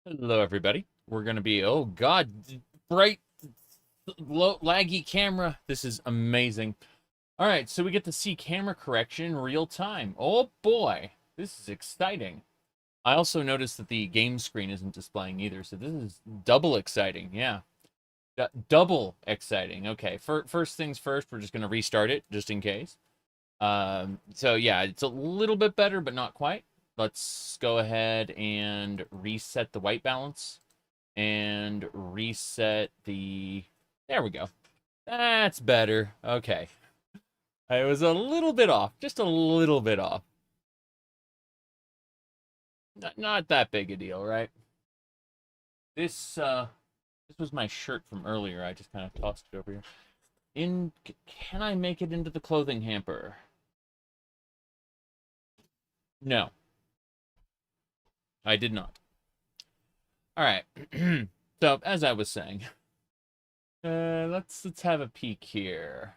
Hello, everybody. We're going to be, oh God, bright, low, laggy camera. This is amazing. All right, so we get to see camera correction in real time. Oh boy, this is exciting. I also noticed that the game screen isn't displaying either, so this is double exciting. Yeah, double exciting. Okay, first things first, we're just going to restart it just in case. So yeah, it's a little bit better, but not quite. Let's go ahead and reset the white balance and reset the... There we go. That's better. Okay. I was a little bit off. Just a little bit off. Not that big a deal, right? This was my shirt from earlier. I just kind of tossed it over here. Can I make it into the clothing hamper? No, I did not. All right. So, as I was saying, let's have a peek here.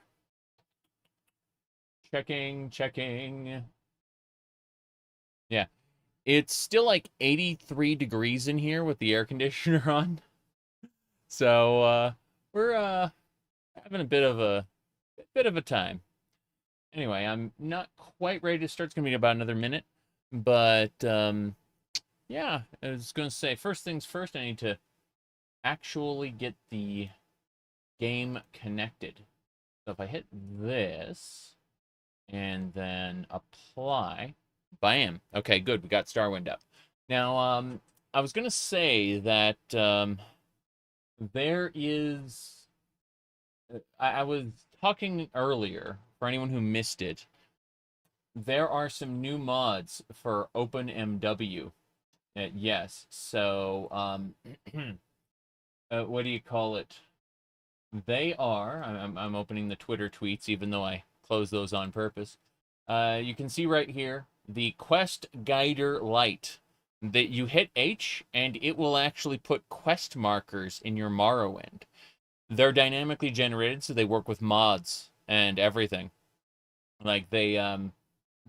Checking. Yeah. It's still like 83 degrees in here with the air conditioner on. So we're having a bit of a time. Anyway, I'm not quite ready to start. It's gonna be about another minute. But yeah, I was gonna say first things first, I need to actually get the game connected. So if I hit this and then apply, bam. Okay, good. We got Starwind up. Now, I was gonna say that there is. I was talking earlier for anyone who missed it. There are some new mods for OpenMW. Yes, so what do you call it? They are. I'm opening the Twitter tweets, even though I closed those on purpose. You can see right here the Quest Guider Lite. That you hit H and it will actually put quest markers in your Morrowind. They're dynamically generated, so they work with mods and everything. Like they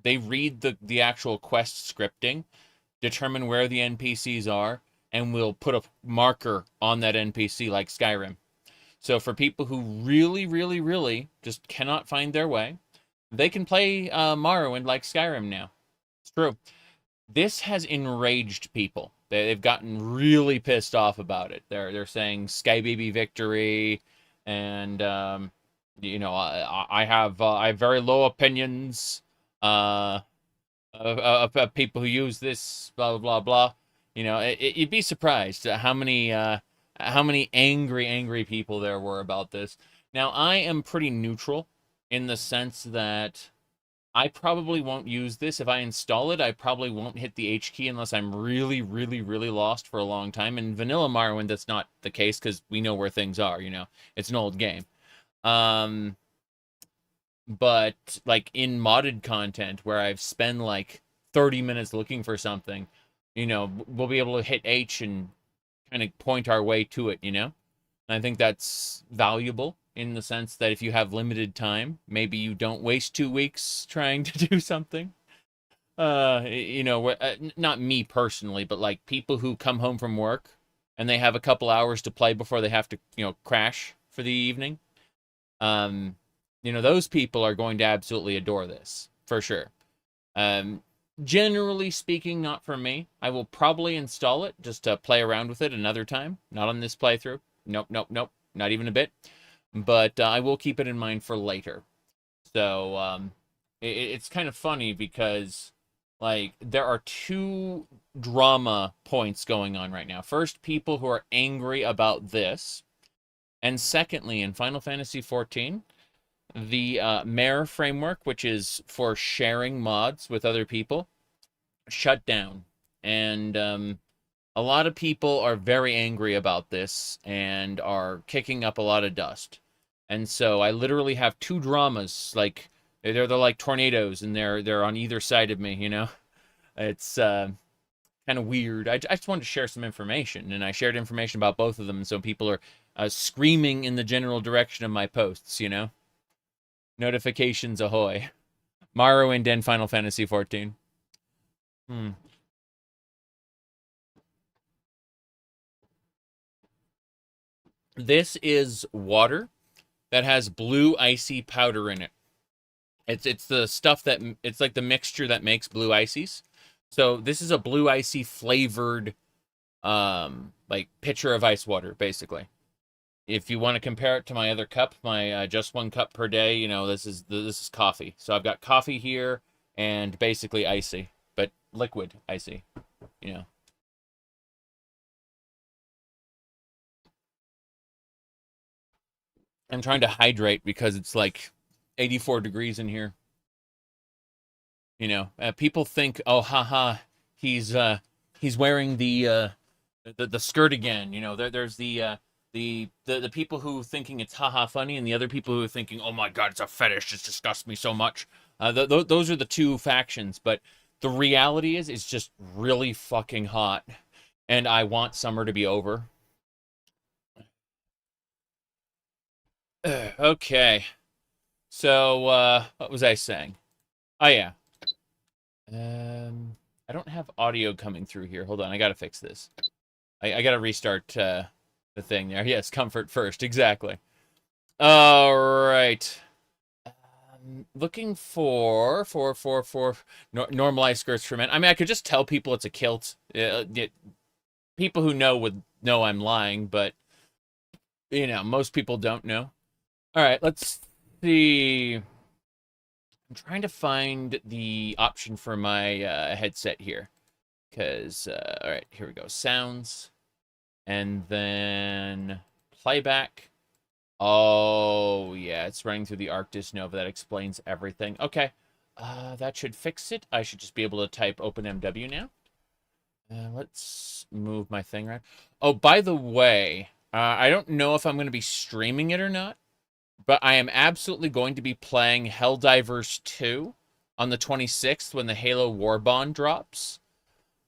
read the actual quest scripting, determine where the NPCs are, and will put a marker on that NPC like Skyrim. So for people who really just cannot find their way, they can play Morrowind like Skyrim now. It's true. This has enraged people. They've gotten really pissed off about it. They're saying Sky Baby victory, and I have very low opinions of people who use this blah blah blah. You'd be surprised at how many angry people there were about this. Now I am pretty neutral in the sense that I probably won't use this. If I install it, I probably won't hit the H key unless I'm really lost for a long time. In vanilla Morrowind, that's not the case because we know where things are, It's an old game. Um, but like in modded content where I've spent like 30 minutes looking for something, we'll be able to hit H and kind of point our way to it. And I think that's valuable in the sense that if you have limited time, maybe you don't waste 2 weeks trying to do something. Not me personally, but like people who come home from work and they have a couple hours to play before they have to, crash for the evening. Um, those people are going to absolutely adore this for sure. Um, Generally speaking, not for me. I will probably install it just to play around with it another time. Not on this playthrough. Nope. Not even a bit. But I will keep it in mind for later. So it's kind of funny because like there are two drama points going on right now. First, people who are angry about this, and secondly, in Final Fantasy XIV, the Mare framework, which is for sharing mods with other people, shut down. And a lot of people are very angry about this and are kicking up a lot of dust. And so I literally have two dramas, like they're like tornadoes, and they're on either side of me. It's kind of weird. I just wanted to share some information, and I shared information about both of them, so people are screaming in the general direction of my posts. Notifications ahoy. Morrowind and Final Fantasy 14. Hmm. This is water that has blue icy powder in it. It's the stuff that it's like the mixture that makes blue ices. So this is a blue icy flavored like pitcher of ice water basically. If you want to compare it to my other cup, my just 1 cup per day, you know, this is coffee. So I've got coffee here and basically icy, but liquid icy, you know. I'm trying to hydrate because it's like 84 degrees in here. You know, people think, oh, haha, he's wearing the skirt again. You know, there's the people who thinking it's haha funny, and the other people who are thinking, oh my god, it's a fetish. It disgusts me so much. Those are the two factions. But the reality is, it's just really fucking hot, and I want summer to be over. Okay, so what was I saying? Oh yeah. I don't have audio coming through here. Hold on, I gotta fix this. I gotta restart the thing there. Yes, comfort first, exactly. All right. Looking for normalized skirts for men. I mean, I could just tell people it's a kilt. People who know would know I'm lying, but you know, most people don't know. All right, let's see. I'm trying to find the option for my headset here. Because, all right, here we go. Sounds. And then playback. Oh, yeah, it's running through the Arctis Nova. That explains everything. Okay, that should fix it. I should just be able to type OpenMW now. Let's move my thing around. Oh, by the way, I don't know if I'm going to be streaming it or not, but I am absolutely going to be playing Helldivers 2 on the 26th when the Halo Warbond drops.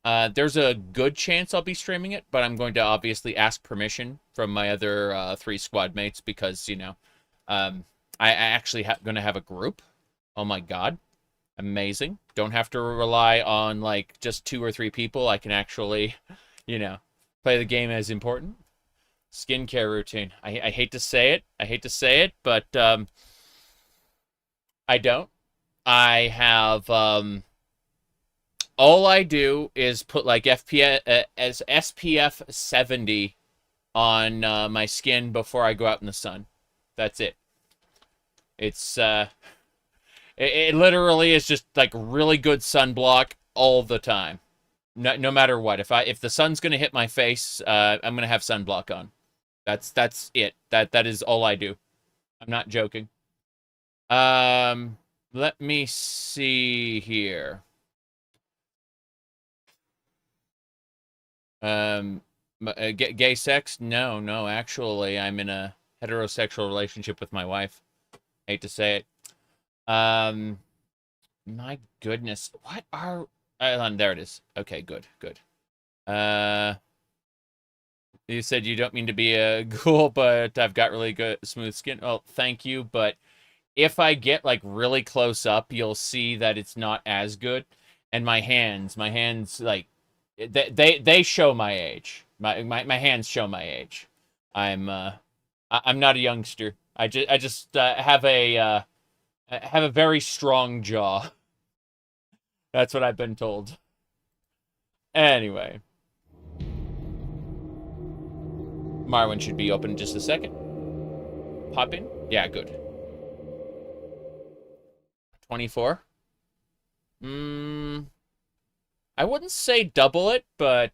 There's a good chance I'll be streaming it, but I'm going to obviously ask permission from my other 3 squad mates because, you know, I actually going to have a group. Oh my god. Amazing. Don't have to rely on, like, just 2 or 3 people. I can actually, you know, play the game as important. Skincare routine. I hate to say it. I hate to say it, but I don't. I have all I do is put like FPS as SPF 70 on my skin before I go out in the sun. That's it. It's it literally is just like really good sunblock all the time. No matter what. If the sun's gonna hit my face, I'm gonna have sunblock on. That's it. That is all I do. I'm not joking. Let me see here. Gay sex? No. Actually, I'm in a heterosexual relationship with my wife. Hate to say it. My goodness, what are? There it is. Okay, good. You said you don't mean to be a ghoul, but I've got really good smooth skin. Oh, thank you. But if I get like really close up, you'll see that it's not as good. And my hands like they show my age. My hands show my age. I'm not a youngster. I just have a very strong jaw. That's what I've been told. Anyway, Marwin should be open in just a second. Pop in. Yeah, good. 24. I wouldn't say double it, but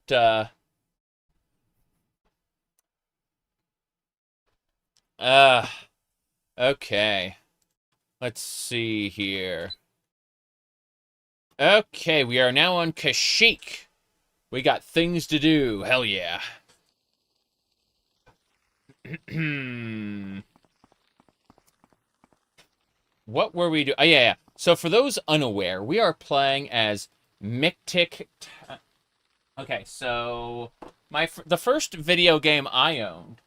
okay. Let's see here. Okay, we are now on Kashyyyk. We got things to do. Hell yeah. What were we doing? Oh, yeah. So for those unaware, we are playing as Mictic. Okay, so the first video game I owned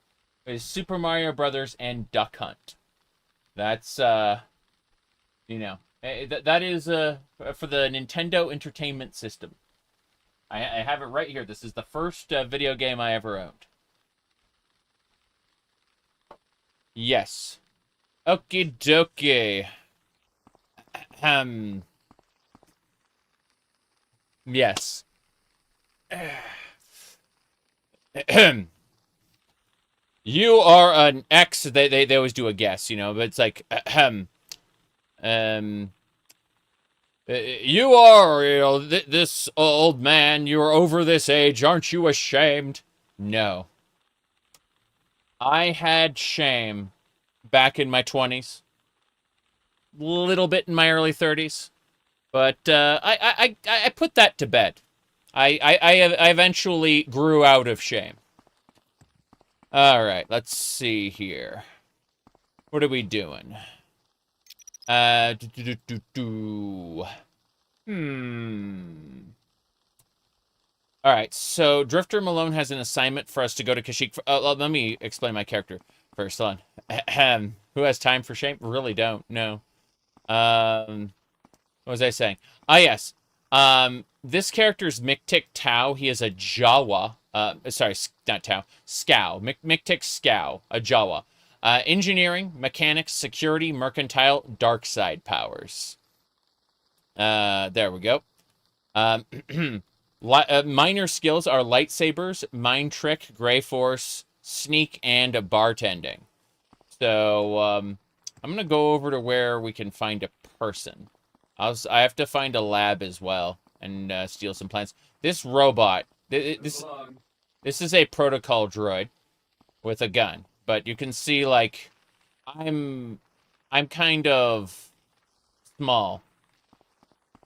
is Super Mario Brothers and Duck Hunt. That's you know, that is for the Nintendo Entertainment System. I have it right here. This is the first video game I ever owned. Yes. Okie dokie. Yes. You are an ex. They always do a guess, you know, but it's like, um, you are, you know, this old man. You're over this age. Aren't you ashamed? No. I had shame back in my 20s, little bit in my early 30s, but I put that to bed. I eventually grew out of shame. All right, let's see here. What are we doing? Do, do, do, do, do. All right, so Drifter Malone has an assignment for us to go to Kashyyyk. Let me explain my character first. Hold on. Who has time for shame? Really don't. No. What was I saying? Ah, yes. This character's Mictic Tau. He is a Jawa. Sorry, not Tau. Scow. Mictic Scow. A Jawa. Engineering, mechanics, security, mercantile, dark side powers. There we go. Minor skills are lightsabers, mind trick, gray force, sneak, and bartending. So, I'm gonna go over to where we can find a person. I have to find a lab as well and steal some plants. This robot, this is a protocol droid with a gun, but you can see like I'm kind of small.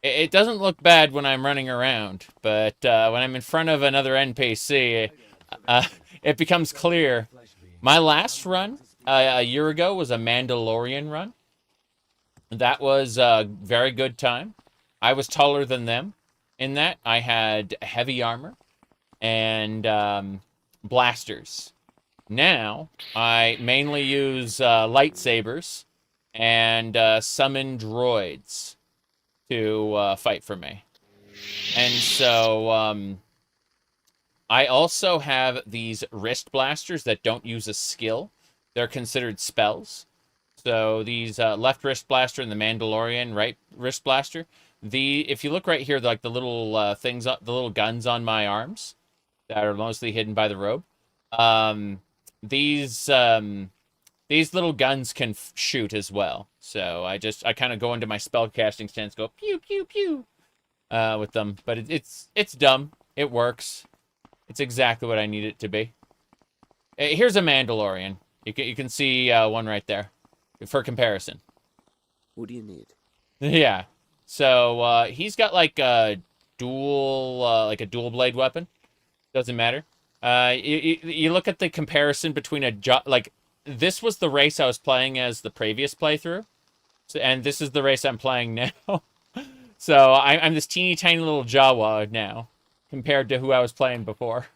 It doesn't look bad when I'm running around, but when I'm in front of another NPC, it becomes clear. My last run a year ago was a Mandalorian run. That was a very good time. I was taller than them. In that, I had heavy armor and blasters. Now, I mainly use lightsabers and summon droids to fight for me. And so, I also have these wrist blasters that don't use a skill. They're considered spells. So these left wrist blaster and the Mandalorian right wrist blaster. If you look right here, like the little things, the little guns on my arms that are mostly hidden by the robe. Um, these little guns can shoot as well. So I kind of go into my spell casting stance, go pew pew pew, with them. But it's dumb. It works. It's exactly what I need it to be. Here's a Mandalorian. You can see one right there for comparison. What do you need? Yeah. So he's got like a dual blade weapon. Doesn't matter. You look at the comparison between this was the race I was playing as the previous playthrough, and this is the race I'm playing now. So I'm this teeny tiny little Jawa now compared to who I was playing before.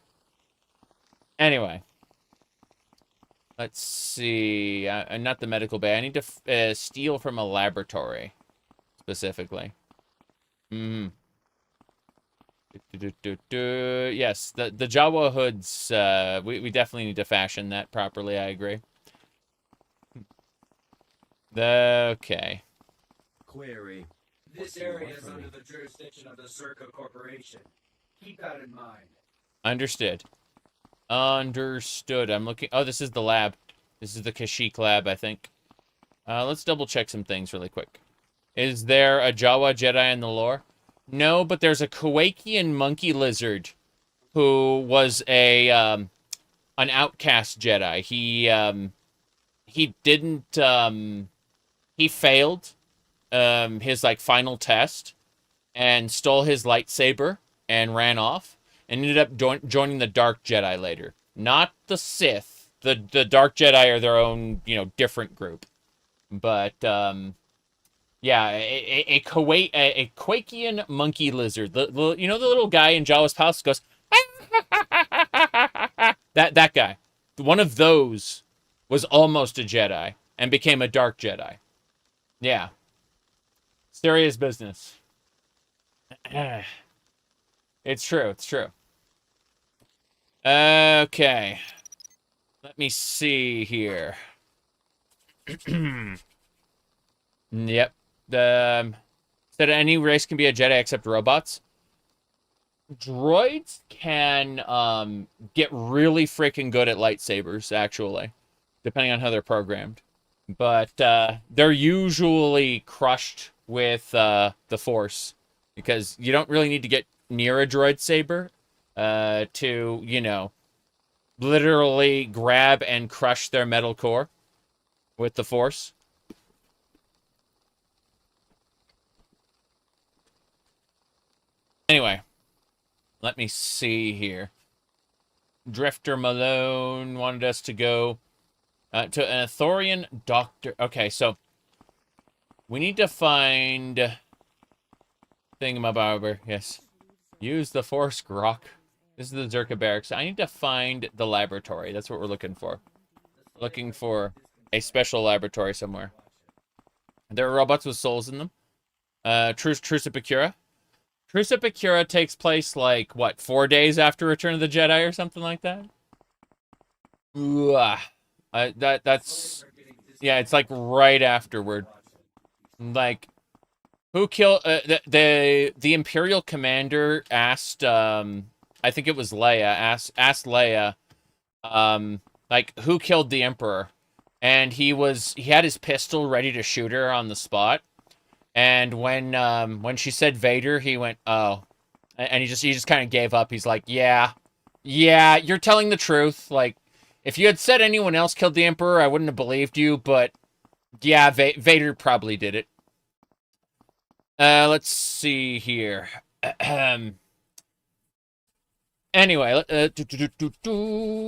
Anyway. Let's see. Not the medical bay. I need to steal from a laboratory, specifically. Hmm. Yes, the Jawa hoods. We definitely need to fashion that properly. I agree. Okay. Query. This area is under the jurisdiction of the Circa Corporation. Keep that in mind. Understood. Understood. I'm looking. Oh, this is the lab. This is the Kashyyyk lab, I think. Let's double check some things really quick. Is there a Jawa Jedi in the lore? No, but there's a Kowakian monkey lizard who was an outcast Jedi. He didn't he failed his like final test and stole his lightsaber and ran off and ended up joining the Dark Jedi later. Not the Sith. The Dark Jedi are their own, different group. But yeah, a Quakian monkey lizard. The little guy in Jawa's palace goes that guy. One of those was almost a Jedi and became a Dark Jedi. Yeah. Serious business. It's true. It's true. Okay. Let me see here. Yep. Said any race can be a Jedi except robots. Droids can get really freaking good at lightsabers, actually, depending on how they're programmed. But they're usually crushed with the Force, because you don't really need to get near a droid saber to, you know, literally grab and crush their metal core with the Force. Anyway, let me see here. Drifter Malone wanted us to go to an Athorian doctor. Okay, so we need to find Thingamabarber. Yes. Use the Force Grok. This is the Zerka barracks. I need to find the laboratory. That's what we're looking for. Looking for a special laboratory somewhere. There are robots with souls in them. Truce Epicura. Truce Epicura takes place, like, what, 4 days after Return of the Jedi or something like that? Ugh. That's... Yeah, it's, like, right afterward. Like, who killed... the Imperial commander asked, I think it was Leia, asked Leia, like, who killed the Emperor? And he had his pistol ready to shoot her on the spot. And when she said Vader, he went, oh. And he just kind of gave up. He's like, yeah, you're telling the truth. Like, if you had said anyone else killed the Emperor, I wouldn't have believed you, but yeah, Vader probably did it. Let's see here. Anyway,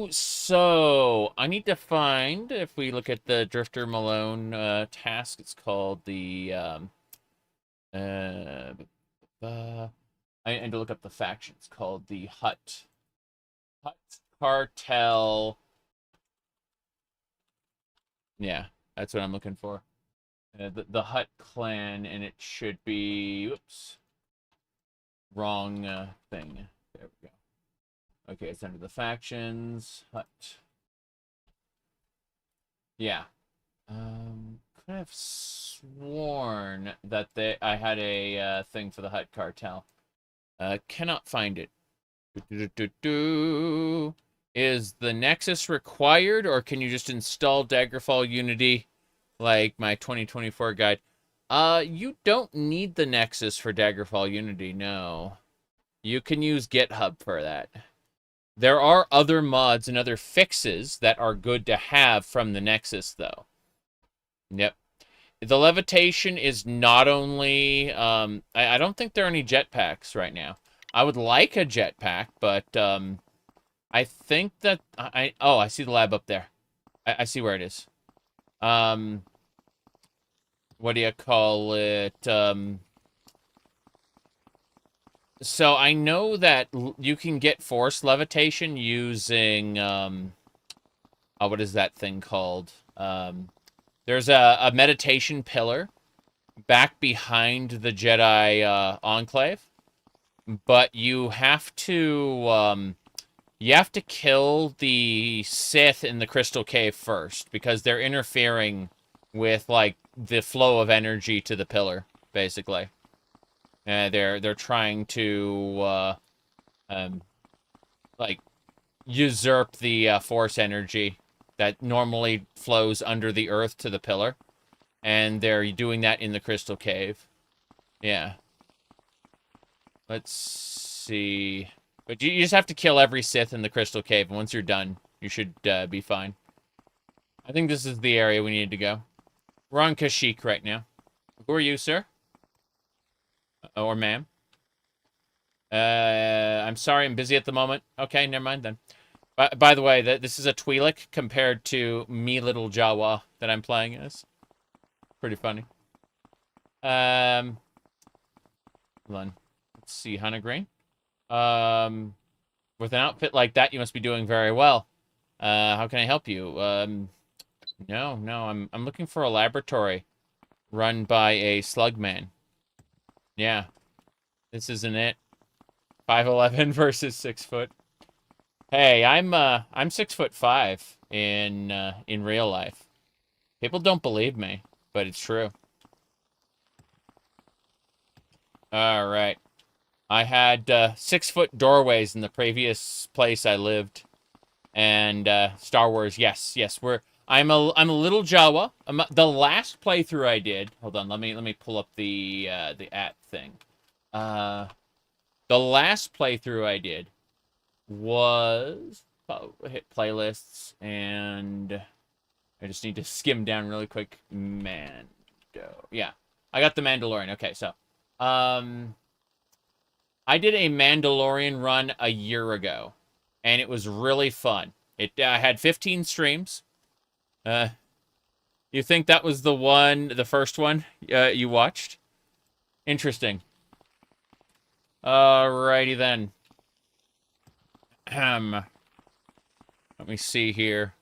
so I need to find, if we look at the Drifter Malone task, it's called the I need to look up the faction. It's called the Hutt Cartel. Yeah, that's what I'm looking for. The Hutt clan, and it should be... Oops. Wrong thing. There we go. Okay, it's under the factions. Hutt. Yeah. Could have sworn that I had a thing for the Hutt Cartel. Cannot find it. Is the Nexus required, or can you just install Daggerfall Unity like my 2024 guide? You don't need the Nexus for Daggerfall Unity, no. You can use GitHub for that. There are other mods and other fixes that are good to have from the Nexus, though. Yep. The levitation is not only... I don't think there are any jetpacks right now. I would like a jetpack, but I think that... Oh, I see the lab up there. I see where it is. What do you call it? So I know that you can get force levitation using... what is that thing called? There's a meditation pillar back behind the Jedi Enclave, but you have to kill the Sith in the Crystal Cave first, because they're interfering with, like, the flow of energy to the pillar, basically. They're trying to like, usurp the force energy that normally flows under the earth to the pillar. And they're doing that in the Crystal Cave. Yeah. Let's see. But you just have to kill every Sith in the Crystal Cave, and once you're done, you should be fine. I think this is the area we need to go. We're on Kashyyyk right now. Who are you, sir? Or ma'am? I'm sorry, I'm busy at the moment. Okay, never mind then. By the way, this is a Twi'lek compared to me little Jawa that I'm playing as. Pretty funny. Hold on. Let's see, Hunter Green. With an outfit like that, you must be doing very well. How can I help you? No, I'm looking for a laboratory run by a slugman. Yeah. This isn't it. 5'11" versus 6 foot. Hey, I'm 6'5" in real life. People don't believe me, but it's true. All right. I had 6-foot doorways in the previous place I lived, and Star Wars. Yes, yes. I'm a little Jawa. The last playthrough I did. Hold on. Let me pull up the at thing. The last playthrough I did was hit playlists, and I just need to skim down really quick. Mando. Yeah, I got the Mandalorian. Okay, so I did a Mandalorian run a year ago, and it was really fun. It had 15 streams. You think that was the first one you watched? Interesting. Alrighty then. Let me see here.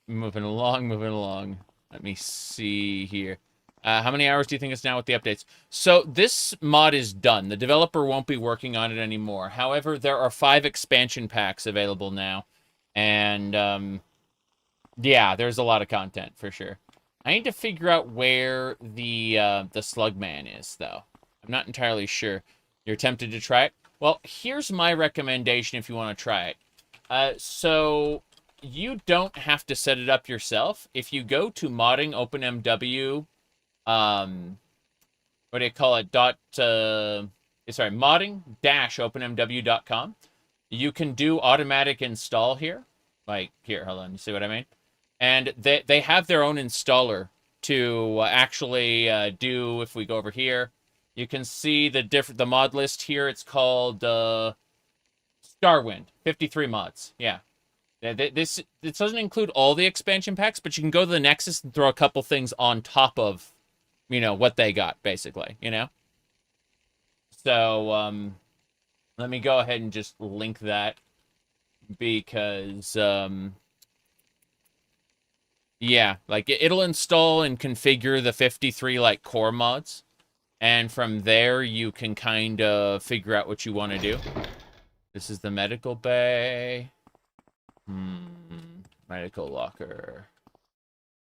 Moving along. Let me see here. How many hours do you think it's now with the updates? So this mod is done. The developer won't be working on it anymore. However, there are 5 expansion packs available now. And, yeah, there's a lot of content for sure. I need to figure out where the Slugman is, though. I'm not entirely sure. You're tempted to try it? Well, here's my recommendation if you want to try it. So you don't have to set it up yourself. If you go to modding OpenMW, what do you call it? Modding-openmw.com. You can do automatic install here. Like, here, hold on. You see what I mean? And they have their own installer to actually do, if we go over here, you can see the mod list here. It's called Starwind, 53 mods. Yeah. This doesn't include all the expansion packs, but you can go to the Nexus and throw a couple things on top of, you know, what they got, basically, you know? So, let me go ahead and just link that because, yeah, like, it'll install and configure the 53, like, core mods. And from there, you can kind of figure out what you want to do. This is the medical bay. Medical locker.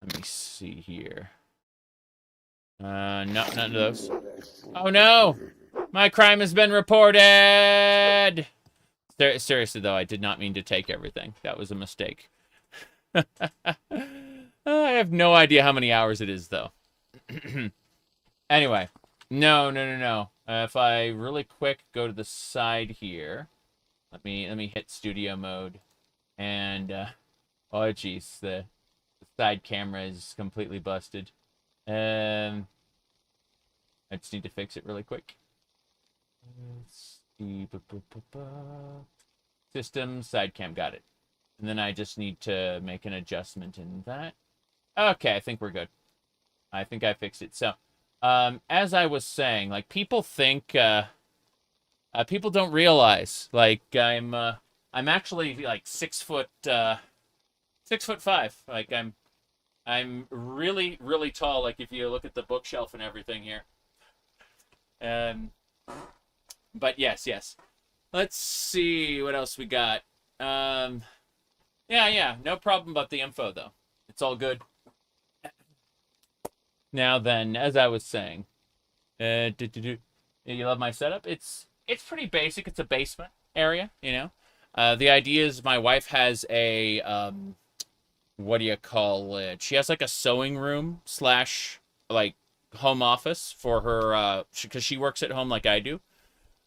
Let me see here. No, none of those. Oh, no! My crime has been reported! Seriously, though, I did not mean to take everything. That was a mistake. I have no idea how many hours it is, though. Anyway. No. If I really quick go to the side here, let me hit studio mode, and oh jeez, the side camera is completely busted. I just need to fix it really quick. Let's see. System side cam, got it. And then I just need to make an adjustment in that. Okay, I think we're good. I think I fixed it. So. As I was saying, like, people think, people don't realize, like, I'm actually, like, 6'5". Like, I'm really, really tall, like, if you look at the bookshelf and everything here. But yes. Let's see what else we got. Yeah, no problem about the info, though. It's all good. Now then, as I was saying, you love my setup? It's pretty basic. It's a basement area, you know. The idea is my wife has a what do you call it? She has like a sewing room / like home office for her because she works at home like I do.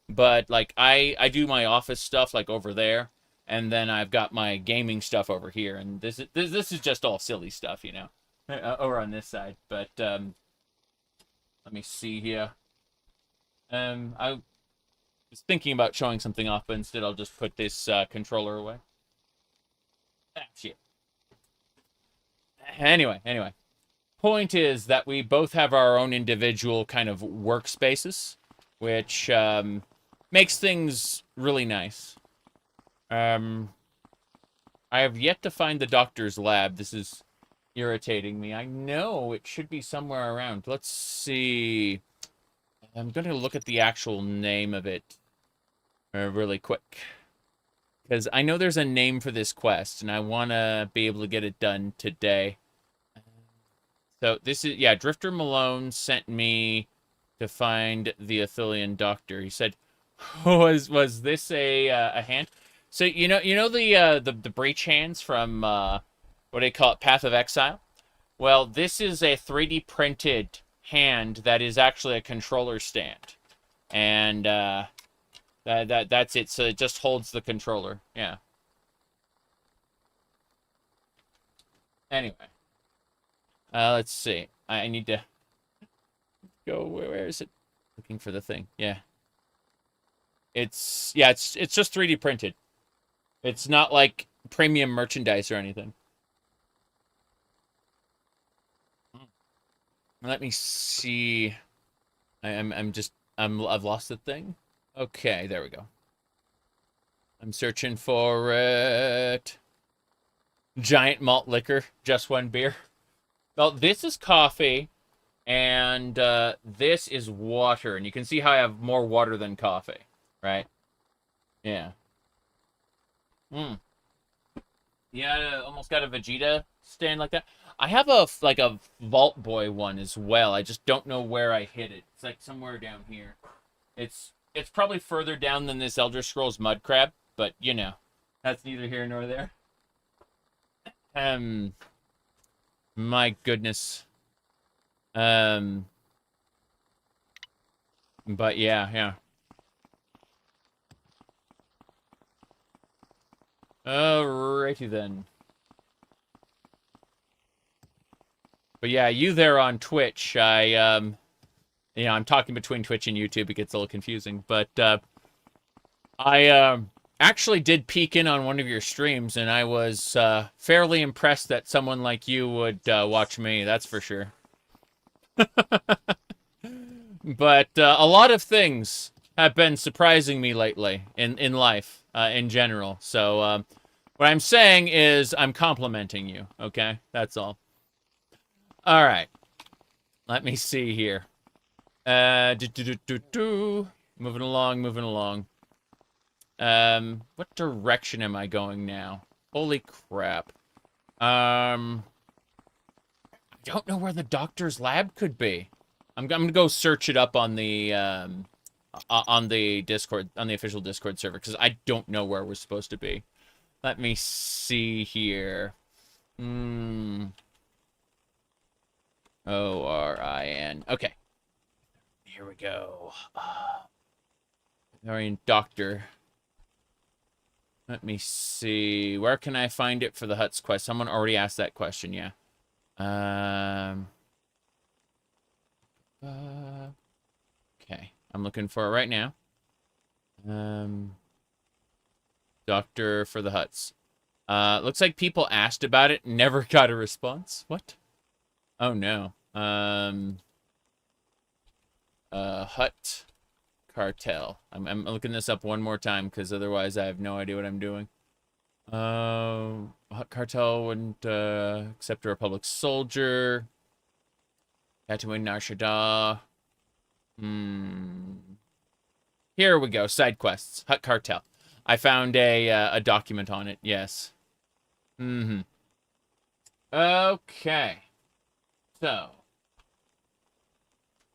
But like I do my office stuff like over there, and then I've got my gaming stuff over here, and this is just all silly stuff, you know. Over on this side, but let me see here. I was thinking about showing something off, but instead I'll just put this controller away. Ah, shit. Anyway. Point is that we both have our own individual kind of workspaces, which makes things really nice. I have yet to find the doctor's lab. This is irritating me. I know it should be somewhere around. Let's see. I'm going to look at the actual name of it really quick. Because I know there's a name for this quest, and I want to be able to get it done today. So this is, yeah, Drifter Malone sent me to find the Athelian doctor. He said, was this a hand? So you know the breach hands from what do they call it, Path of Exile? Well, this is a 3D printed hand that is actually a controller stand, and that's it. So it just holds the controller. Yeah. Anyway, let's see. I need to go. Where is it? Looking for the thing. Yeah. It's just 3D printed. It's not like premium merchandise or anything. Let me see. I've lost the thing. Okay, there we go. I'm searching for it. Giant malt liquor, just one beer. Well, this is coffee, and this is water, and you can see how I have more water than coffee, right? Yeah. Hmm. Yeah, almost got a Vegeta stand like that. I have a Vault Boy one as well. I just don't know where I hid it. It's like somewhere down here. It's probably further down than this Elder Scrolls Mud Crab, but you know, that's neither here nor there. My goodness. But yeah. Alrighty then. But yeah, you there on Twitch. I'm talking between Twitch and YouTube. It gets a little confusing, but I actually did peek in on one of your streams, and I was fairly impressed that someone like you would watch me. That's for sure. But a lot of things have been surprising me lately in life in general. So what I'm saying is I'm complimenting you. Okay, that's all. All right. Let me see here. Moving along. What direction am I going now? Holy crap. I don't know where the doctor's lab could be. I'm gonna go search it up on the Discord, on the official Discord server, because I don't know where we're supposed to be. Let me see here. Orin. Okay. Here we go. Mandalorian doctor. Let me see. Where can I find it for the Hutt's quest? Someone already asked that question, yeah. Okay. I'm looking for it right now. Doctor for the Hutts. Looks like people asked about it, never got a response. What? Oh no. Hutt Cartel. I'm looking this up one more time because otherwise I have no idea what I'm doing. Hutt Cartel wouldn't accept a Republic soldier. Dantooine Narshada. Here we go. Side quests. Hutt Cartel. I found a document on it. Yes. Okay. So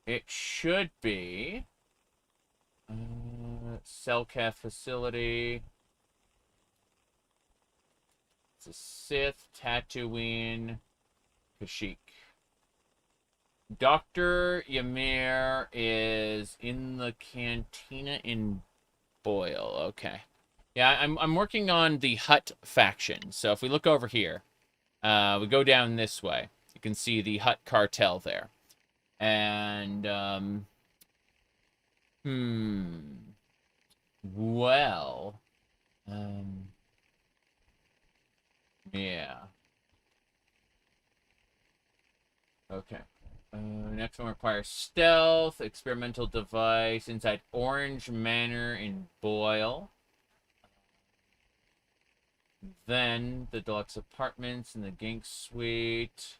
it should be Cellcaf facility. It's a Sith, Tatooine, Kashyyyk. Dr. Ymir is in the cantina in Boyle. Okay. Yeah, I'm working on the Hutt faction. So if we look over here, we go down this way. You can see the Hutt Cartel there. And, well, yeah. Okay. Next one requires stealth, experimental device inside Orange Manor in Boyle. Then the deluxe apartments in the Gink Suite.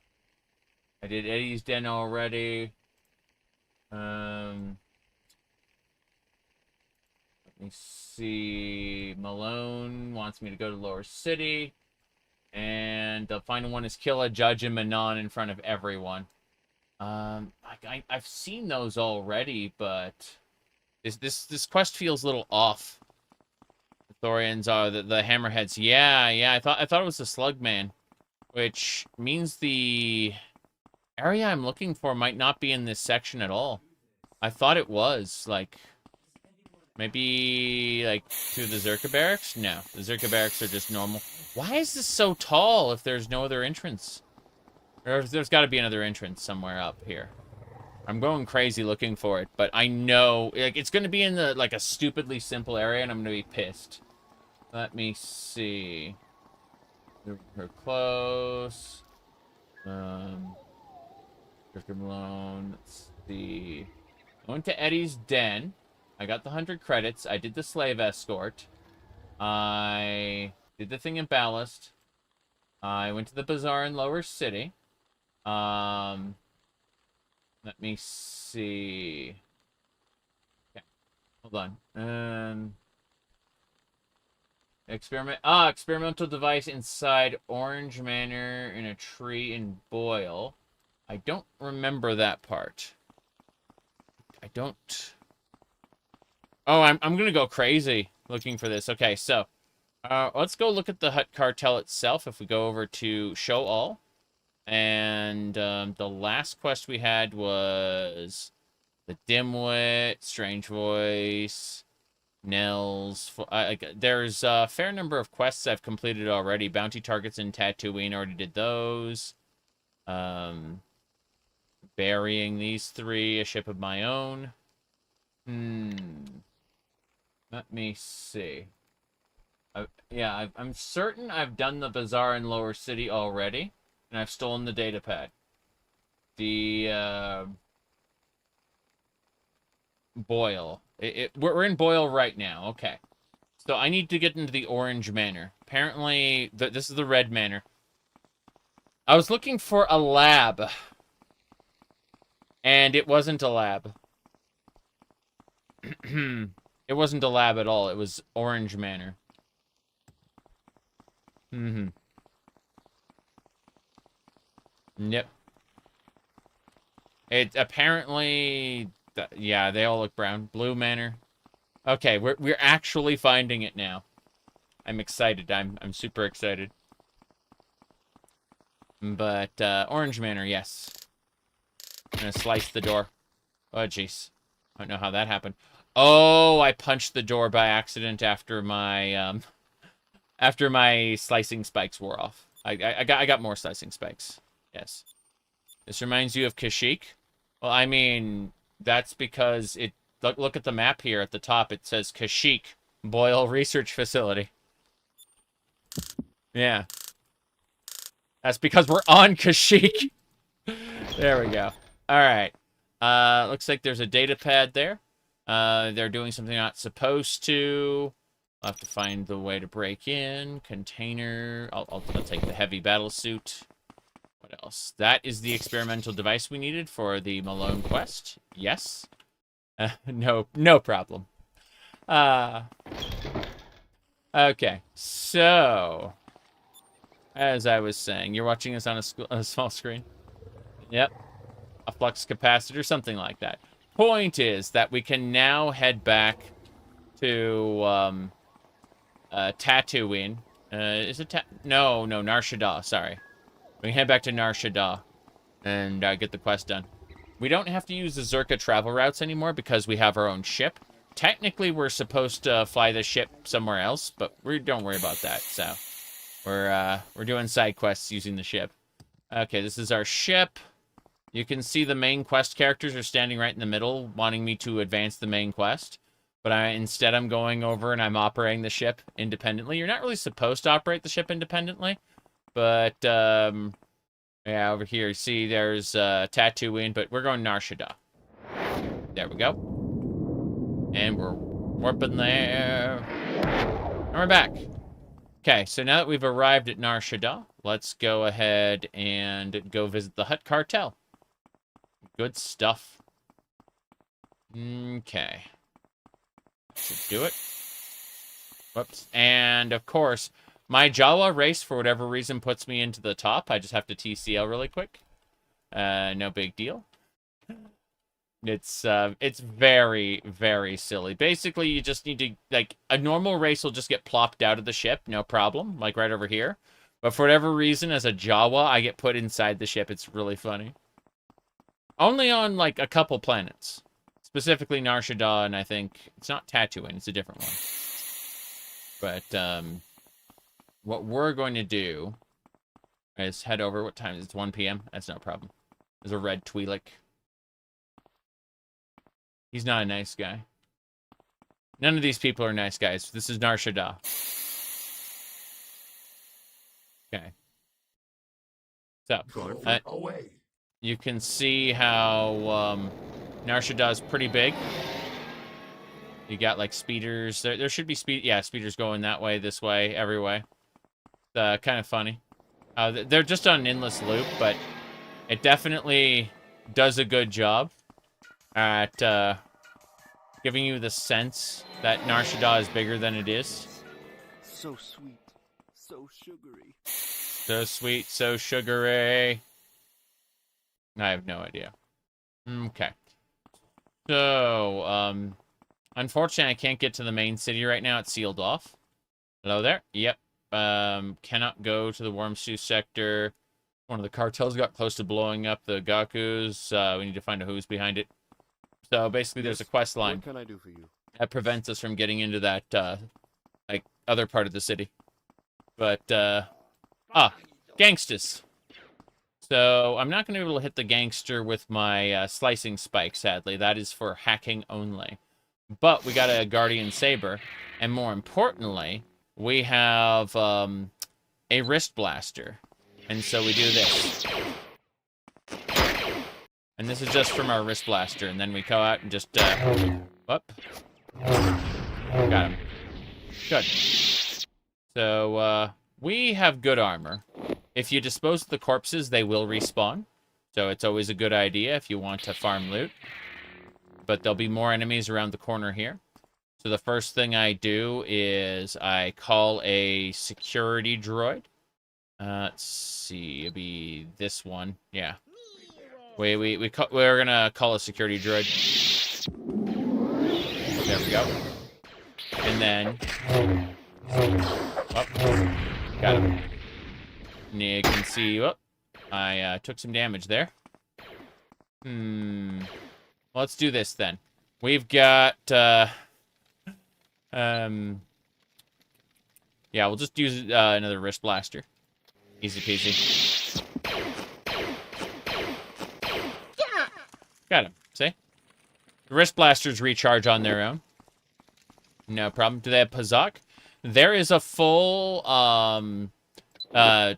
I did Eddie's Den already. Let Let me see. Malone wants me to go to Lower City. And the final one is kill a judge in Manon in front of everyone. I've seen those already, but this quest feels a little off. The Thorians are the hammerheads. Yeah. I thought it was the Slugman, which means the area I'm looking for might not be in this section at all. I thought it was like maybe like to the Zerka barracks. No, the Zerka barracks are just normal. Why is this so tall if there's no other entrance? Or if there's got to be another entrance somewhere up here. I'm going crazy looking for it, but I know like it's going to be in the like a stupidly simple area, and I'm going to be pissed. Let me see. Her close. Malone. Let's see. I went to Eddie's den. I got the 100 credits. I did the slave escort. I did the thing in Ballast. I went to the bazaar in Lower City. Let me see. Okay, hold on. Experimental device inside Orange Manor in a tree in Boyle. I don't remember that part. I don't. Oh, I'm gonna go crazy looking for this. Okay, so let's go look at the Hutt Cartel itself. If we go over to Show All, and the last quest we had was the Dimwit, Strange Voice, Nels. There's a fair number of quests I've completed already. Bounty targets in Tatooine, already did those. Burying these three, a ship of my own. Let me see. I'm certain I've done the bazaar in Lower City already, and I've stolen the data pad. The Boyle. We're in Boyle right now. Okay. So I need to get into the Orange Manor. Apparently, this is the Red Manor. I was looking for a lab, and it wasn't a lab. It wasn't a lab at all. It was Orange Manor. Yep. It apparently, yeah, they all look brown. Blue Manor. Okay, we're actually finding it now. I'm excited. I'm super excited. But Orange Manor, yes. I'm gonna slice the door. Oh jeez. I don't know how that happened. Oh, I punched the door by accident after my slicing spikes wore off. I got more slicing spikes. Yes. This reminds you of Kashyyyk? Well, I mean, that's because it look at the map here at the top. It says Kashyyyk Boyle Research Facility. Yeah. That's because we're on Kashyyyk. There we go. All right. Looks like there's a data pad there. They're doing something they're not supposed to. I'll have to find the way to break in. Container. I'll take the heavy battle suit. What else? That is the experimental device we needed for the Malone quest. Yes. No problem. Okay. So, as I was saying, you're watching this on a small screen. Yep. A flux capacitor, something like that. Point is that we can now head back to Tatooine. Is it No, Nar Shaddaa, sorry. We can head back to Nar Shaddaa and get the quest done. We don't have to use the Zerka travel routes anymore because we have our own ship. Technically, we're supposed to fly the ship somewhere else, but we don't worry about that. So we're doing side quests using the ship. Okay, this is our ship. You can see the main quest characters are standing right in the middle, wanting me to advance the main quest. But instead, I'm going over and I'm operating the ship independently. You're not really supposed to operate the ship independently. But, yeah, over here, see, there's Tatooine, but we're going Nar Shaddaa. There we go. And we're warping there. And we're back. Okay, so now that we've arrived at Nar Shaddaa, let's go ahead and go visit the Hutt Cartel. Good stuff. Okay. Should do it. Whoops. And, of course, my Jawa race, for whatever reason, puts me into the top. I just have to TCL really quick. No big deal. It's very, very silly. Basically, you just need to, like, a normal race will just get plopped out of the ship, no problem, like right over here. But for whatever reason, as a Jawa, I get put inside the ship. It's really funny. Only on, like, a couple planets. Specifically Nar Shaddaa, and I think it's not Tatooine, it's a different one. But, what we're going to do is head over. What time is it? It's 1 p.m.? That's no problem. There's a red Twi'lek. He's not a nice guy. None of these people are nice guys. This is Nar Shaddaa. Okay. So, you can see how Nar Shaddaa is pretty big. You got like speeders. There should be speeders going that way, this way, every way. Kind of funny. They're just on an endless loop, but it definitely does a good job at giving you the sense that Nar Shaddaa is bigger than it is. So sweet, so sugary. So sweet, so sugary. I have no idea. Okay. So, unfortunately, I can't get to the main city right now. It's sealed off. Hello there. Yep. Cannot go to the Worm Stew sector. One of the cartels got close to blowing up the Gakus. We need to find out who's behind it. So basically, there's a quest line. What can I do for you? That prevents us from getting into that, like, other part of the city. But, gangsters. So, I'm not going to be able to hit the gangster with my slicing spike, sadly. That is for hacking only. But we got a Guardian Saber. And more importantly, we have a wrist blaster. And so we do this. And this is just from our wrist blaster. And then we go out and just, whoop. Got him. Good. So, we have good armor. If you dispose of the corpses, they will respawn. So it's always a good idea if you want to farm loot. But there'll be more enemies around the corner here. So the first thing I do is I call a security droid. Let's see, it'll be this one. Yeah. We're gonna call a security droid. There we go. And then, oh, got him. And you can see, oh, I took some damage there. Let's do this then. We've got, yeah, we'll just use another wrist blaster. Easy peasy. Got him. See? The wrist blasters recharge on their own. No problem. Do they have Kashyyyk? There is a full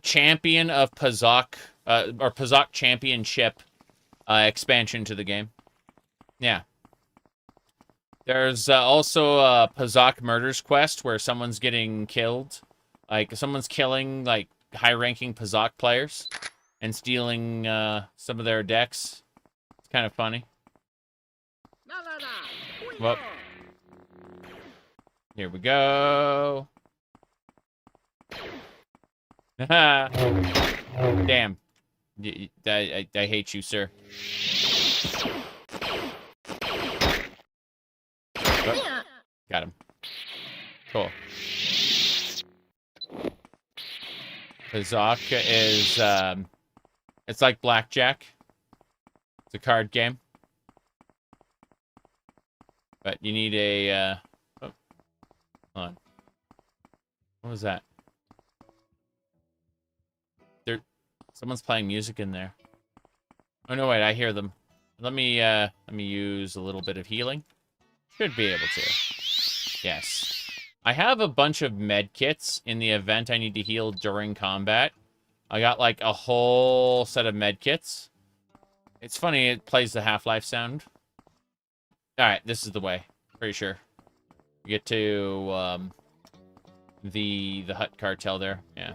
champion of Kashyyyk, or Kashyyyk championship expansion to the game. Yeah. There's also a Kashyyyk murders quest where someone's getting killed. Like, someone's killing, like, high-ranking Kashyyyk players and stealing some of their decks. It's kind of funny. Well, here we go. Damn. I hate you, sir. Oh, got him. Cool. Kashyyyk is, it's like blackjack. It's a card game. But you need a, oh, hold on. What was that? Someone's playing music in there. Oh, no, wait, I hear them. Let me use a little bit of healing. Should be able to. Yes. I have a bunch of med kits in the event I need to heal during combat. I got, like, a whole set of med kits. It's funny, it plays the Half-Life sound. Alright, this is the way. Pretty sure. We get to, the Hutt Cartel there. Yeah.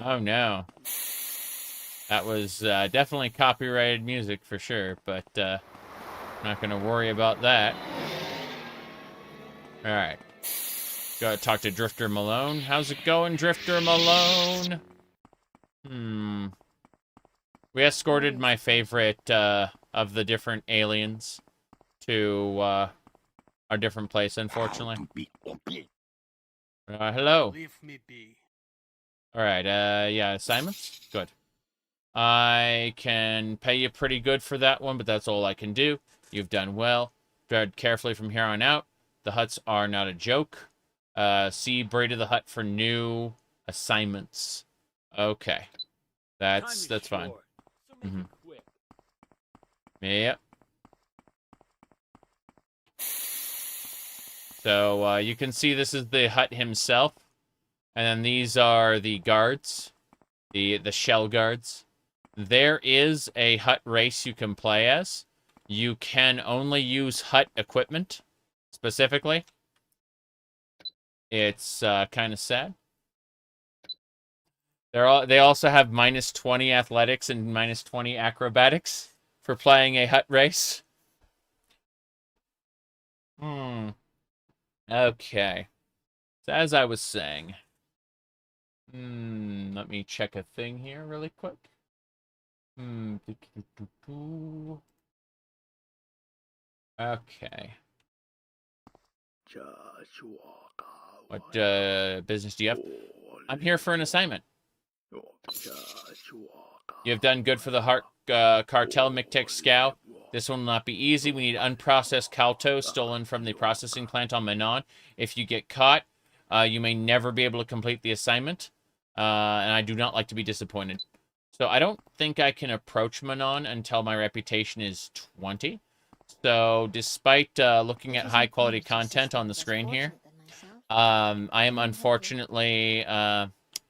Oh, no. That was definitely copyrighted music for sure, but I'm not going to worry about that. All right. Gotta talk to Drifter Malone. How's it going, Drifter Malone? We escorted my favorite of the different aliens to our different place, unfortunately. Hello. Leave me be. Alright, yeah, assignments? Good. I can pay you pretty good for that one, but that's all I can do. You've done well. Tread carefully from here on out. The Hutts are not a joke. See Brady the Hutt for new assignments. Okay. That's fine. Yep. So, you can see this is the Hutt himself. And then these are the guards. The shell guards. There is a Hutt race you can play as. You can only use Hutt equipment, specifically. It's kind of sad. They also have -20 athletics and -20 acrobatics for playing a Hutt race. Okay. So as I was saying, let me check a thing here really quick. Okay. What business do you have? I'm here for an assignment. You have done good for the Hutt Cartel, Mictec Scow. This one will not be easy. We need unprocessed Calto stolen from the processing plant on Manon. If you get caught, you may never be able to complete the assignment. And I do not like to be disappointed. So I don't think I can approach Manon until my reputation is 20. So despite looking at high-quality content on the screen here, I am unfortunately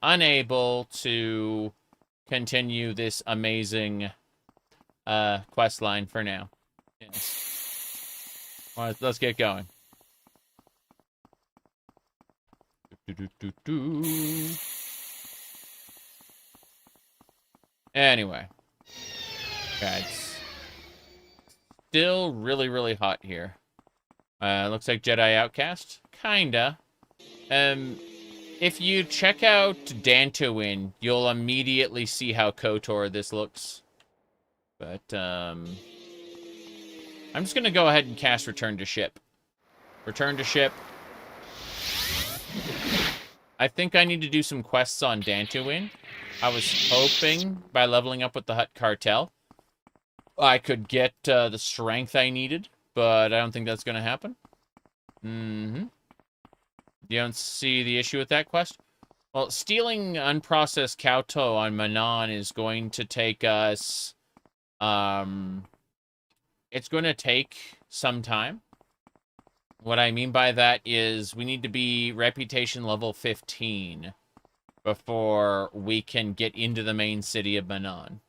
unable to continue this amazing quest line for now. Yes. All right, let's get going. Anyway. Okay, it's still really, really hot here. Looks like Jedi Outcast. Kinda. If you check out Dantooine, you'll immediately see how KOTOR this looks. But, I'm just gonna go ahead and cast Return to Ship. Return to Ship. I think I need to do some quests on Dantooine. I was hoping, by leveling up with the Hutt Cartel, I could get the strength I needed, but I don't think that's gonna happen. You don't see the issue with that quest? Well, stealing unprocessed Calto on Manon is going to take us... it's going to take some time. What I mean by that is we need to be reputation level 15 before we can get into the main city of Manon.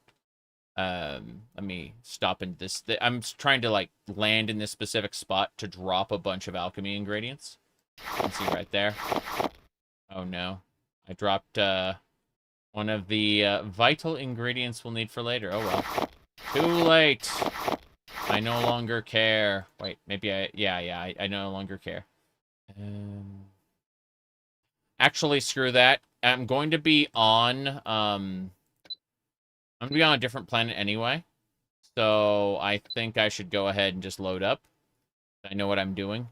Let me stop in this. I'm trying to, like, land in this specific spot to drop a bunch of alchemy ingredients. You can see right there. Oh, no. I dropped, one of the, vital ingredients we'll need for later. Oh, well. Too late! I no longer care. Wait, maybe I no longer care. Actually, screw that. I'm going to be on, I'm going to be on a different planet anyway. So I think I should go ahead and just load up. I know what I'm doing.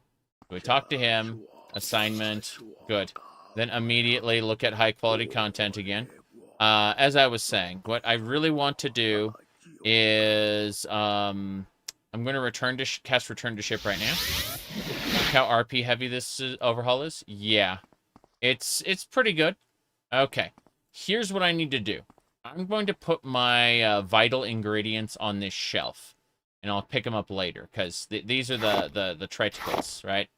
So we talk to him. Assignment. Good. Then immediately look at high quality content again. As I was saying, what I really want to do is I'm going to cast Return to Ship right now. Look how RP heavy this overhaul is. Yeah. It's pretty good. Okay. Here's what I need to do. I'm going to put my vital ingredients on this shelf. And I'll pick them up later. Because these are the triticles, right?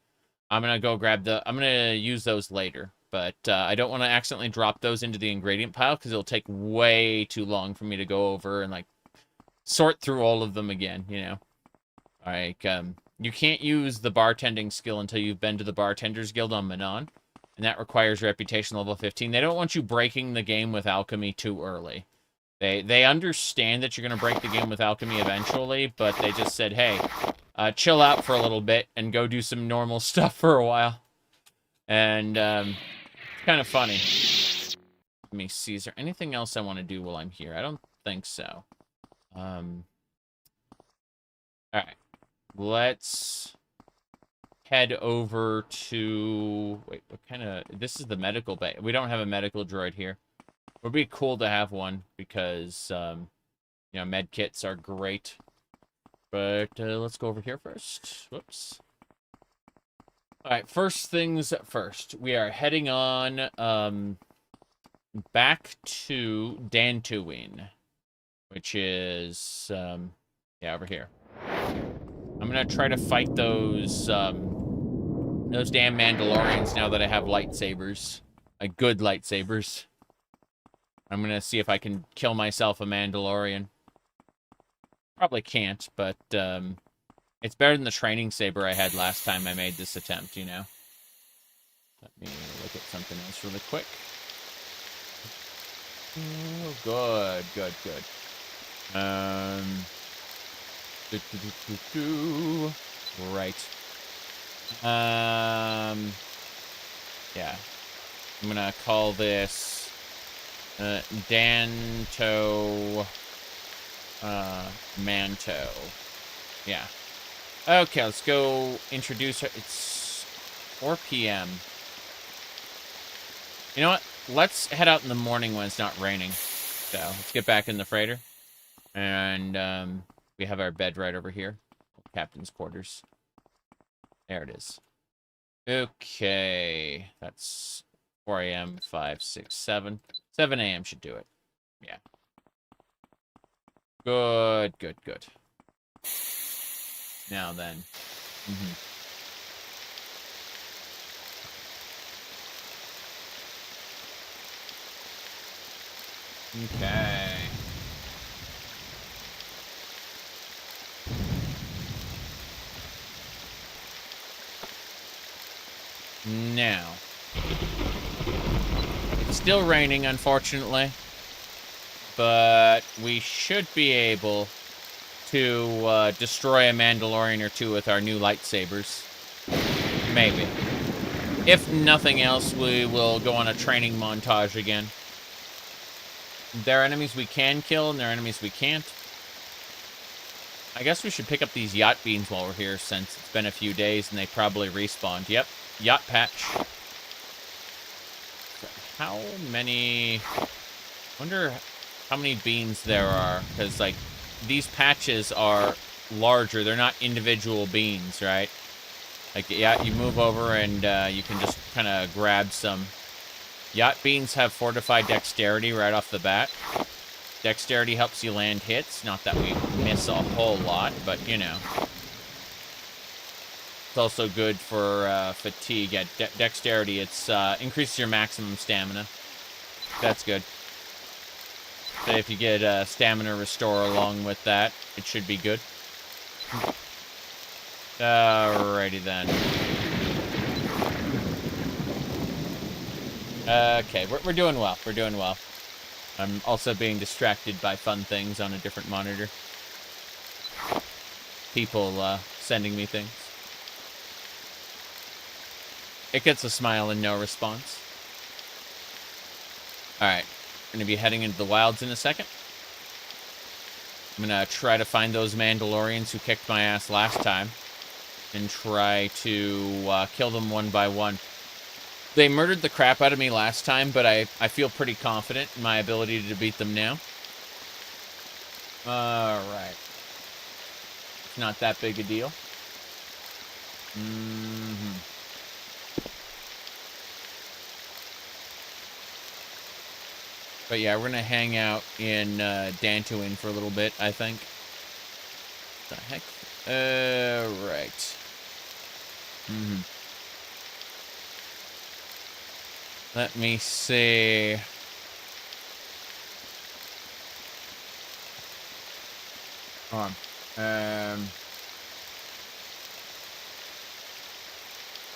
I'm going to go grab I'm going to use those later. But I don't want to accidentally drop those into the ingredient pile. Because it'll take way too long for me to go over and, like, sort through all of them again, you know? Like, you can't use the bartending skill until you've been to the Bartenders Guild on Manon. And that requires reputation level 15. They don't want you breaking the game with alchemy too early. They understand that you're going to break the game with alchemy eventually, but they just said, hey, chill out for a little bit and go do some normal stuff for a while. And it's kind of funny. Let me see. Is there anything else I want to do while I'm here? I don't think so. All right. Let's head over to... Wait, what kind of... This is the medical bay. We don't have a medical droid here. It would be cool to have one because, you know, med kits are great. But let's go over here first. Whoops. All right, first things first. We are heading on back to Dantooine, which is, yeah, over here. I'm going to try to fight those damn Mandalorians now that I have lightsabers. Like, good lightsabers. I'm going to see if I can kill myself a Mandalorian. Probably can't, but it's better than the training saber I had last time I made this attempt, you know? Let me look at something else really quick. Oh, good, good, good. Right. Yeah. I'm gonna call this Danto Manto. Yeah. Okay, let's go introduce her. It's 4 p.m. You know what? Let's head out in the morning when it's not raining. So, let's get back in the freighter. And, we have our bed right over here. Captain's quarters. There it is. Okay. That's 4 a.m., 5, 6, 7. 7 a.m. should do it. Yeah. Good, good, good. Now then. Okay. Now. It's still raining, unfortunately. But we should be able to destroy a Mandalorian or two with our new lightsabers. Maybe. If nothing else, we will go on a training montage again. There are enemies we can kill, and there are enemies we can't. I guess we should pick up these yacht beans while we're here, since it's been a few days and they probably respawned. Yep, yacht patch. How many... wonder how many beans there are, because, like, these patches are larger. They're not individual beans, right? Like, yeah, you move over and you can just kind of grab some. Yacht beans have fortified dexterity right off the bat. Dexterity helps you land hits. Not that we miss a whole lot, but, you know. It's also good for fatigue. Yeah, dexterity, it's increases your maximum stamina. That's good. So if you get stamina restore along with that, it should be good. Alrighty then. Okay, we're doing well. We're doing well. I'm also being distracted by fun things on a different monitor. People sending me things. It gets a smile and no response. Alright, we're going to be heading into the wilds in a second. I'm going to try to find those Mandalorians who kicked my ass last time. And try to kill them one by one. They murdered the crap out of me last time, but I feel pretty confident in my ability to beat them now. Alright. It's not that big a deal. But yeah, we're going to hang out in Dantooine for a little bit, I think. What the heck? Right. Let me see. Hold on. Let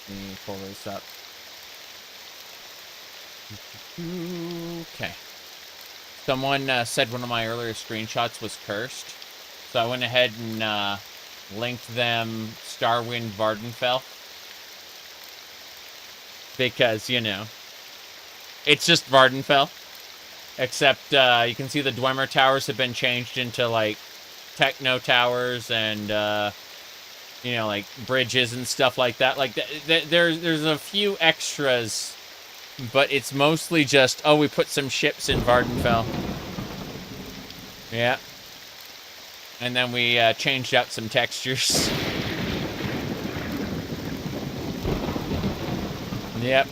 me pull this up. Okay. Someone said one of my earlier screenshots was cursed. So I went ahead and linked them Starwind Vardenfell. Because, you know, it's just Vardenfell. Except you can see the Dwemer Towers have been changed into, like, Techno Towers and, you know, like, bridges and stuff like that. Like, there's a few extras, but it's mostly just, oh, we put some ships in Vardenfell. Yeah. And then we changed out some textures. Yep.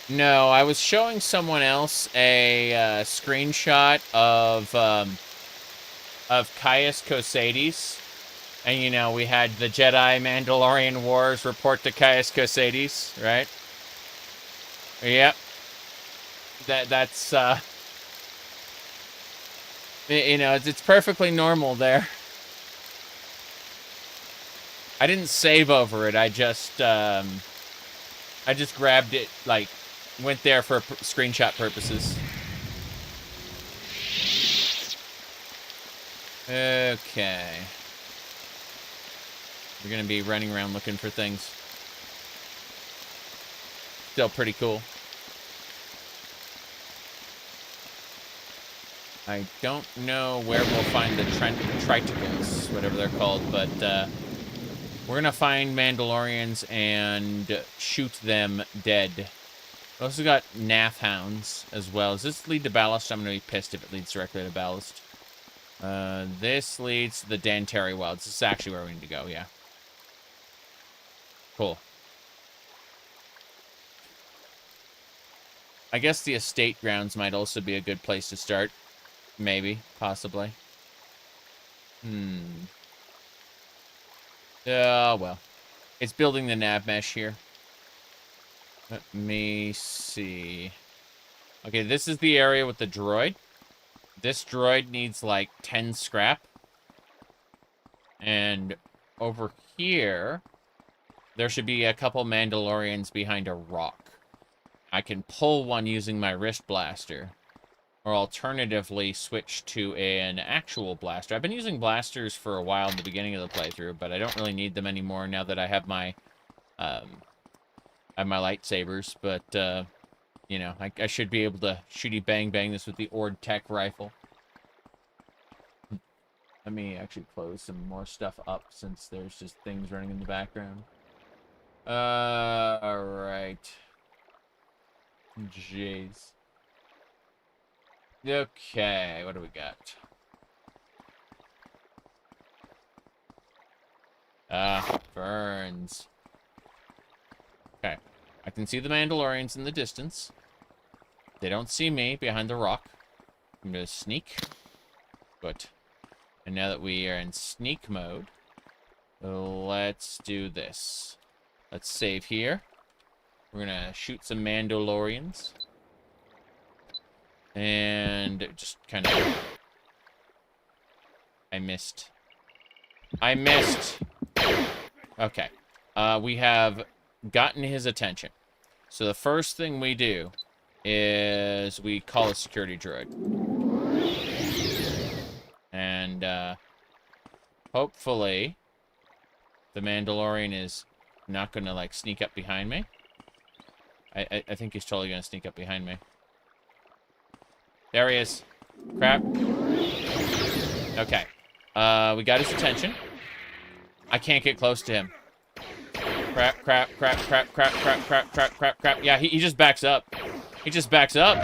No, I was showing someone else a screenshot of Kashyyyk, and you know we had the Jedi Mandalorian Wars report to Kashyyyk, right? Yep. That's you know it's perfectly normal there. I didn't save over it. I just grabbed it, like, went there for screenshot purposes. Okay. We're gonna be running around looking for things. Still pretty cool. I don't know where we'll find the triticles, whatever they're called, but we're gonna find Mandalorians and shoot them dead. We also got Nath Hounds as well. Does this lead to Ballast? I'm gonna be pissed if it leads directly to Ballast. This leads to the Dantooine Wilds. This is actually where we need to go, yeah. Cool. I guess the estate grounds might also be a good place to start. Maybe. Possibly. Well. It's building the nav mesh here. Let me see. Okay, this is the area with the droid. This droid needs, like, 10 scrap. And over here, there should be a couple Mandalorians behind a rock. I can pull one using my wrist blaster. Or alternatively, switch to an actual blaster. I've been using blasters for a while in the beginning of the playthrough, but I don't really need them anymore now that I have my, lightsabers. But, you know, I should be able to shooty bang bang this with the Ord Tech rifle. Let me actually close some more stuff up since there's just things running in the background. Alright. Jeez. Okay, what do we got? Burns. Okay. I can see the Mandalorians in the distance. They don't see me behind the rock. I'm gonna sneak. Good. And now that we are in sneak mode, let's do this. Let's save here. We're gonna shoot some Mandalorians. And just kind of... I missed. Okay. We have gotten his attention. So the first thing we do is we call a security droid. And hopefully the Mandalorian is not going to, like, sneak up behind me. I think he's totally going to sneak up behind me. There he is. Crap. Okay. We got his attention. I can't get close to him. Crap. Yeah, he just backs up. He just backs up.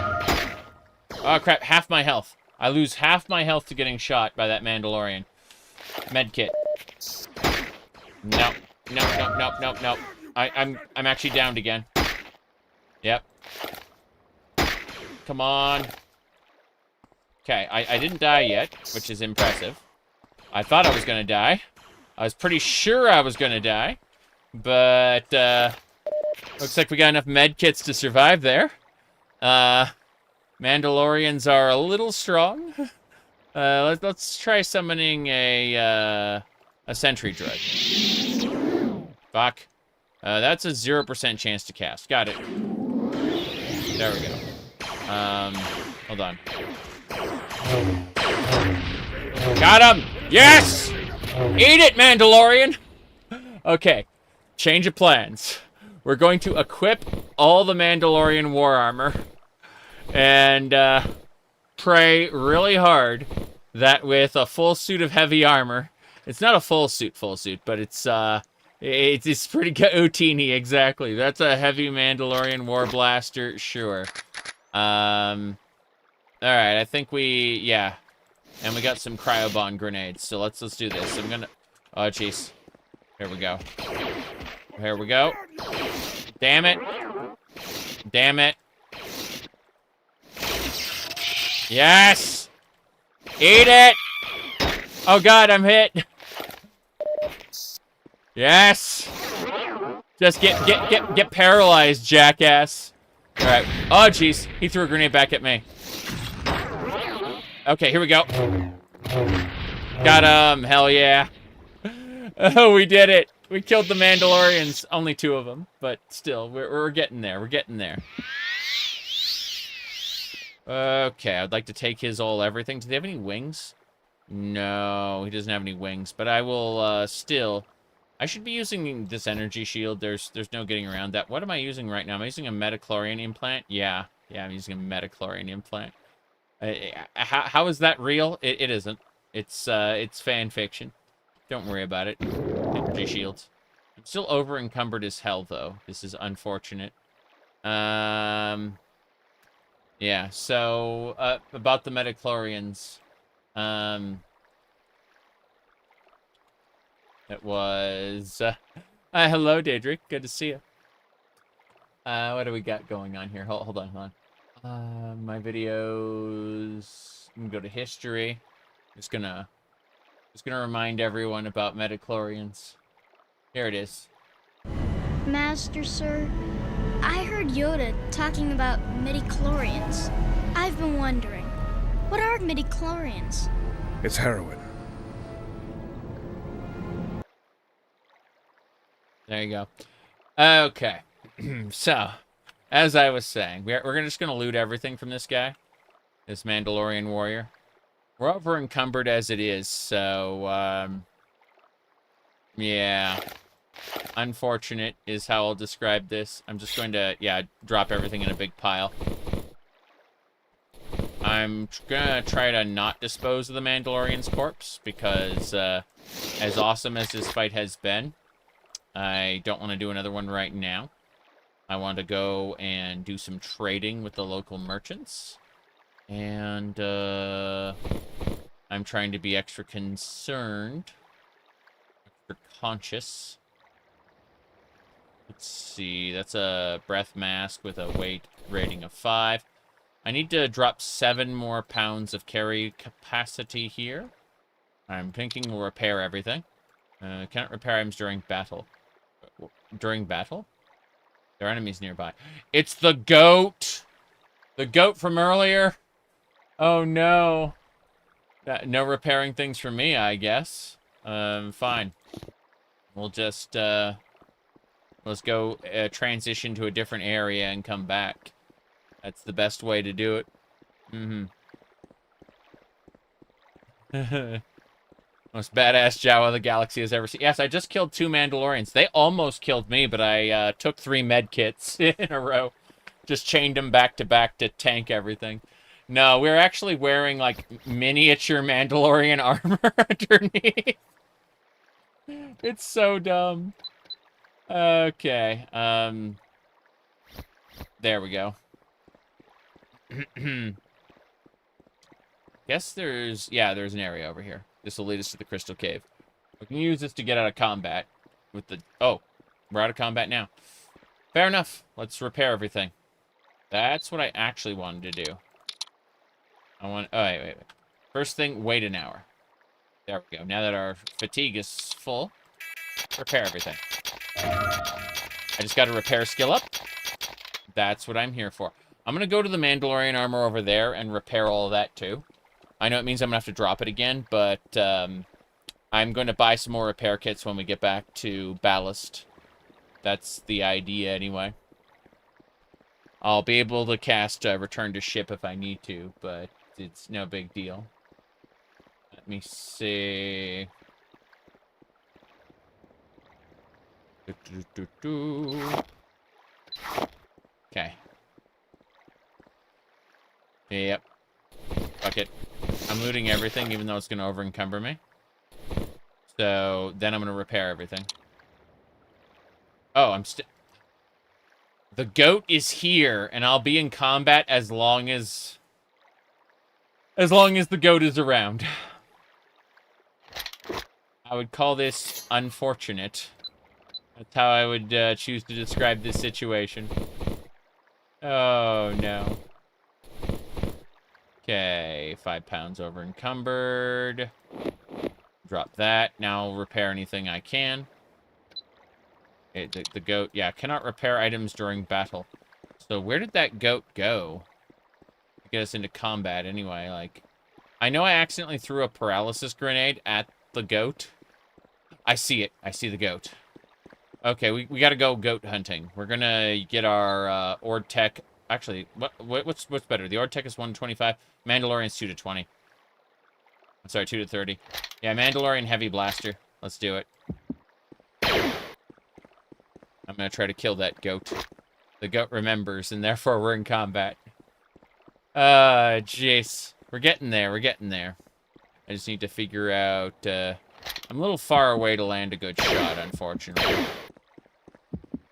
Oh, crap. Half my health. I lose half my health to getting shot by that Mandalorian. Medkit. No. I'm actually downed again. Yep. Come on. Okay, I didn't die yet, which is impressive. I thought I was gonna die. I was pretty sure I was gonna die. But, looks like we got enough med kits to survive there. Mandalorians are a little strong. Let's try summoning a sentry droid. Fuck. That's a 0% chance to cast. Got it. There we go. Hold on. Got him! Yes! Eat it, Mandalorian! Okay, change of plans. We're going to equip all the Mandalorian war armor and pray really hard that with a full suit of heavy armor, it's not a full suit, but it's pretty OT-y, exactly. That's a heavy Mandalorian war blaster, sure. All right, I think yeah. And we got some cryobond grenades, so let's do this. I'm gonna, oh jeez. Here we go. Here we go. Damn it. Damn it. Yes! Eat it! Oh god, I'm hit. Yes! Just get paralyzed, jackass. Alright. Oh jeez, he threw a grenade back at me. Okay, here we go. Got him, hell yeah. Oh, we did it. We killed the Mandalorians. Only 2 of them, but still, we're getting there. We're getting there. Okay, I'd like to take his everything. Do they have any wings? No, he doesn't have any wings, but I will still... I should be using this energy shield. There's no getting around that. What am I using right now? Am I using a metachlorian implant? Yeah, I'm using a metachlorian implant. How is that real? It isn't. It's fan fiction. Don't worry about it. Energy shields. I'm still over encumbered as hell, though. This is unfortunate. Yeah, so, about the metachlorians. It was, hello, Daedric. Good to see you. What do we got going on here? Hold on. My videos. I'm gonna go to history. Just gonna remind everyone about metachlorians. Here it is. Master, sir, I heard Yoda talking about midichlorians. I've been wondering, what are midichlorians? It's heroin. There you go. Okay. So, as I was saying, we're just gonna loot everything from this guy, this Mandalorian warrior. We're over encumbered as it is, so yeah. Unfortunate is how I'll describe this. I'm just going to, drop everything in a big pile. I'm gonna try to not dispose of the Mandalorian's corpse, because as awesome as this fight has been, I don't want to do another one right now. I want to go and do some trading with the local merchants. And I'm trying to be extra concerned, extra conscious. Let's see, that's a breath mask with a weight rating of 5. I need to drop 7 more pounds of carry capacity here. I'm thinking we'll repair everything. Cannot repair items during battle. During battle? There are enemies nearby. It's the goat! The goat from earlier? Oh no. No repairing things for me, I guess. Fine. We'll just, let's go transition to a different area and come back. That's the best way to do it. Most badass Jawa the galaxy has ever seen. Yes, I just killed 2 Mandalorians. They almost killed me, but I took 3 med kits in a row. Just chained them back to tank everything. No, we're actually wearing, like, miniature Mandalorian armor underneath. It's so dumb. Okay, there we go. Guess there's an area over here. This will lead us to the Crystal Cave. We can use this to get out of combat with the... Oh, we're out of combat now. Fair enough. Let's repair everything. That's what I actually wanted to do. Oh, wait. First thing, wait an hour. There we go. Now that our fatigue is full, repair everything. I just got a repair skill up. That's what I'm here for. I'm going to go to the Mandalorian armor over there and repair all of that, too. I know it means I'm going to have to drop it again, but I'm going to buy some more repair kits when we get back to Ballast. That's the idea, anyway. I'll be able to cast Return to Ship if I need to, but it's no big deal. Let me see. Okay. Yep. Fuck it. I'm looting everything, even though it's going to over-encumber me. So, then I'm going to repair everything. Oh, I'm still... The goat is here, and I'll be in combat as long as the goat is around. I would call this unfortunate. That's how I would choose to describe this situation. Oh, no. Okay, 5 pounds over encumbered. Drop that. Now I'll repair anything I can. The goat, yeah, cannot repair items during battle. So where did that goat go? To get us into combat anyway, like... I know I accidentally threw a paralysis grenade at the goat. I see it. I see the goat. Okay, we gotta go goat hunting. We're gonna get our Ord Tech... Actually, what's better? The Ord Tech is 125. Mandalorian's 2 to 20. I'm sorry, 2 to 30. Yeah, Mandalorian Heavy Blaster. Let's do it. I'm gonna try to kill that goat. The goat remembers, and therefore we're in combat. Jeez. We're getting there, we're getting there. I just need to figure out, I'm a little far away to land a good shot, unfortunately.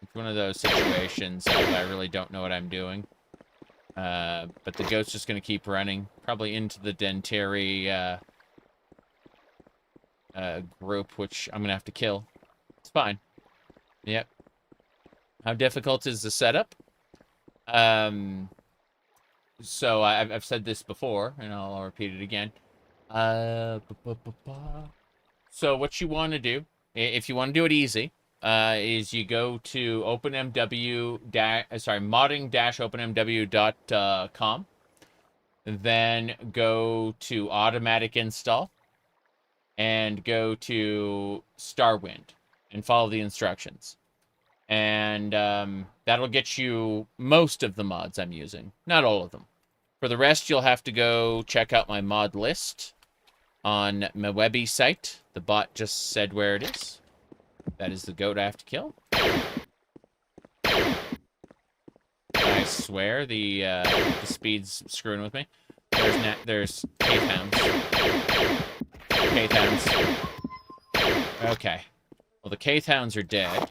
It's one of those situations that I really don't know what I'm doing. But the goat's just gonna keep running. Probably into the Dantooine, group, which I'm gonna have to kill. It's fine. Yep. How difficult is the setup? So I've said this before, and I'll repeat it again. So what you want to do, if you want to do it easy, is you go to modding-openmw.com, then go to automatic install, and go to Starwind, and follow the instructions. And that'll get you most of the mods I'm using. Not all of them. For the rest, you'll have to go check out my mod list on my Webby site. The bot just said where it is. That is the goat I have to kill. I swear the speed's screwing with me. There's K-Hounds. K-Hounds. Okay. Well, the K-Hounds are dead.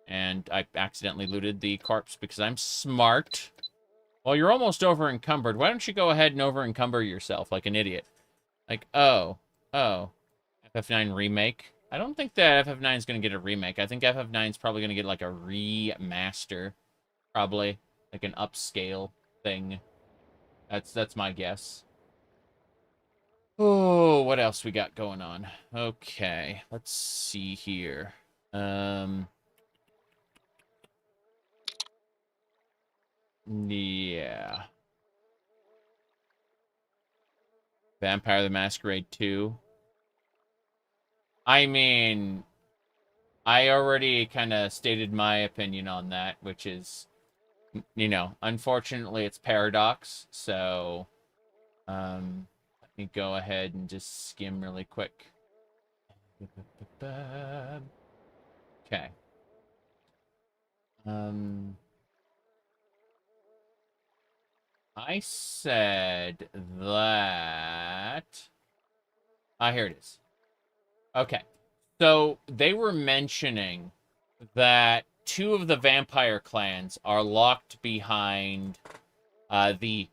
And I accidentally looted the corpse because I'm smart. Well, you're almost over-encumbered. Why don't you go ahead and over-encumber yourself like an idiot? Like, oh. FF9 remake. I don't think that FF9 is going to get a remake. I think FF9 is probably going to get like a remaster. Probably. Like an upscale thing. That's my guess. Oh, what else we got going on? Okay. Let's see here. Yeah. Vampire the Masquerade 2. I mean, I already kind of stated my opinion on that, which is, you know, unfortunately it's Paradox, so, let me go ahead and just skim really quick. Okay. I said that... Ah, here it is. Okay. So, they were mentioning that 2 of the vampire clans are locked behind the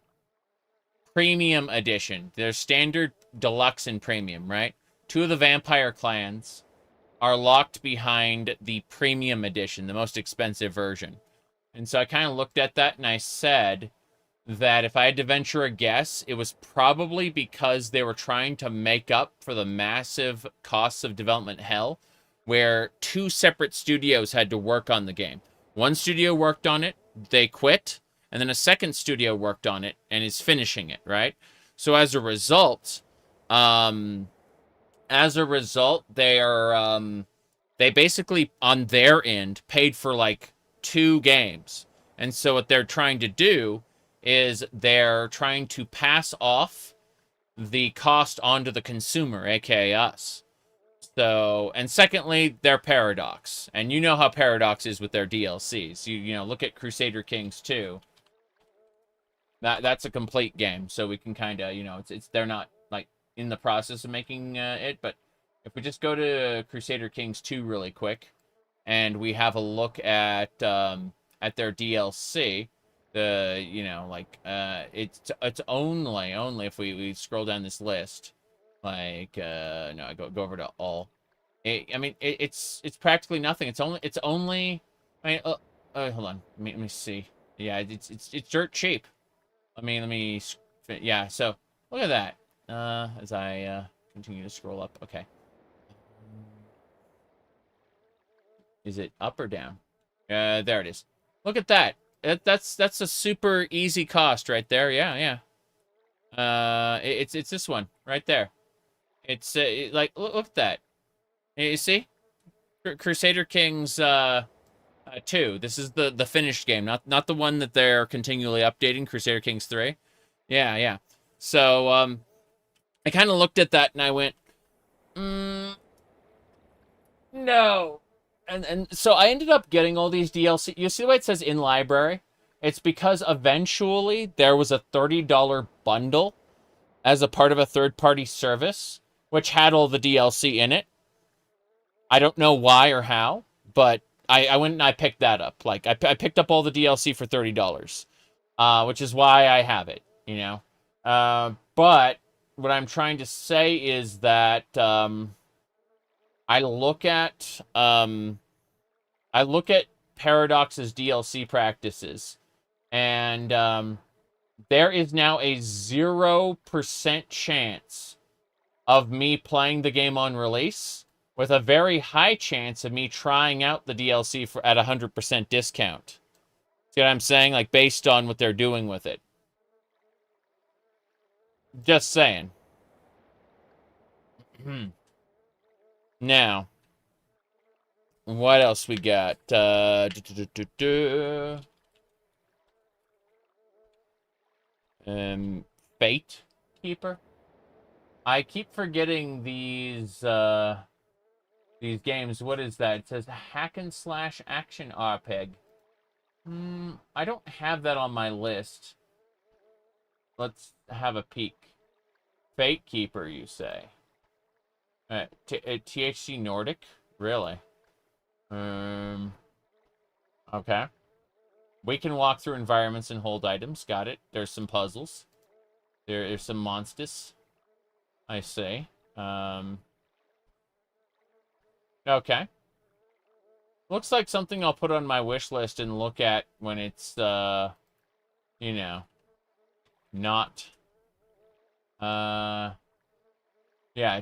premium edition. There's standard, deluxe, and premium, right? 2 of the vampire clans are locked behind the premium edition, the most expensive version. And so I kind of looked at that and I said that if I had to venture a guess, it was probably because they were trying to make up for the massive costs of development hell, where 2 separate studios had to work on the game. One studio worked on it, they quit, and then a second studio worked on it and is finishing it, right? So as a result, they are, they basically, on their end, paid for like 2 games. And so what they're trying to do is they're trying to pass off the cost onto the consumer, aka us. So, and secondly, they're Paradox. And you know how Paradox is with their DLCs. You know, look at Crusader Kings 2. That's a complete game, so we can kind of, you know, it's they're not like in the process of making it, but if we just go to Crusader Kings 2 really quick, and we have a look at their DLC, you know, like it's only if we scroll down this list, like no, I go over to all. I mean, it's practically nothing. It's only. I mean, hold on. Let me see. Yeah, it's dirt cheap. Let me. Yeah. So look at that. As I continue to scroll up. Okay. Is it up or down? There it is. Look at that. That's a super easy cost right there. Yeah. It's this one right there. It's like look at that. You see, Crusader Kings 2. This is the finished game, not the one that they're continually updating. Crusader Kings 3. Yeah. So I kind of looked at that and I went, no. And so I ended up getting all these DLC. You see the way it says in library? It's because eventually there was a $30 bundle as a part of a third-party service, which had all the DLC in it. I don't know why or how, but I went and I picked that up. Like, I picked up all the DLC for $30, which is why I have it, you know? But what I'm trying to say is that I look at Paradox's DLC practices, and there is now a 0% chance of me playing the game on release, with a very high chance of me trying out the DLC at 100% discount. See what I'm saying? Like, based on what they're doing with it. Just saying. Now, what else we got? Fate Keeper. I keep forgetting these games. What is that? It says hack and slash action RPG. I don't have that on my list. Let's have a peek. Fate Keeper, you say? THC Nordic? Really? Okay. We can walk through environments and hold items. Got it. There's some puzzles. There's some monsters. I see. Okay. Looks like something I'll put on my wish list and look at when it's, you know, not, yeah,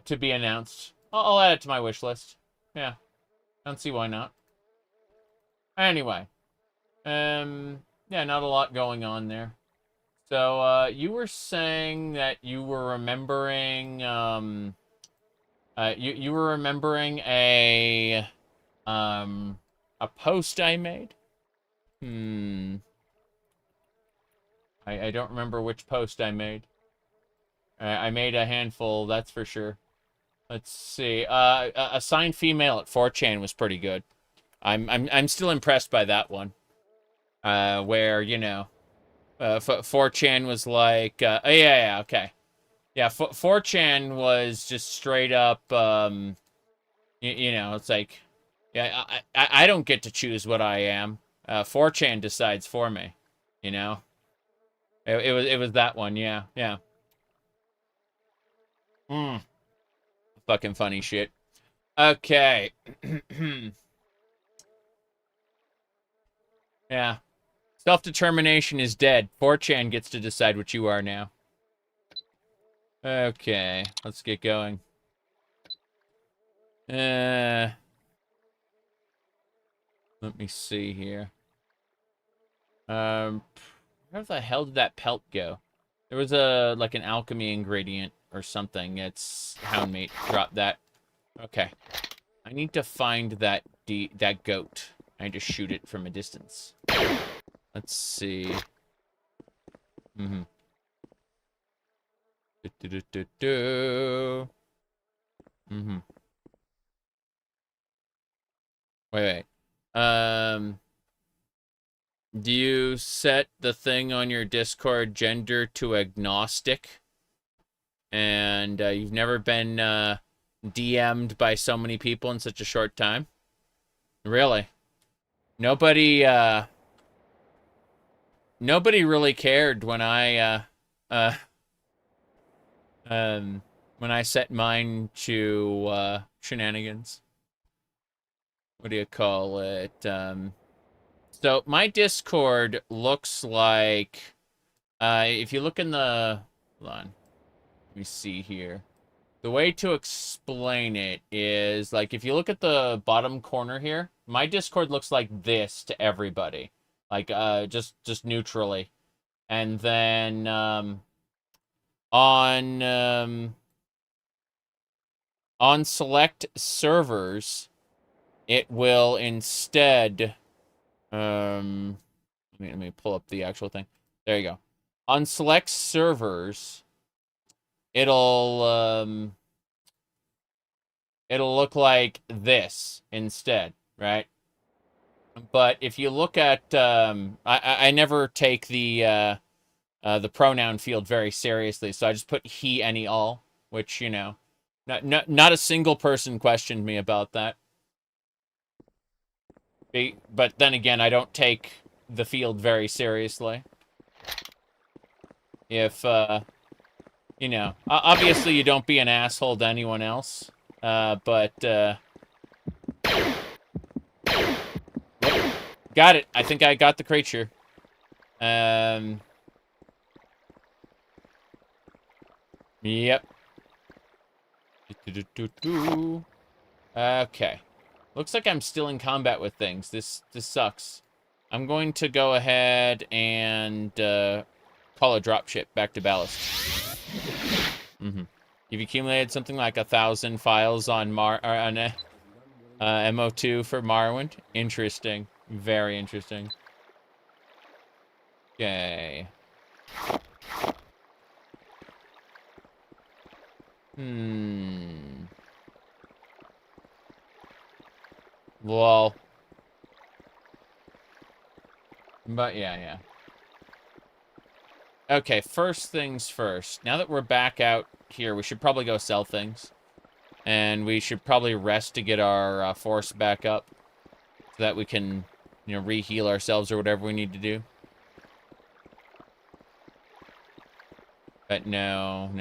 to be announced. I'll add it to my wish list. Yeah. Don't see why not. Anyway. Yeah, not a lot going on there. So, you were saying that you were remembering, you were remembering a post I made? I don't remember which post I made. I made a handful, that's for sure. Let's see. Assigned female at 4chan was pretty good. I'm still impressed by that one. Where, you know, 4chan was like, oh, yeah, okay. Yeah, 4chan was just straight up, you know, it's like, yeah, I don't get to choose what I am. 4chan decides for me, you know? It was that one, yeah. Fucking funny shit. Okay. Yeah. Self-determination is dead. 4chan gets to decide what you are now. Okay, let's get going. Let me see here. Where the hell did that pelt go? There was like an alchemy ingredient or something. It's Houndmate. Drop that. Okay. I need to find that goat. I need to shoot it from a distance. Let's see. Mm-hmm. Mm-hmm. Wait. Do you set the thing on your Discord gender to agnostic? And you've never been DM'd by so many people in such a short time? Really? Nobody really cared when I set mine to shenanigans. What do you call it? So my Discord looks like if you look in the hold on. Let me see here. The way to explain it is like if you look at the bottom corner here, my Discord looks like this to everybody. Like just neutrally. And then on select servers, it will instead let me pull up the actual thing. There you go. On select servers, it'll look like this instead, right? But if you look at I never take the pronoun field very seriously, so I just put he, any, all, which, you know, not a single person questioned me about that. But then again, I don't take the field very seriously. If you know, obviously you don't be an asshole to anyone else, but got it. I think I got the creature. Yep. Okay. Looks like I'm still in combat with things. This sucks. I'm going to go ahead and call a dropship back to ballast. You've accumulated something like 1,000 files on MO2 for Morrowind. Interesting. Very interesting. Okay. Lol. But yeah. Okay, first things first. Now that we're back out here, we should probably go sell things. And we should probably rest to get our force back up. So that we can, you know, re-heal ourselves or whatever we need to do. But no.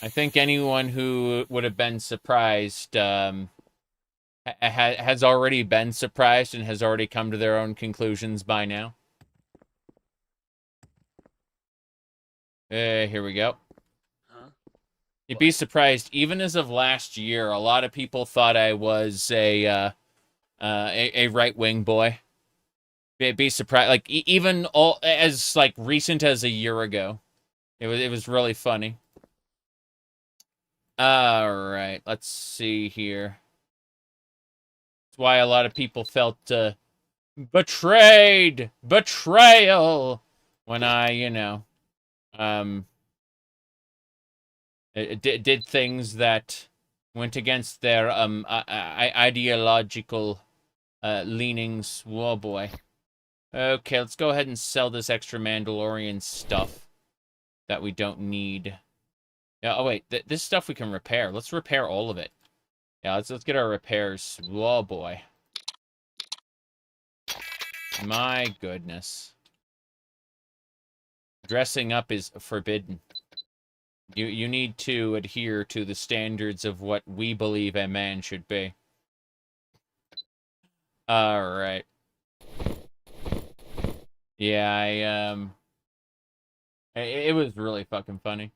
I think anyone who would have been surprised has already been surprised and has already come to their own conclusions by now. Here we go. You'd be surprised, even as of last year, a lot of people thought I was a right-wing boy. Be surprised, like even all as like recent as a year ago. It was really funny. All right, let's see here. That's why a lot of people felt betrayal when I, you know, did things that went against their ideological leanings. Whoa, boy. Okay, let's go ahead and sell this extra Mandalorian stuff that we don't need. Yeah, oh wait, this stuff we can repair. Let's repair all of it. Yeah, let's get our repairs. Whoa, boy. My goodness. Dressing up is forbidden. You need to adhere to the standards of what we believe a man should be. Alright. Yeah, it was really fucking funny.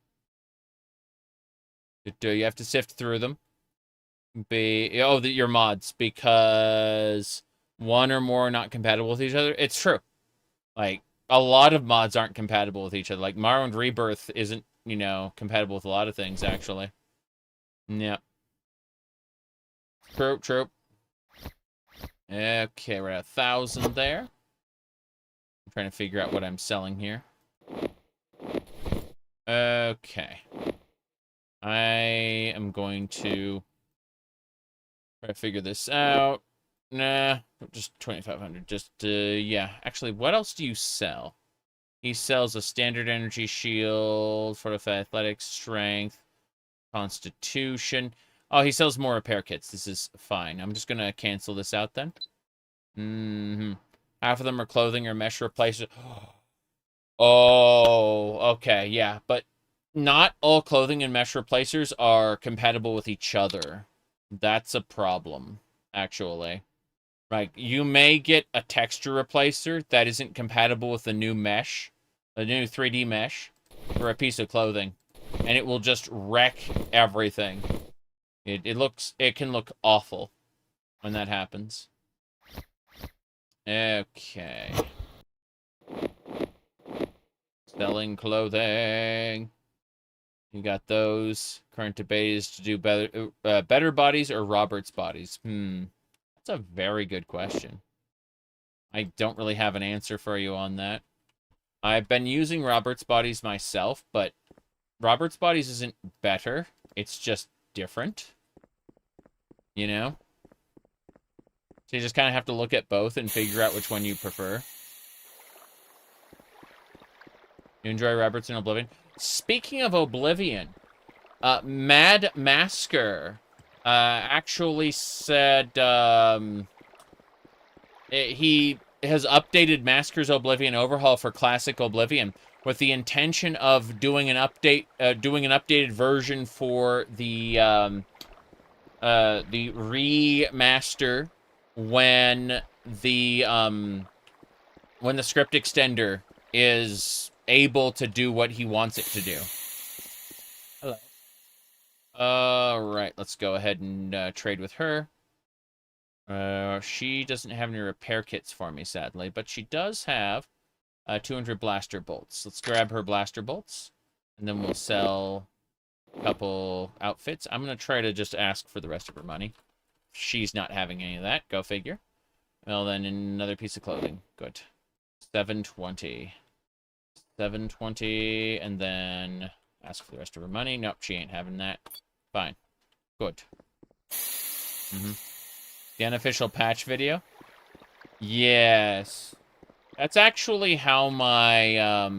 You have to sift through them. Your mods, because one or more are not compatible with each other. It's true. Like, a lot of mods aren't compatible with each other. Like, Morrowind Rebirth isn't, you know, compatible with a lot of things, actually. Yep. True. Okay, we're at 1,000 there. I'm trying to figure out what I'm selling here. Okay. I am going to try to figure this out. Nah, just 2,500. Just, yeah. Actually, what else do you sell? He sells a standard energy shield, fortified athletics, strength, constitution. Oh, he sells more repair kits. This is fine. I'm just going to cancel this out then. Half of them are clothing or mesh replacers. Oh, okay, yeah. But not all clothing and mesh replacers are compatible with each other. That's a problem, actually. Like, you may get a texture replacer that isn't compatible with the new mesh, the new 3D mesh, for a piece of clothing. And it will just wreck everything. It can look awful when that happens. Okay. Selling clothing. You got those. Current debate is to do better bodies or Robert's bodies. That's a very good question. I don't really have an answer for you on that. I've been using Robert's bodies myself, but Robert's bodies isn't better. It's just different. You know? So you just kind of have to look at both and figure out which one you prefer. You enjoy Roberts in Oblivion? Speaking of Oblivion, Mad Masker actually said he has updated Masker's Oblivion overhaul for classic Oblivion with the intention of doing an updated version for the remaster when the script extender is able to do what he wants it to do. Hello. Alright, let's go ahead and trade with her. She doesn't have any repair kits for me, sadly, but she does have 200 blaster bolts. Let's grab her blaster bolts, and then we'll sell a couple outfits. I'm going to try to just ask for the rest of her money. She's not having any of that. Go figure. Well, then another piece of clothing. Good. 720. 720, and then ask for the rest of her money. Nope, she ain't having that. Fine. Good. The unofficial patch video? Yes. That's actually how my,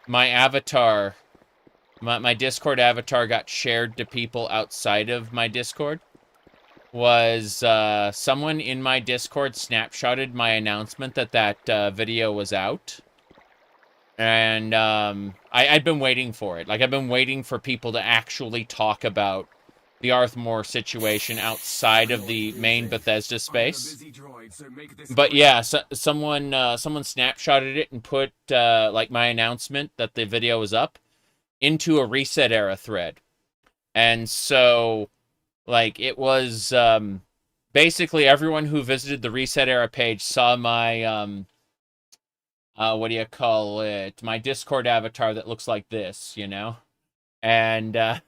my avatar, my Discord avatar got shared to people outside of my Discord. Was, someone in my Discord snapshotted my announcement that video was out. And, I'd been waiting for it. Like, I've been waiting for people to actually talk about the Arthmore situation outside of the main Bethesda space. But yeah, someone snapshotted it and put, like, my announcement that the video was up into a Reset Era thread. And so, like, it was, basically everyone who visited the Reset Era page saw my, what do you call it? My Discord avatar that looks like this, you know? And,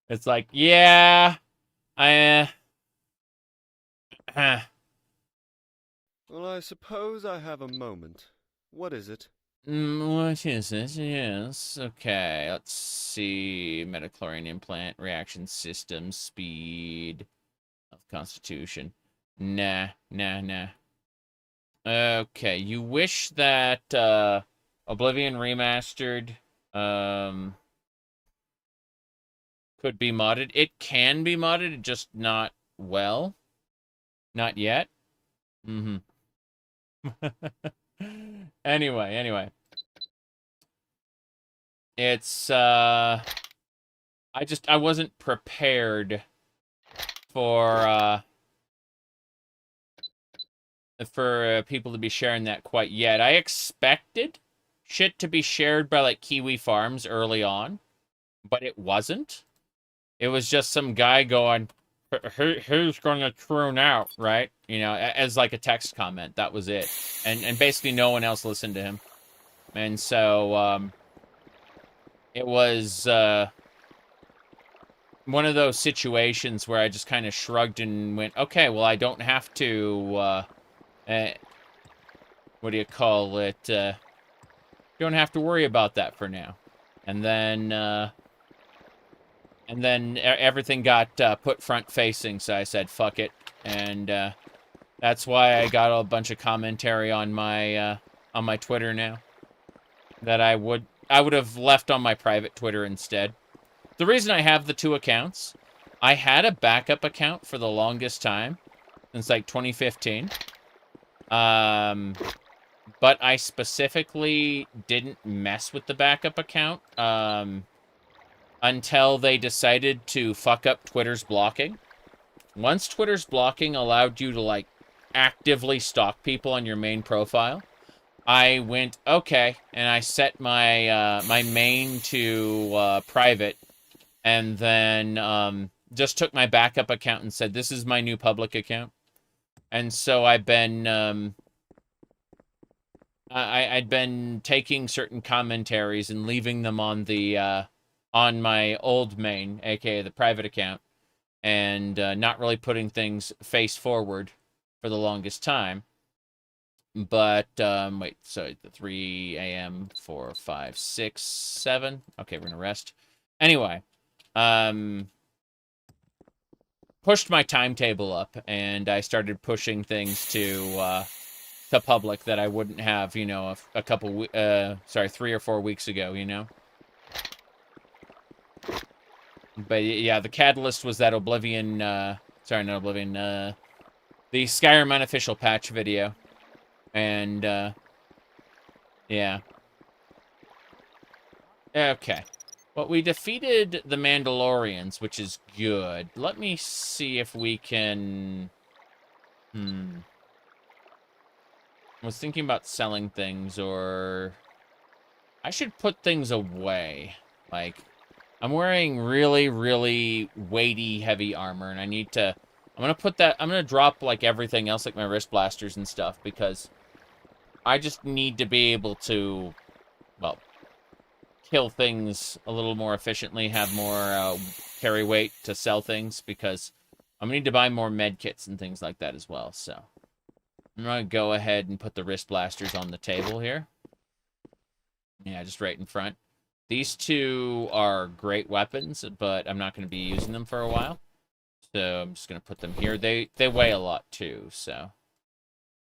it's like, yeah, Well, I suppose I have a moment. What is it? What is it? Yes, okay, let's see. Metachlorine implant, reaction system, speed, health constitution. Nah. Okay, you wish that Oblivion Remastered could be modded. It can be modded, just not well. Not yet. Anyway. It's I wasn't prepared for people to be sharing that quite yet. I expected shit to be shared by, like, Kiwi Farms early on, but it wasn't. It was just some guy going, who's going to tune out, right? You know, as, like, a text comment. That was it. And basically no one else listened to him. And so, it was, one of those situations where I just kind of shrugged and went, okay, well, I don't have to, what do you call it? Don't have to worry about that for now. And then everything got put front facing, so I said fuck it, and that's why I got a bunch of commentary on my Twitter now that I would have left on my private Twitter instead. The reason I have the 2 accounts, I had a backup account for the longest time, since like 2015. But I specifically didn't mess with the backup account until they decided to fuck up Twitter's blocking. Once Twitter's blocking allowed you to, like, actively stalk people on your main profile, I went, okay, and I set my my main to private, and then just took my backup account and said, this is my new public account. And so I've been I'd been taking certain commentaries and leaving them on the on my old main, aka the private account, and not really putting things face forward for the longest time. But wait, so the 3 a.m., 4, 5, 6, 7. Okay, we're gonna rest. Anyway, pushed my timetable up, and I started pushing things to public that I wouldn't have, you know, a couple, 3 or 4 weeks ago, you know. But yeah, the catalyst was that Oblivion, sorry, not Oblivion, the Skyrim unofficial patch video. And, yeah. Okay. Well, we defeated the Mandalorians, which is good. Let me see if we can... I was thinking about selling things, or... I should put things away. Like, I'm wearing really, really weighty, heavy armor, and I need to... I'm gonna drop, like, everything else, like my wrist blasters and stuff, because I just need to be able to, well, kill things a little more efficiently, have more carry weight to sell things, because I'm gonna need to buy more med kits and things like that as well, so... I'm gonna go ahead and put the wrist blasters on the table here. Yeah, just right in front. These 2 are great weapons, but I'm not going to be using them for a while. So I'm just going to put them here. They weigh a lot too, so.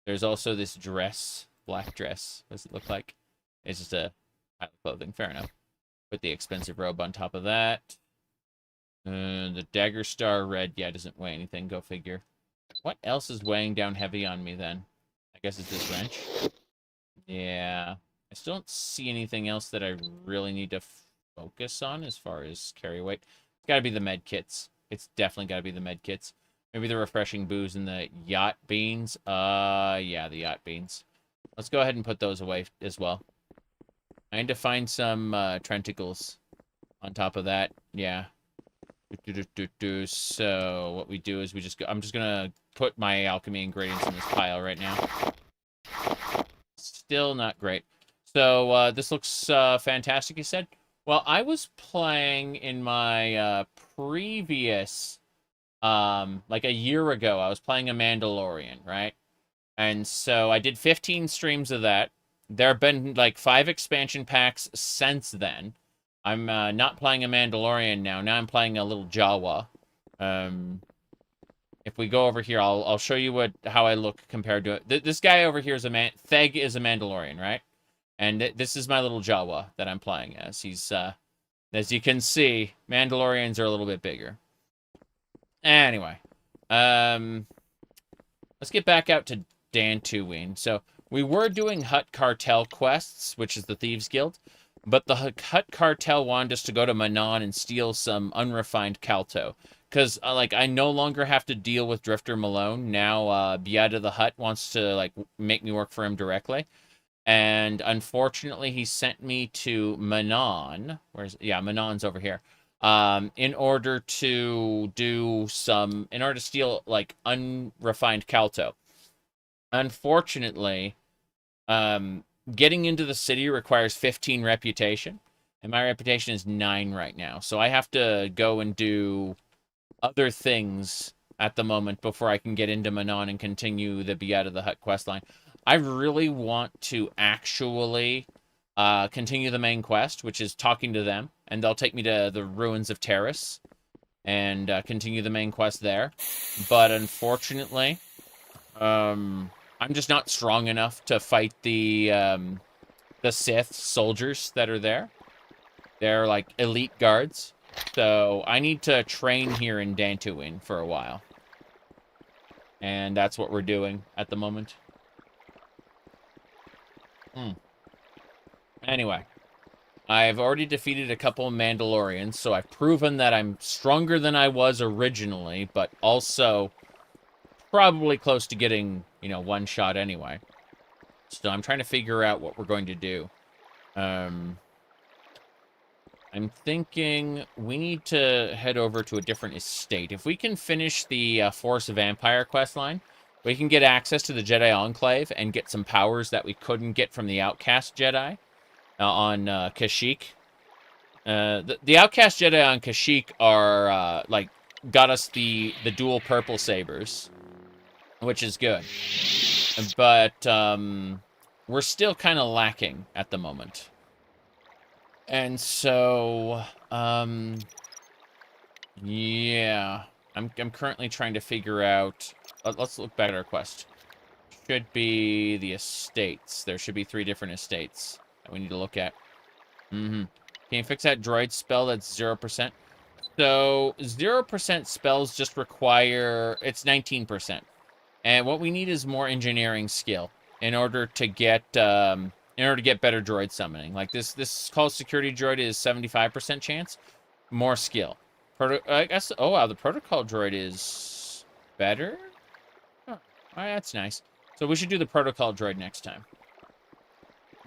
There's also this dress, black dress. What does it look like? It's just a pile of clothing, fair enough. Put the expensive robe on top of that. The dagger star red, yeah, doesn't weigh anything, go figure. What else is weighing down heavy on me then? I guess it's this wrench. Yeah. I still don't see anything else that I really need to focus on as far as carry weight. It's got to be the med kits. It's definitely got to be the med kits. Maybe the refreshing booze and the yacht beans. Yeah, the yacht beans. Let's go ahead and put those away as well. I need to find some trenticles on top of that. Yeah. So what we do is we just go... I'm just gonna put my alchemy ingredients in this pile right now. Still not great. So this looks fantastic, you said? Well, I was playing in my previous, like a year ago, I was playing a Mandalorian, right? And so I did 15 streams of that. There have been like 5 expansion packs since then. I'm not playing a Mandalorian now. Now I'm playing a little Jawa. If we go over here, I'll show you how I look compared to it. This guy over here is Theg is a Mandalorian, right? And this is my little Jawa that I'm playing as. He's, as you can see, Mandalorians are a little bit bigger. Anyway, let's get back out to Dantooine. So we were doing Hutt Cartel quests, which is the Thieves Guild. But the Hutt Cartel wanted us to go to Manon and steal some unrefined Calto. Because, like, I no longer have to deal with Drifter Malone. Now, Beata the Hutt wants to, like, make me work for him directly. And, unfortunately, he sent me to Manon. Manon's over here. In order to steal, like, unrefined Calto. Unfortunately, getting into the city requires 15 reputation, and my reputation is 9 right now. So I have to go and do other things at the moment before I can get into Manon and continue the Beata the Hutt questline. I really want to actually continue the main quest, which is talking to them, and they'll take me to the ruins of Terrace and continue the main quest there. But unfortunately, I'm just not strong enough to fight the Sith soldiers that are there. They're like elite guards. So I need to train here in Dantooine for a while. And that's what we're doing at the moment. Anyway, I've already defeated a couple of Mandalorians, so I've proven that I'm stronger than I was originally, but also probably close to getting, you know, one shot anyway. So I'm trying to figure out what we're going to do. I'm thinking we need to head over to a different estate. If we can finish the Force of Vampire questline, we can get access to the Jedi Enclave and get some powers that we couldn't get from the Outcast Jedi on Kashyyyk. The Outcast Jedi on Kashyyyk are, like, got us the dual purple sabers, which is good. But we're still kind of lacking at the moment. And so, yeah, I'm currently trying to figure out. Let's look back at our quest. Should be the estates. There should be 3 different estates that we need to look at. Can you fix that droid spell that's 0%? So 0% spells just require, it's 19%. And what we need is more engineering skill in order to get better droid summoning. Like this called security droid is 75% chance. More skill. I guess, oh wow, the protocol droid is better? Oh, that's nice. So we should do the protocol droid next time.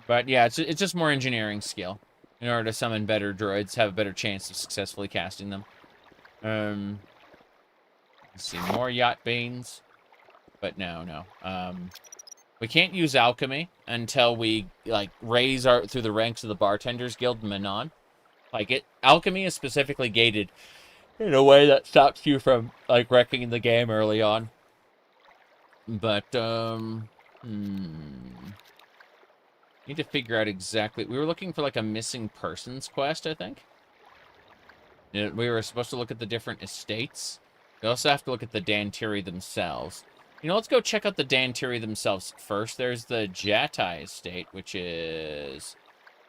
But yeah, it's just more engineering skill in order to summon better droids, have a better chance of successfully casting them. Let's see, more yacht banes. But no. We can't use alchemy until we, like, raise through the ranks of the Bartenders Guild Manon. Like, alchemy is specifically gated in a way that stops you from, like, wrecking the game early on. But, need to figure out exactly. We were looking for, like, a missing persons quest, I think. We were supposed to look at the different estates. We also have to look at the Dantooine themselves. You know, let's go check out the Dantooine themselves first. There's the Jatai estate, which is,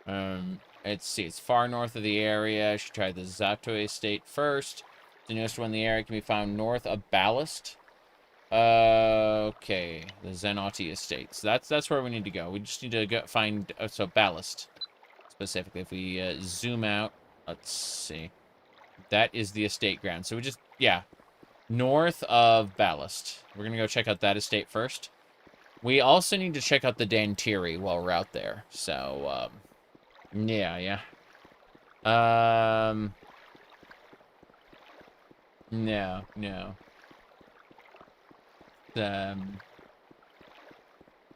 let's see, it's far north of the area. I should try the Zato estate first. The newest one in the area can be found north of Ballast. Okay, the Zenotti estate. So that's where we need to go. We just need to go find, so Ballast, specifically. If we zoom out, let's see. That is the estate ground. So we just, yeah. North of Ballast. We're going to go check out that estate first. We also need to check out the Dantooine while we're out there. So, yeah. No.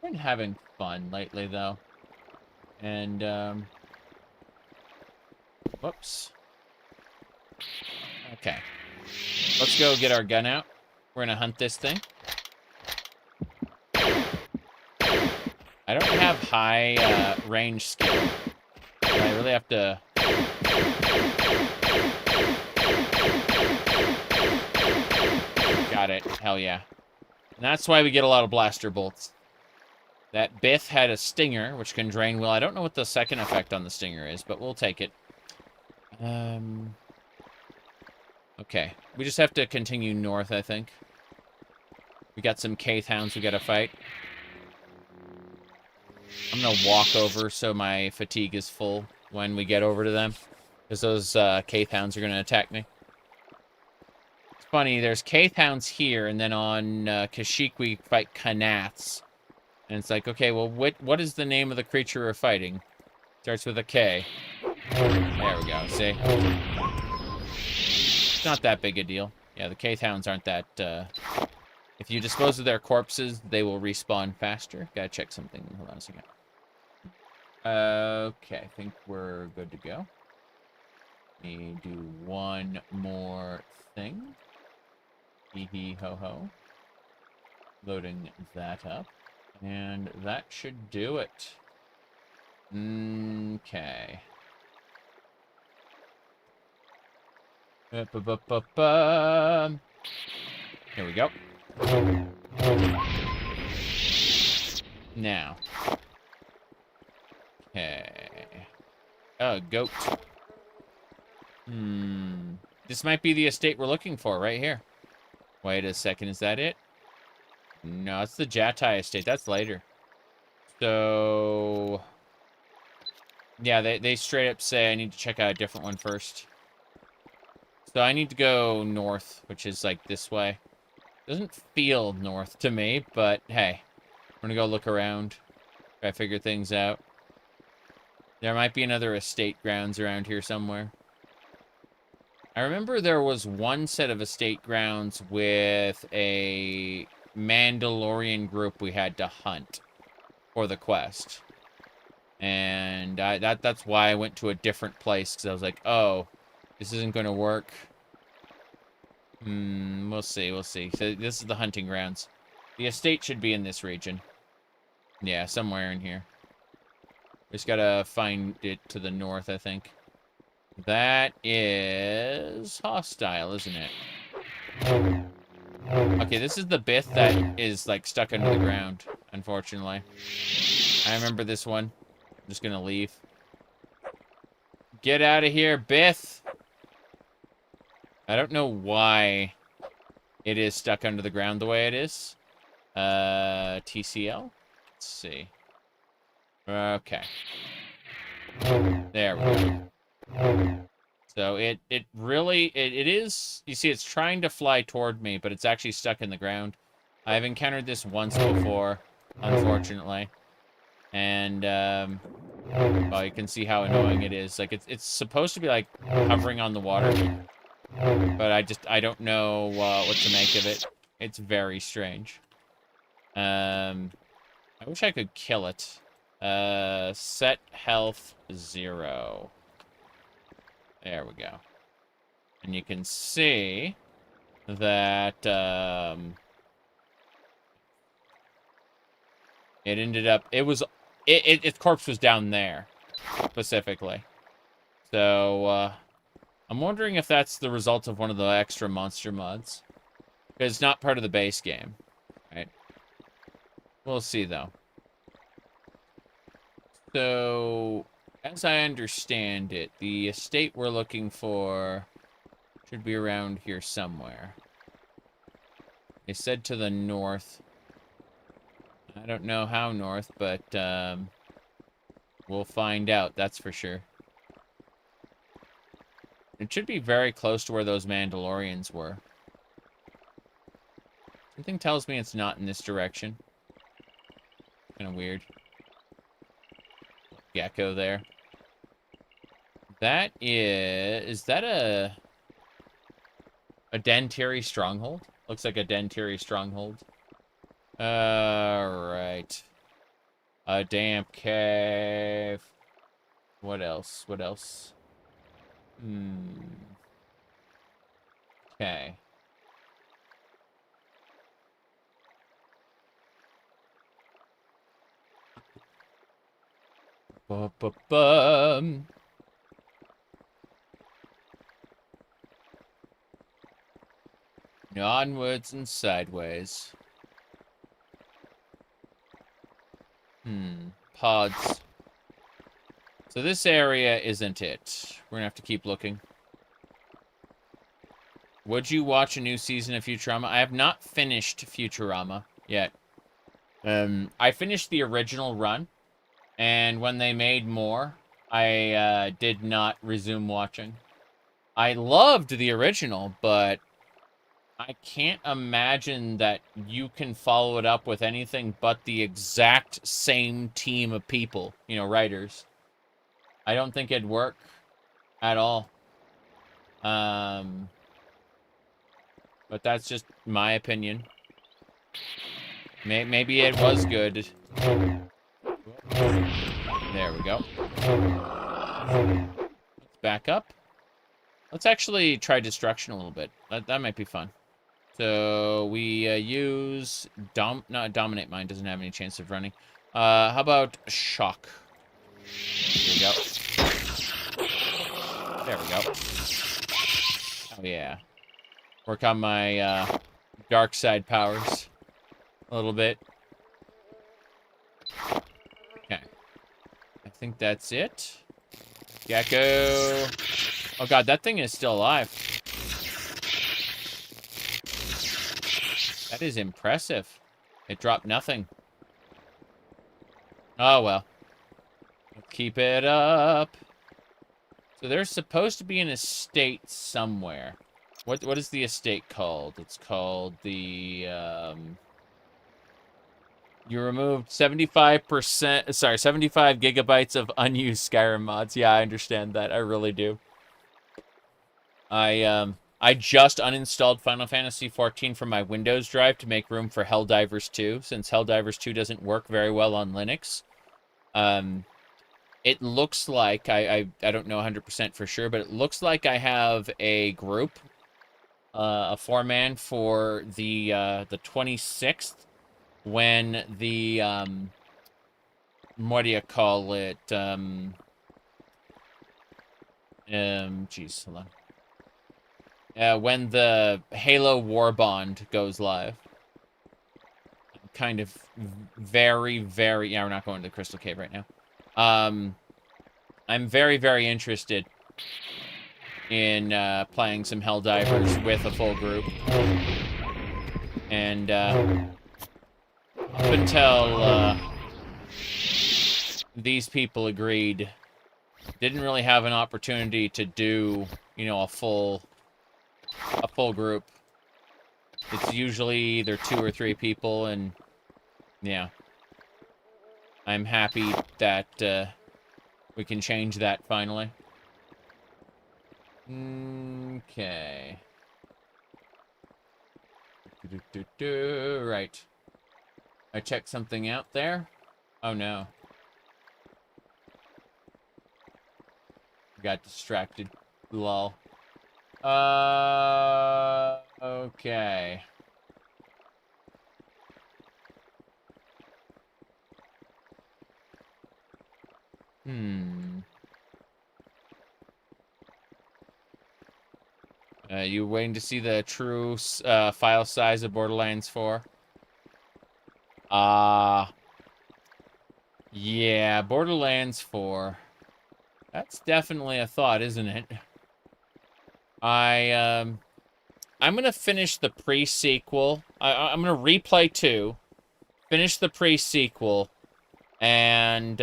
Been having fun lately, though. And, whoops. Okay. Let's go get our gun out. We're gonna hunt this thing. I don't have high range skill. I really have to... Got it. Hell yeah. And that's why we get a lot of blaster bolts. That Bith had a stinger, which can drain will. I don't know what the second effect on the stinger is, but we'll take it. Okay. We just have to continue north, I think. We got some Kaith hounds we gotta fight. I'm gonna walk over so my fatigue is full when we get over to them. Because those Kaith hounds are gonna attack me. It's funny, there's Kaith hounds here, and then on Kashyyyk we fight Kanaths. And it's like, okay, well, what is the name of the creature we're fighting? Starts with a K. There we go, see? It's not that big a deal. Yeah, the Kaith hounds aren't that, if you dispose of their corpses, they will respawn faster. Gotta check something. Hold on a second. Okay, I think we're good to go. Let me do one more thing. Hee hee ho ho. Loading that up. And that should do it. Okay. Here we go. Now. Okay. Oh, goat. This might be the estate we're looking for right here. Wait a second, is that it? No, it's the Jatai estate. That's later. So... yeah, they straight up say I need to check out a different one first. So I need to go north, which is like this way. Doesn't feel north to me, but hey. I'm gonna go look around. Try to figure things out. There might be another estate grounds around here somewhere. I remember there was one set of estate grounds with a Mandalorian group we had to hunt for the quest. And that's why I went to a different place, because I was like, oh, this isn't going to work. We'll see, we'll see. So this is the hunting grounds. The estate should be in this region. Yeah, somewhere in here. Just gotta find it to the north, I think. That is hostile, isn't it? Okay, this is the bith that is, like, stuck under the ground, unfortunately. I remember this one. I'm just gonna leave. Get out of here, bith! I don't know why it is stuck under the ground the way it is. TCL? Let's see. Okay. There we go. So it really, it is, you see, it's trying to fly toward me, but it's actually stuck in the ground. I've encountered this once before, unfortunately. And, well, you can see how annoying it is. Like, it's supposed to be, like, hovering on the water. But I don't know what to make of it. It's very strange. I wish I could kill it. Set health 0. There we go. And you can see that, it ended up, its corpse was down there, specifically. So, I'm wondering if that's the result of one of the extra monster mods. Because it's not part of the base game, right? We'll see, though. So, as I understand it, the estate we're looking for should be around here somewhere. They said to the north. I don't know how north, but we'll find out, that's for sure. It should be very close to where those Mandalorians were. Something tells me it's not in this direction. Kind of weird. Gecko there. That is that a Dantooine stronghold? Looks like a Dantooine stronghold. Alright. A damp cave. What else? What else? Okay. Ba-ba-bum. Onwards and sideways. Pods. So this area isn't it. We're gonna have to keep looking. Would you watch a new season of Futurama? I have not finished Futurama yet. I finished the original run, and when they made more, I did not resume watching. I loved the original, but I can't imagine that you can follow it up with anything but the exact same team of people, you know, writers. I don't think it'd work at all. But that's just my opinion. Maybe it was good. There we go. Let's back up. Let's actually try destruction a little bit. That might be fun. So we use dominate mine doesn't have any chance of running. How about shock? Here we go. There we go. Oh yeah. Work on my dark side powers a little bit. Okay. I think that's it. Gecko. Oh god, that thing is still alive. That is impressive. It dropped nothing. Oh well. Keep it up. So there's supposed to be an estate somewhere. What is the estate called? It's called the you removed 75%, sorry, 75 gigabytes of unused Skyrim mods. Yeah, I understand that. I really do. I just uninstalled Final Fantasy XIV from my Windows drive to make room for Helldivers 2, since Helldivers 2 doesn't work very well on Linux. It looks like, I don't know 100% for sure, but it looks like I have a group, a 4-man for the 26th, when the, what do you call it, geez, hold on. When the Halo War Bond goes live. Kind of very, yeah, we're not going to the Crystal Cave right now. I'm very, very interested in playing some Helldivers with a full group. And up until these people agreed, didn't really have an opportunity to do, you know, a full group. It's usually either 2 or 3 people, and yeah. I'm happy that we can change that finally. Okay. Right. I checked something out there. Oh no. Got distracted. Lol. Okay. You waiting to see the true file size of Borderlands 4? Yeah, Borderlands 4. That's definitely a thought, isn't it? I'm gonna finish the pre-sequel. I'm gonna replay 2, finish the pre-sequel, and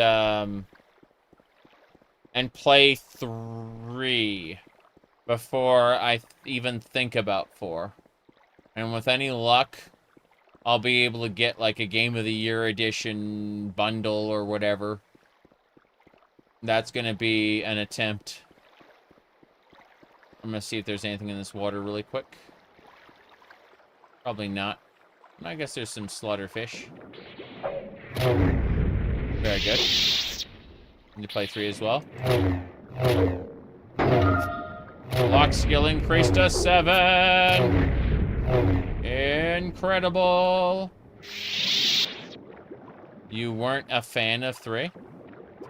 play 3 before I even think about 4. And with any luck, I'll be able to get like a Game of the Year edition bundle or whatever. That's gonna be an attempt. I'm gonna see if there's anything in this water really quick. Probably not. I guess there's some slaughterfish. Very good. Need to play 3 as well. Lock skill increased to 7. Incredible. You weren't a fan of 3?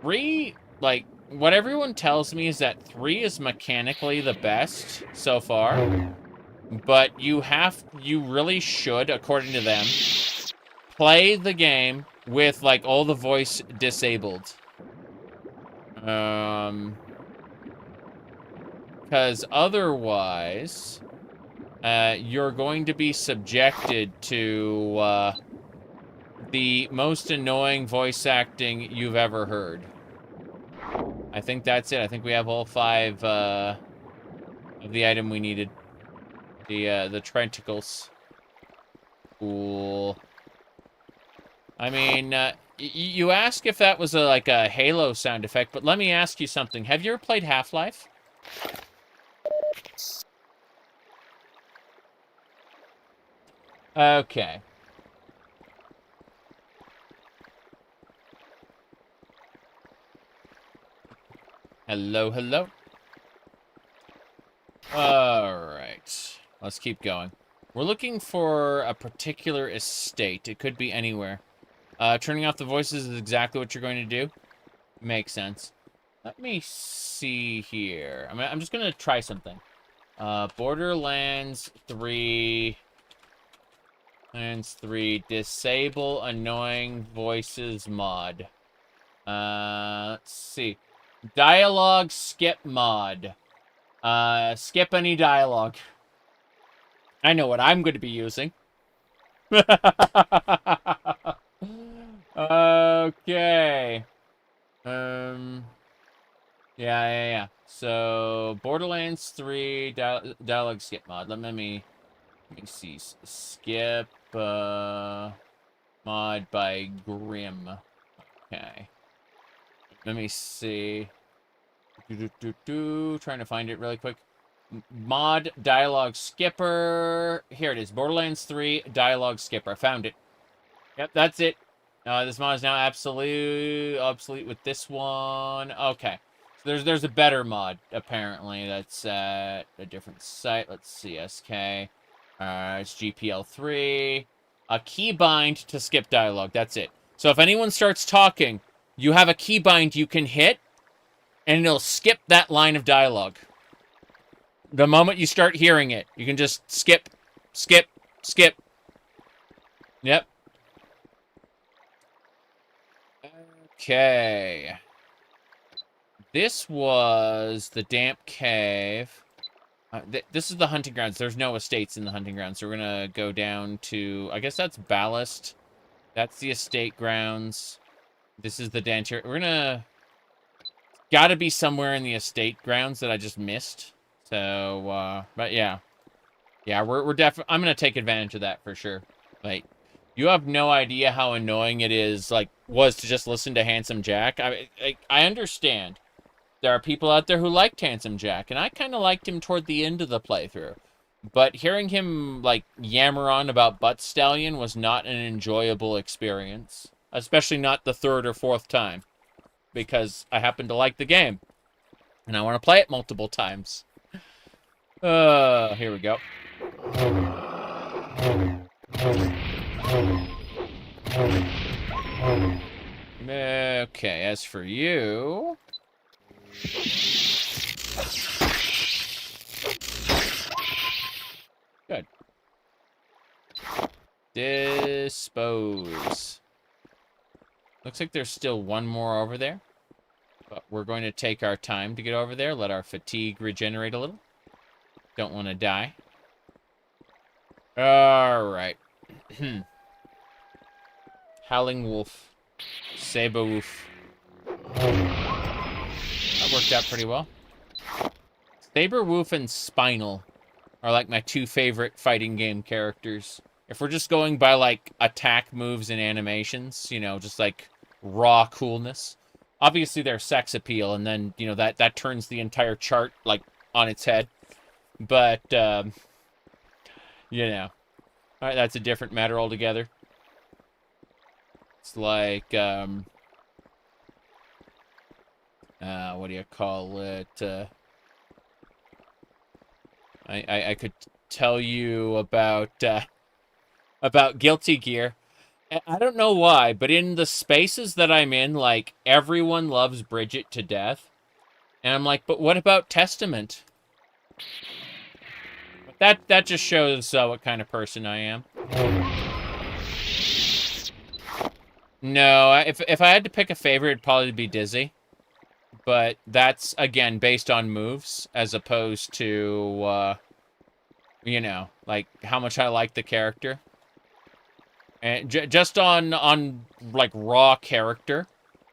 3, like, what everyone tells me is that 3 is mechanically the best so far. But you really should, according to them, play the game with, like, all the voice disabled. Because otherwise, you're going to be subjected to the most annoying voice acting you've ever heard. I think that's it. I think we have all 5 of the item we needed. The tentacles. Cool. I mean, you ask if that was like a Halo sound effect, but let me ask you something. Have you ever played Half-Life? Okay. Hello, hello. All right. Let's keep going. We're looking for a particular estate. It could be anywhere. Turning off the voices is exactly what you're going to do. Makes sense. Let me see here. I'm just going to try something. Borderlands 3... Lands 3, disable annoying voices mod. Let's see. Dialogue skip mod. Skip any dialogue. I know what I'm going to be using. Okay. Yeah. So, Borderlands 3, dialogue skip mod. Let me see. Skip, mod by Grim. Okay. Let me see. Trying to find it really quick. Mod dialogue skipper. Here it is. Borderlands 3 dialogue skipper. Found it. Yep, that's it. This mod is now obsolete with this one. Okay. So there's a better mod, apparently. That's at a different site. Let's see. SK. It's GPL3. A keybind to skip dialogue. That's it. So if anyone starts talking, you have a keybind you can hit, and it'll skip that line of dialogue. The moment you start hearing it, you can just skip. Yep. Okay. This was the damp cave. This is the hunting grounds. There's no estates in the hunting grounds, so we're gonna go down to... I guess that's Ballast. That's the estate grounds. This is the Dantooine. We're gonna... Gotta be somewhere in the estate grounds that I just missed. So, but yeah. Yeah, we're definitely... I'm gonna take advantage of that for sure. Like, you have no idea how annoying it is, was to just listen to Handsome Jack. I understand. There are people out there who liked Handsome Jack, and I kind of liked him toward the end of the playthrough. But hearing him, yammer on about Butt Stallion was not an enjoyable experience. Especially not the third or fourth time. Because I happen to like the game. And I want to play it multiple times. Here we go. Okay, as for you... Good. Dispose. Looks like there's still one more over there. But we're going to take our time to get over there. Let our fatigue regenerate a little. Don't want to die. Alright. Howling Wolf. Saber Wolf. That worked out pretty well. Saber Wolf and Spinal are my two favorite fighting game characters. If we're just going by attack moves and animations, just raw coolness. Obviously there's sex appeal, and then, that turns the entire chart on its head. But Alright, that's a different matter altogether. It's what do you call it? I could tell you about Guilty Gear. I don't know why, but in the spaces that I'm in, everyone loves Bridget to death. And I'm like, but what about Testament? But that just shows what kind of person I am. No, if I had to pick a favorite, it'd probably be Dizzy. But that's, again, based on moves, as opposed to, how much I like the character. And just on raw character,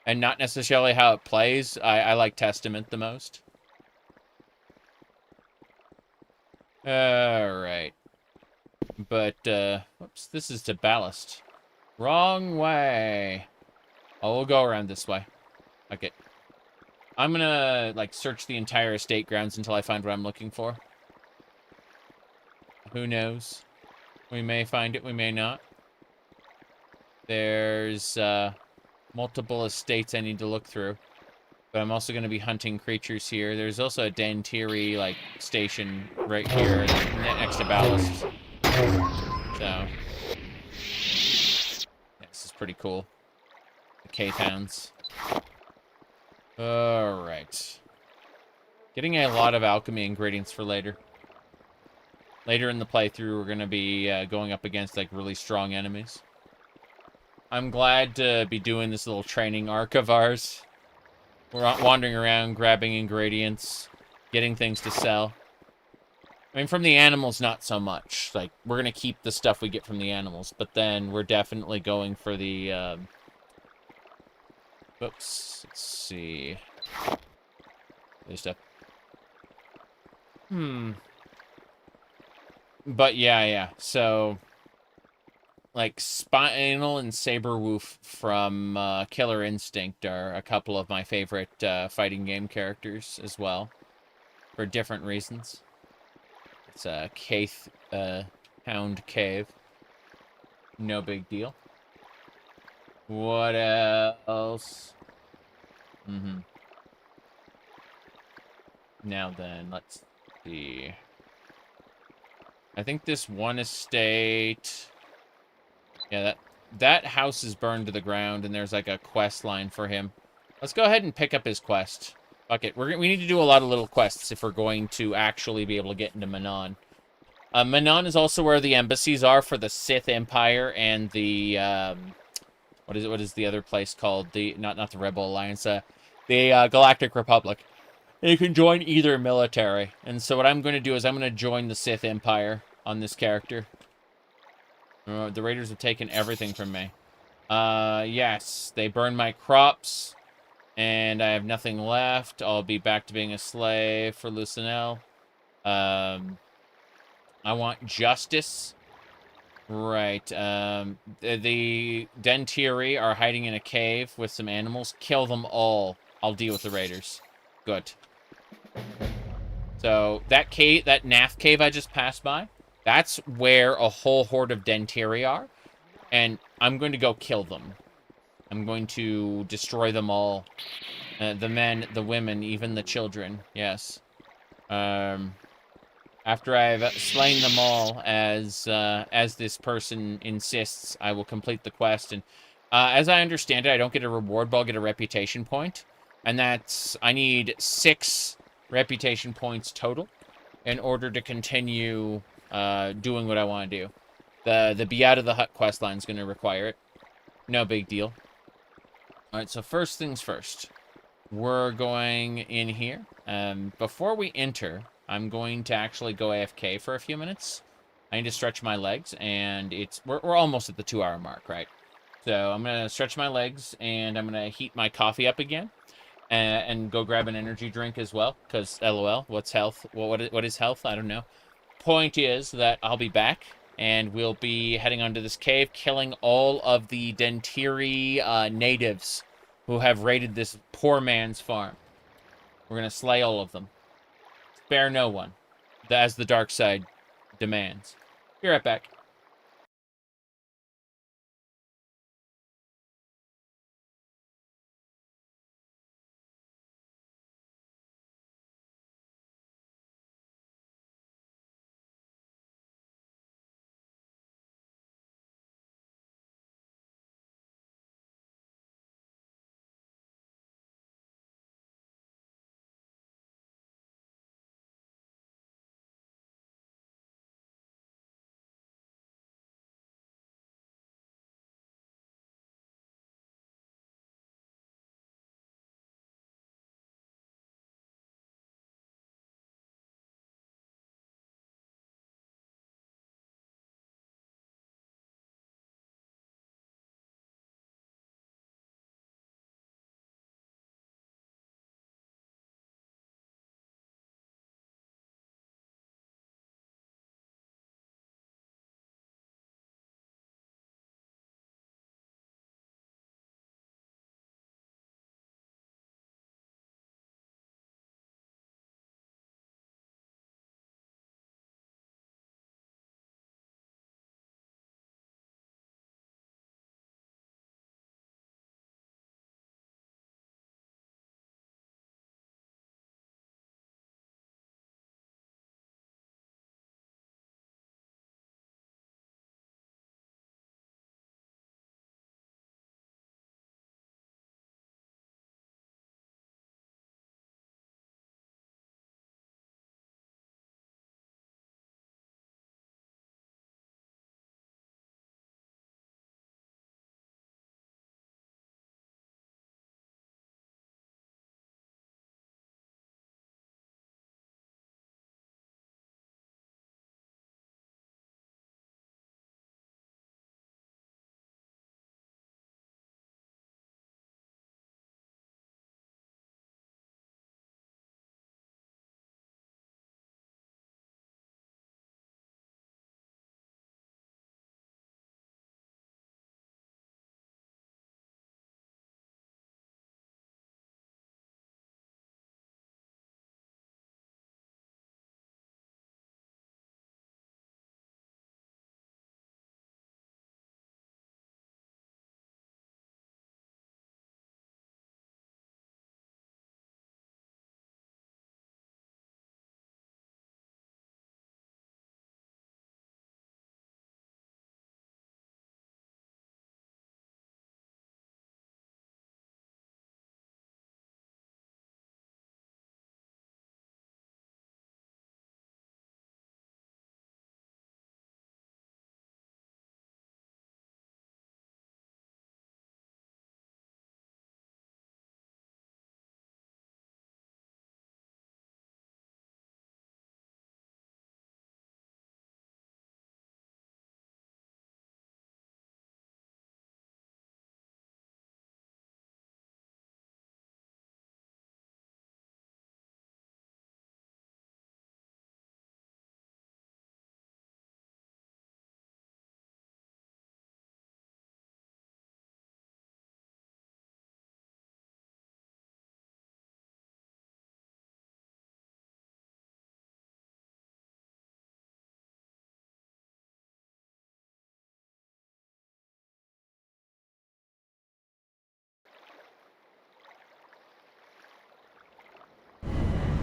and not necessarily how it plays, I like Testament the most. Alright. But, whoops, this is to Ballast. Wrong way. Oh, we'll go around this way. Okay. I'm gonna, search the entire estate grounds until I find what I'm looking for. Who knows? We may find it, we may not. There's, multiple estates I need to look through. But I'm also gonna be hunting creatures here. There's also a Dantooine, station right here next to Ballast. So, yeah, this is pretty cool. The K-Towns. Alright. Getting a lot of alchemy ingredients for later. Later in the playthrough, we're going to be going up against, like, really strong enemies. I'm glad to be doing this little training arc of ours. We're wandering around, grabbing ingredients, getting things to sell. I mean, from the animals, not so much. Like, we're going to keep the stuff we get from the animals, but then we're definitely going for the, oops, let's see. This stuff. But yeah, so, like, Spinal and Saberwolf from Killer Instinct are a couple of my favorite fighting game characters as well, for different reasons. It's a Hound Cave. No big deal. What else? Now then, let's see. I think this one estate... Yeah, that house is burned to the ground, and there's like a quest line for him. Let's go ahead and pick up his quest. Fuck it. We need to do a lot of little quests if we're going to actually be able to get into Manon. Manon is also where the embassies are for the Sith Empire and the, what is the other place called? The, not the Rebel Alliance, the Galactic Republic. You can join either military. And so what I'm going to do is I'm going to join the Sith Empire on this character. The Raiders have taken everything from me. Yes, they burned my crops, and I have nothing left. I'll be back to being a slave for Lucinel. I want justice. Right. The Dantooine are hiding in a cave with some animals. Kill them all. I'll deal with the Raiders. Good. So, that cave, that Nath cave I just passed by, that's where a whole horde of Dantooine are. And I'm going to go kill them. I'm going to destroy them all. The men, the women, even the children. Yes. After I've slain them all, as this person insists, I will complete the quest. And as I understand it, I don't get a reward, but I'll get a reputation point. And that's... I need 6 reputation points total in order to continue doing what I want to do. The Be Out of the Hutt quest line is going to require it. No big deal. Alright, so first things first. We're going in here. Before we enter... I'm going to actually go AFK for a few minutes. I need to stretch my legs, and we're almost at the 2-hour mark, right? So I'm going to stretch my legs, and I'm going to heat my coffee up again, and go grab an energy drink as well, because LOL, what's health? Well, what is health? I don't know. Point is that I'll be back, and we'll be heading onto this cave, killing all of the Dantooine natives who have raided this poor man's farm. We're going to slay all of them. Spare no one, as the dark side demands. Be right back.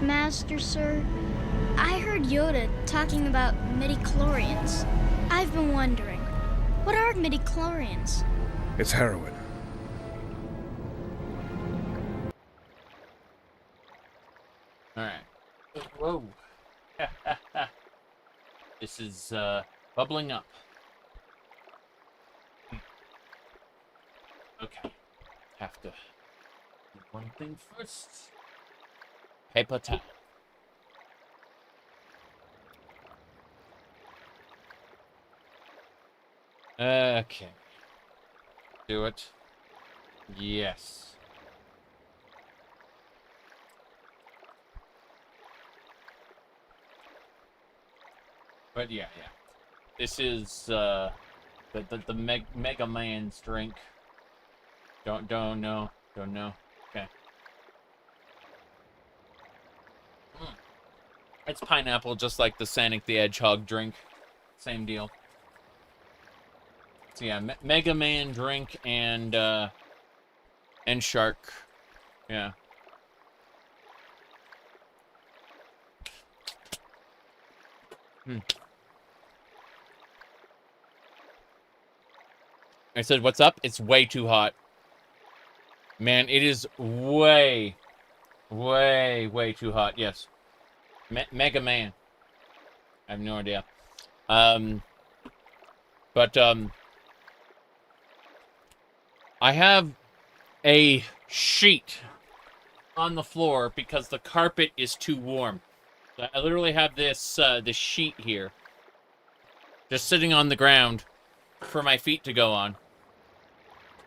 Master, sir, I heard Yoda talking about midichlorians. I've been wondering, what are midichlorians? It's heroin. All right. Whoa. This is bubbling up. Okay. Have to do one thing first. Paper towel. Okay. Do it. Yes. But yeah. This is the Mega Man's drink. Don't know. Okay. It's pineapple, just like the Sonic the Hedgehog drink. Same deal. So yeah, Mega Man drink and shark. Yeah. I said, what's up? It's way too hot. Man, it is way too hot. Yes. Mega Man. I have no idea. But I have a sheet on the floor because the carpet is too warm. So I literally have this this sheet here, just sitting on the ground for my feet to go on.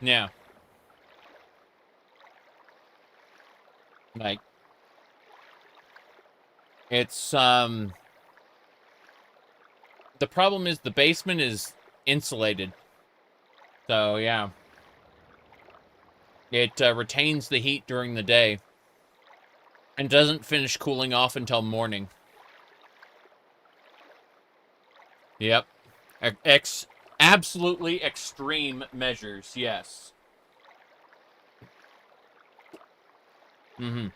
Yeah. Like, it's the problem is the basement is insulated. So yeah. It retains the heat during the day and doesn't finish cooling off until morning. Yep. Absolutely extreme measures, yes. You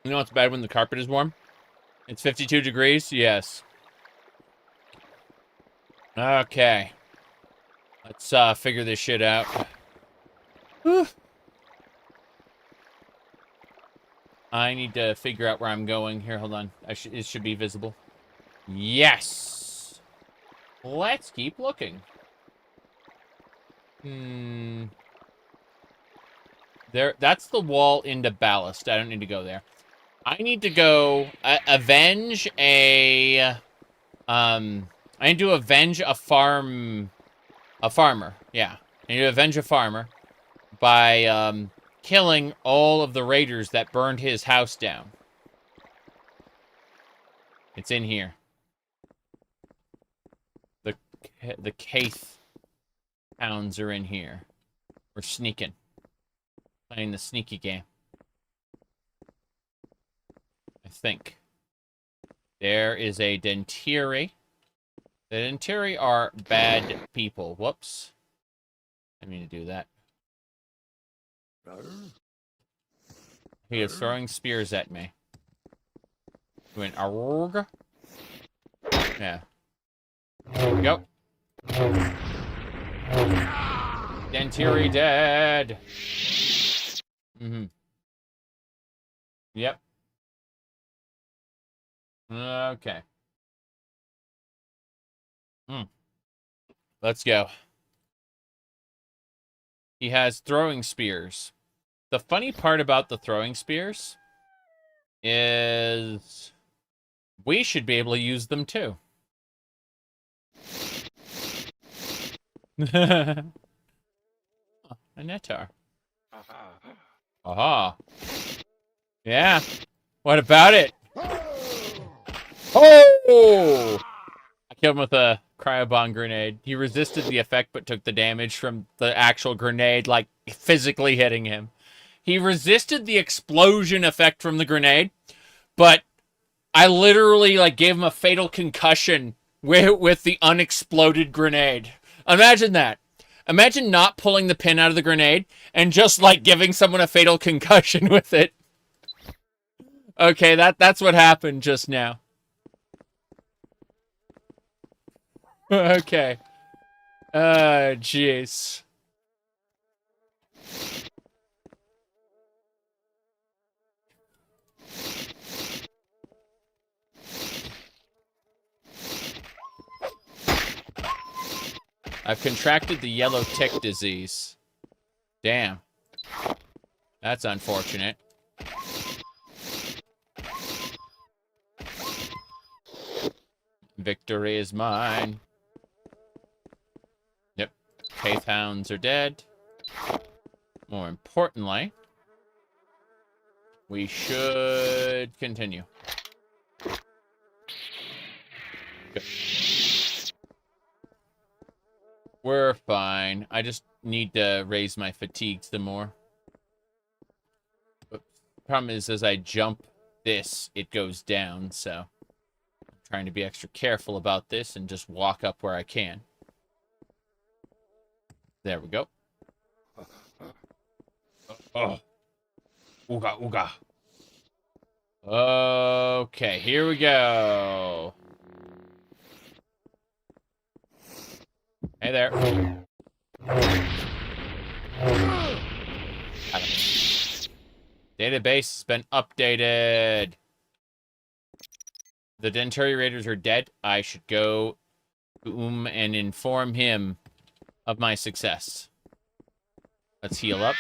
know what's bad when the carpet is warm? It's 52 degrees, yes. Okay. Let's figure this shit out. Whew. I need to figure out where I'm going. Here, hold on. It should be visible. Yes! Let's keep looking. There, that's the wall into ballast. I don't need to go there. I need to go avenge a... I need to avenge a farmer. Yeah. I need to avenge a farmer by killing all of the raiders that burned his house down. It's in here. The Kaith hounds are in here. We're sneaking. Playing the sneaky game. I think. There is a Dantooine. The Dantooine are bad people. Whoops. I mean to do that. He is throwing spears at me. Doing arg. Yeah. There we go. Dantooine dead. Yep. Okay. Let's go. He has throwing spears. The funny part about the throwing spears is we should be able to use them too. A Netar. Aha. Yeah. What about it? Oh! I killed him with a cryobomb grenade. He resisted the effect but took the damage from the actual grenade, like, physically hitting him. He resisted the explosion effect from the grenade, but I literally, like, gave him a fatal concussion with the unexploded grenade. Imagine that. Imagine not pulling the pin out of the grenade and just, like, giving someone a fatal concussion with it. Okay, that's what happened just now. Okay. Jeez. I've contracted the yellow tick disease. Damn. That's unfortunate. Victory is mine. Yep. Faith hounds are dead. More importantly, we should continue. Good. We're fine. I just need to raise my fatigue some more. But problem is, as I jump this, it goes down, so I'm trying to be extra careful about this and just walk up where I can. There we go. Oh. Ooga, ooga. Okay, here we go. Hey there. Database has been updated. The Dantooine Raiders are dead. I should go and inform him of my success. Let's heal up.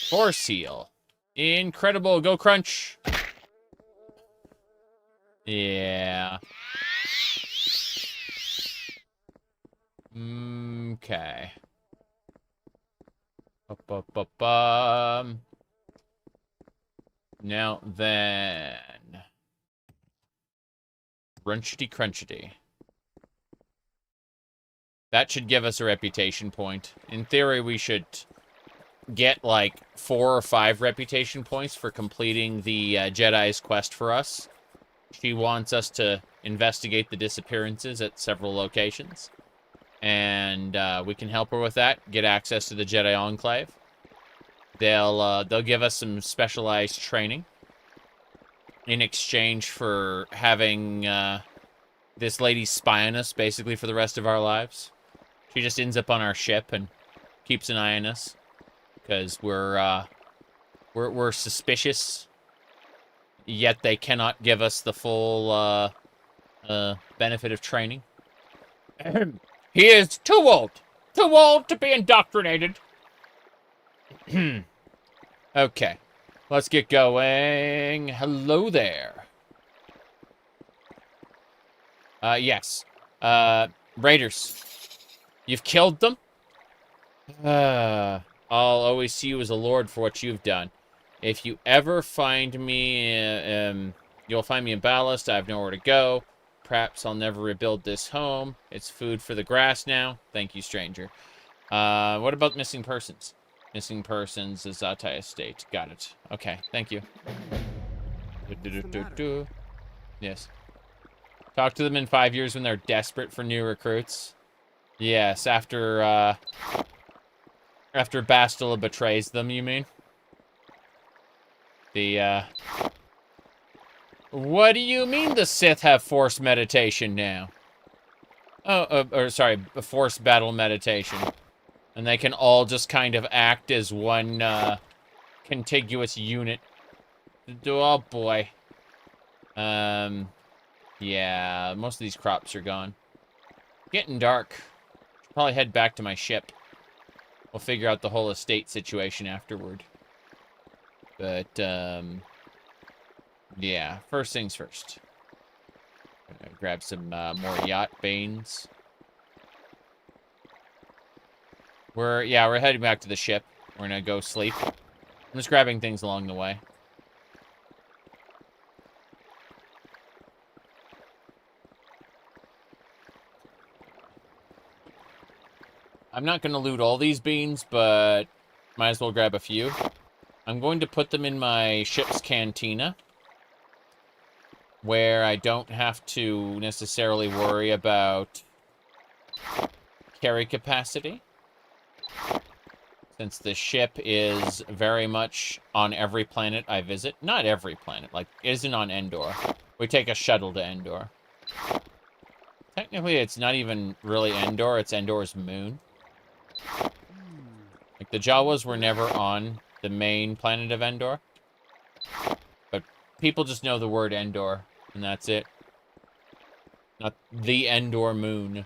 Force heal. Incredible. Go crunch. Yeah. Okay. Now then. Crunchity crunchity. That should give us a reputation point. In theory, we should get like 4 or 5 reputation points for completing the Jedi's quest for us. She wants us to investigate the disappearances at several locations. And we can help her with that. Get access to the Jedi Enclave. They'll give us some specialized training in exchange for having this lady spy on us basically for the rest of our lives. She just ends up on our ship and keeps an eye on us because we're suspicious. Yet they cannot give us the full benefit of training. He is too old to be indoctrinated. Okay, let's get going. Hello there. Yes. Raiders. You've killed them? I'll always see you as a lord for what you've done. If you ever find me, you'll find me in ballast. I have nowhere to go. Perhaps I'll never rebuild this home. It's food for the grass now. Thank you, stranger. What about missing persons? Missing persons is Zatai Estate. Got it. Okay, thank you. Yes. Talk to them in 5 years when they're desperate for new recruits. Yes, after Bastila betrays them, you mean? What do you mean the Sith have forced meditation now? Sorry, forced battle meditation. And they can all just kind of act as one, contiguous unit. Oh, boy. Yeah, most of these crops are gone. Getting dark. Should probably head back to my ship. We'll figure out the whole estate situation afterward. But, yeah, first things first. Grab some more yacht banes. We're heading back to the ship. We're gonna go sleep. I'm just grabbing things along the way. I'm not gonna loot all these beans, but might as well grab a few. I'm going to put them in my ship's cantina, where I don't have to necessarily worry about carry capacity. Since the ship is very much on every planet I visit. Not every planet, like, it isn't on Endor. We take a shuttle to Endor. Technically, it's not even really Endor, it's Endor's moon. Like, the Jawas were never on the main planet of Endor. But people just know the word Endor, and that's it. Not the Endor moon.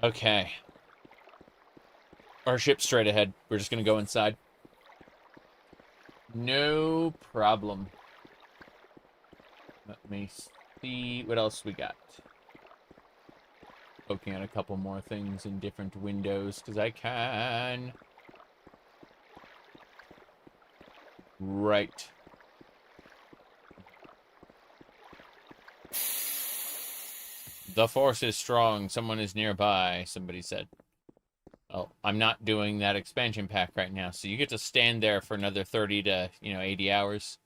Okay. Our ship's straight ahead. We're just gonna go inside. No problem. Let me see what else we got. Poking at a couple more things in different windows, because I can. Right. The force is strong. Someone is nearby, somebody said. Oh, I'm not doing that expansion pack right now, so you get to stand there for another 30 to, 80 hours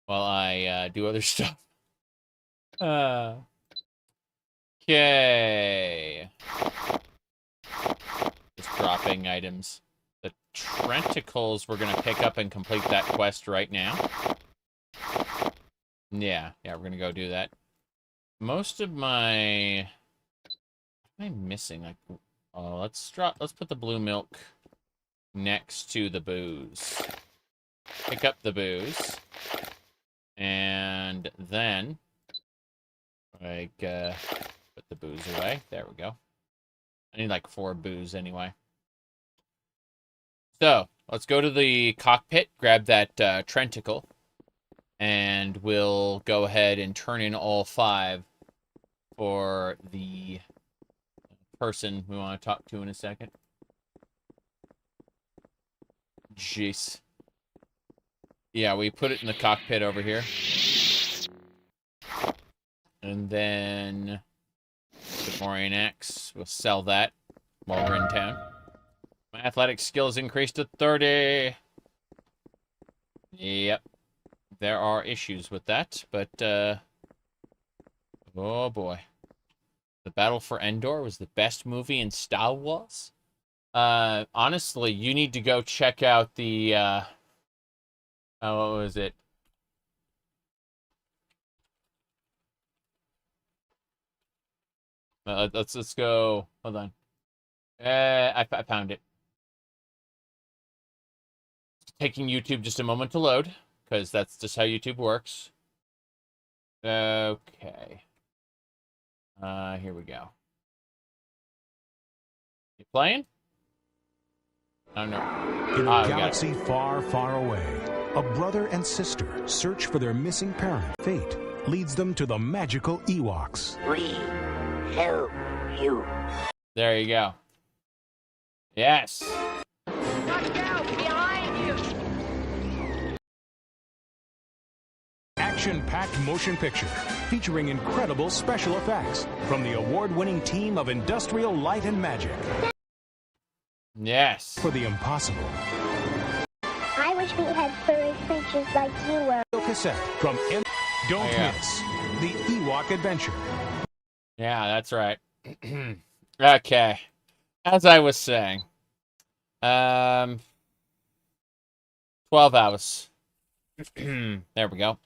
while I do other stuff. Okay. Just dropping items. The Trenticles we're going to pick up and complete that quest right now. Yeah, we're going to go do that. Most of my... What am I missing? Like, oh, let's put the blue milk next to the booze. Pick up the booze. And then, like, put the booze away. There we go. I need, like, 4 booze anyway. So, let's go to the cockpit, grab that Trenticle, and we'll go ahead and turn in all 5 for the person we want to talk to in a second. Jeez. Yeah, we put it in the cockpit over here. And then the Morrowind X, we'll sell that while we're in town. My athletic skills increased to 30. Yep. There are issues with that, but, oh boy. The Battle for Endor was the best movie in Star Wars? Honestly, you need to go check out the, what was it? Let's go. Hold on. I found it. It's taking YouTube just a moment to load, because that's just how YouTube works. Okay. Here we go. You playing? Oh, no. In a galaxy far, far away, a brother and sister search for their missing parent. Fate leads them to the magical Ewoks. We help you. There you go. Yes. Watch out! Behind you! Action-packed motion picture featuring incredible special effects from the award-winning team of Industrial Light and Magic. Yes. For the impossible. I wish we had furry creatures like you were. Cassette from Don't Miss the Ewok Adventure. Yeah, that's right. Okay. As I was saying, 12 hours. There we go.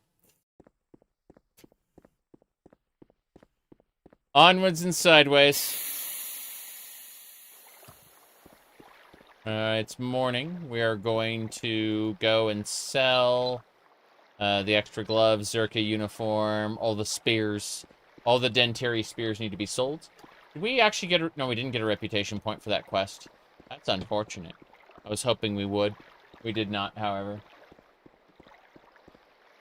Onwards and sideways. It's morning. We are going to go and sell the extra gloves, Zerka uniform, all the spears. All the Dantooine spears need to be sold. Did we actually get a... No, we didn't get a reputation point for that quest. That's unfortunate. I was hoping we would. We did not, however.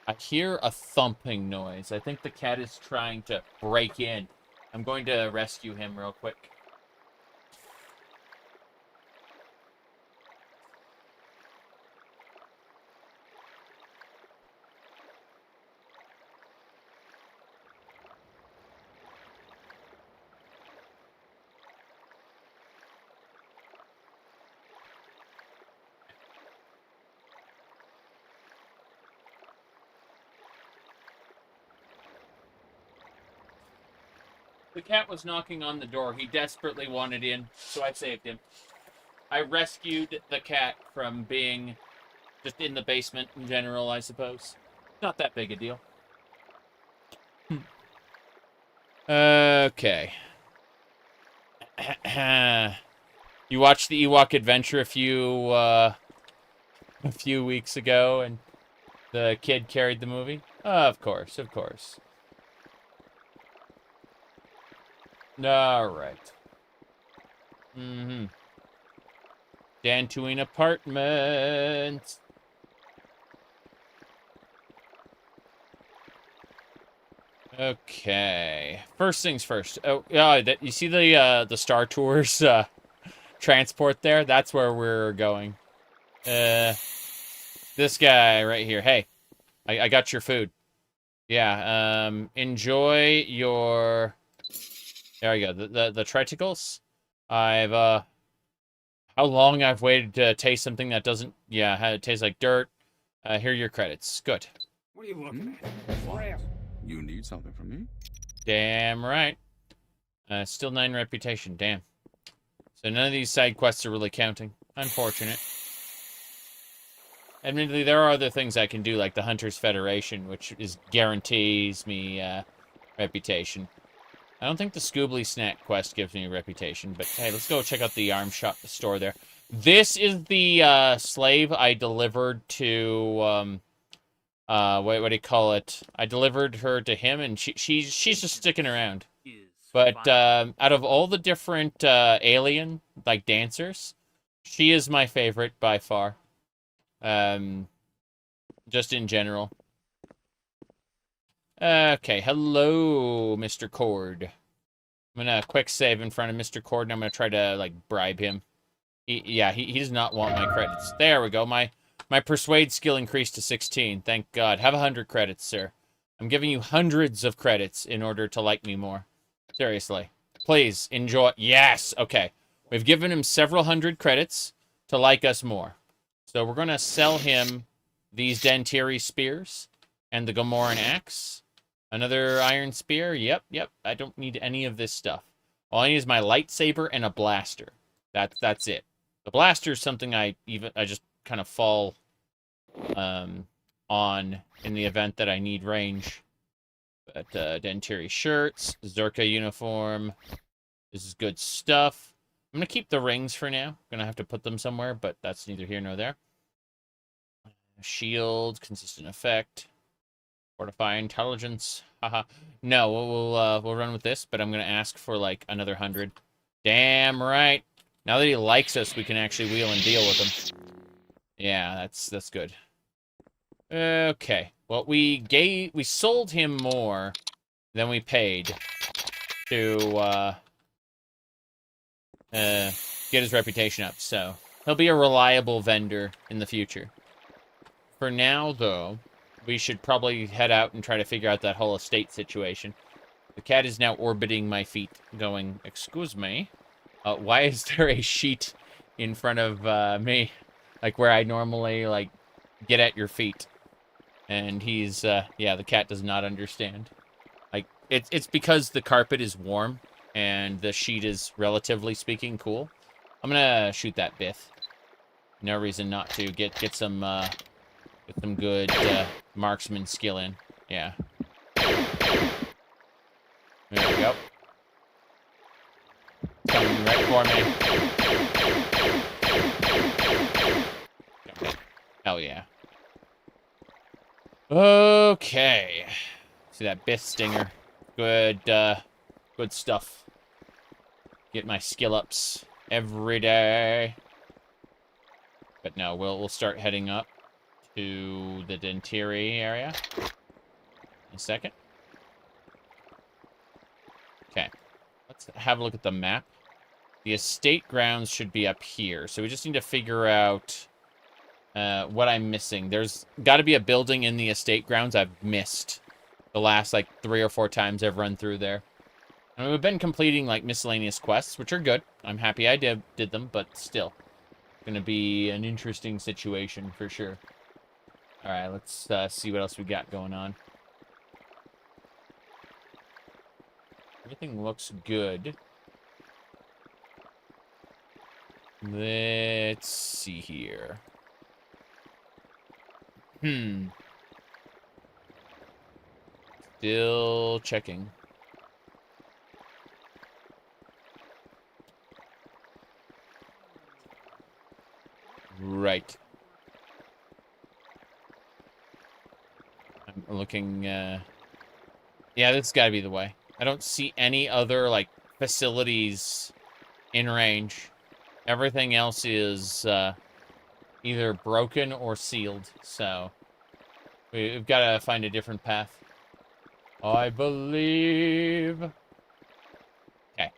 I hear a thumping noise. I think the cat is trying to break in. I'm going to rescue him real quick. The cat was knocking on the door. He desperately wanted in, so I saved him. I rescued the cat from being just in the basement in general, I suppose. Not that big a deal. Okay. You watched the Ewok Adventure a few weeks ago, and the kid carried the movie? Of course, of course. All right. Dantooine apartment. Okay. First things first. Oh, yeah. You see the Star Tours transport there? That's where we're going. This guy right here. Hey, I got your food. Yeah. Enjoy your. There we go. The triticles. I've how long I've waited to taste something that doesn't. Yeah, it tastes like dirt. Here are your credits. Good. What are you looking at? You need something from me? Damn right. Still 9 reputation. Damn. So none of these side quests are really counting. Unfortunate. Admittedly, there are other things I can do, like the Hunters Federation, which guarantees me reputation. I don't think the Scoobly Snack quest gives me a reputation, but hey, let's go check out the arm shop store there. This is the slave I delivered to what do you call it? I delivered her to him, and she's just sticking around. But out of all the different alien like dancers, she is my favorite by far. Just in general. Okay, hello, Mr. Cord. I'm gonna quick save in front of Mr. Cord, and I'm gonna try to like bribe him. He does not want my credits. There we go. My persuade skill increased to 16. Thank God. Have 100 credits, sir. I'm giving you hundreds of credits in order to like me more. Seriously. Please, enjoy. Yes! Okay. We've given him several hundred credits to like us more. So we're going to sell him these Dantooine spears and the Gamoran axe. Another iron spear. Yep. I don't need any of this stuff. All I need is my lightsaber and a blaster. That's it. The blaster is something I just kind of fall on in the event that I need range. But Dantooine shirts, Zerka uniform. This is good stuff. I'm going to keep the rings for now. I'm going to have to put them somewhere, but that's neither here nor there. Shield, consistent effect. Fortify intelligence. Haha. No, we'll run with this, but I'm going to ask for like another 100. Damn right. Now that he likes us, we can actually wheel and deal with him. Yeah, that's good. Okay. Well, we sold him more than we paid to get his reputation up, so he'll be a reliable vendor in the future. For now, though, we should probably head out and try to figure out that whole estate situation. The cat is now orbiting my feet, going, "Excuse me, why is there a sheet in front of me, like where I normally like get at your feet?" And he's yeah, the cat does not understand. Like it's because the carpet is warm and the sheet is relatively speaking cool. I'm gonna shoot that Bith. No reason not to get some good marksman skill in. Yeah. There we go. Coming right for me. Hell yeah. Okay. See that Bith stinger. Good stuff. Get my skill ups every day. But no, we'll start heading up to the Dantooine area in a second. Okay. Let's have a look at the map. The estate grounds should be up here, so we just need to figure out what I'm missing. There's got to be a building in the estate grounds I've missed the last, like, 3 or 4 times I've run through there. And we've been completing, like, miscellaneous quests, which are good. I'm happy I did them, but still. Gonna be an interesting situation, for sure. Alright, let's see what else we got going on. Everything looks good. Let's see here. Still checking. Right. I'm looking, yeah, this has got to be the way. I don't see any other, like, facilities in range. Everything else is, either broken or sealed, so we've got to find a different path. I believe. Okay.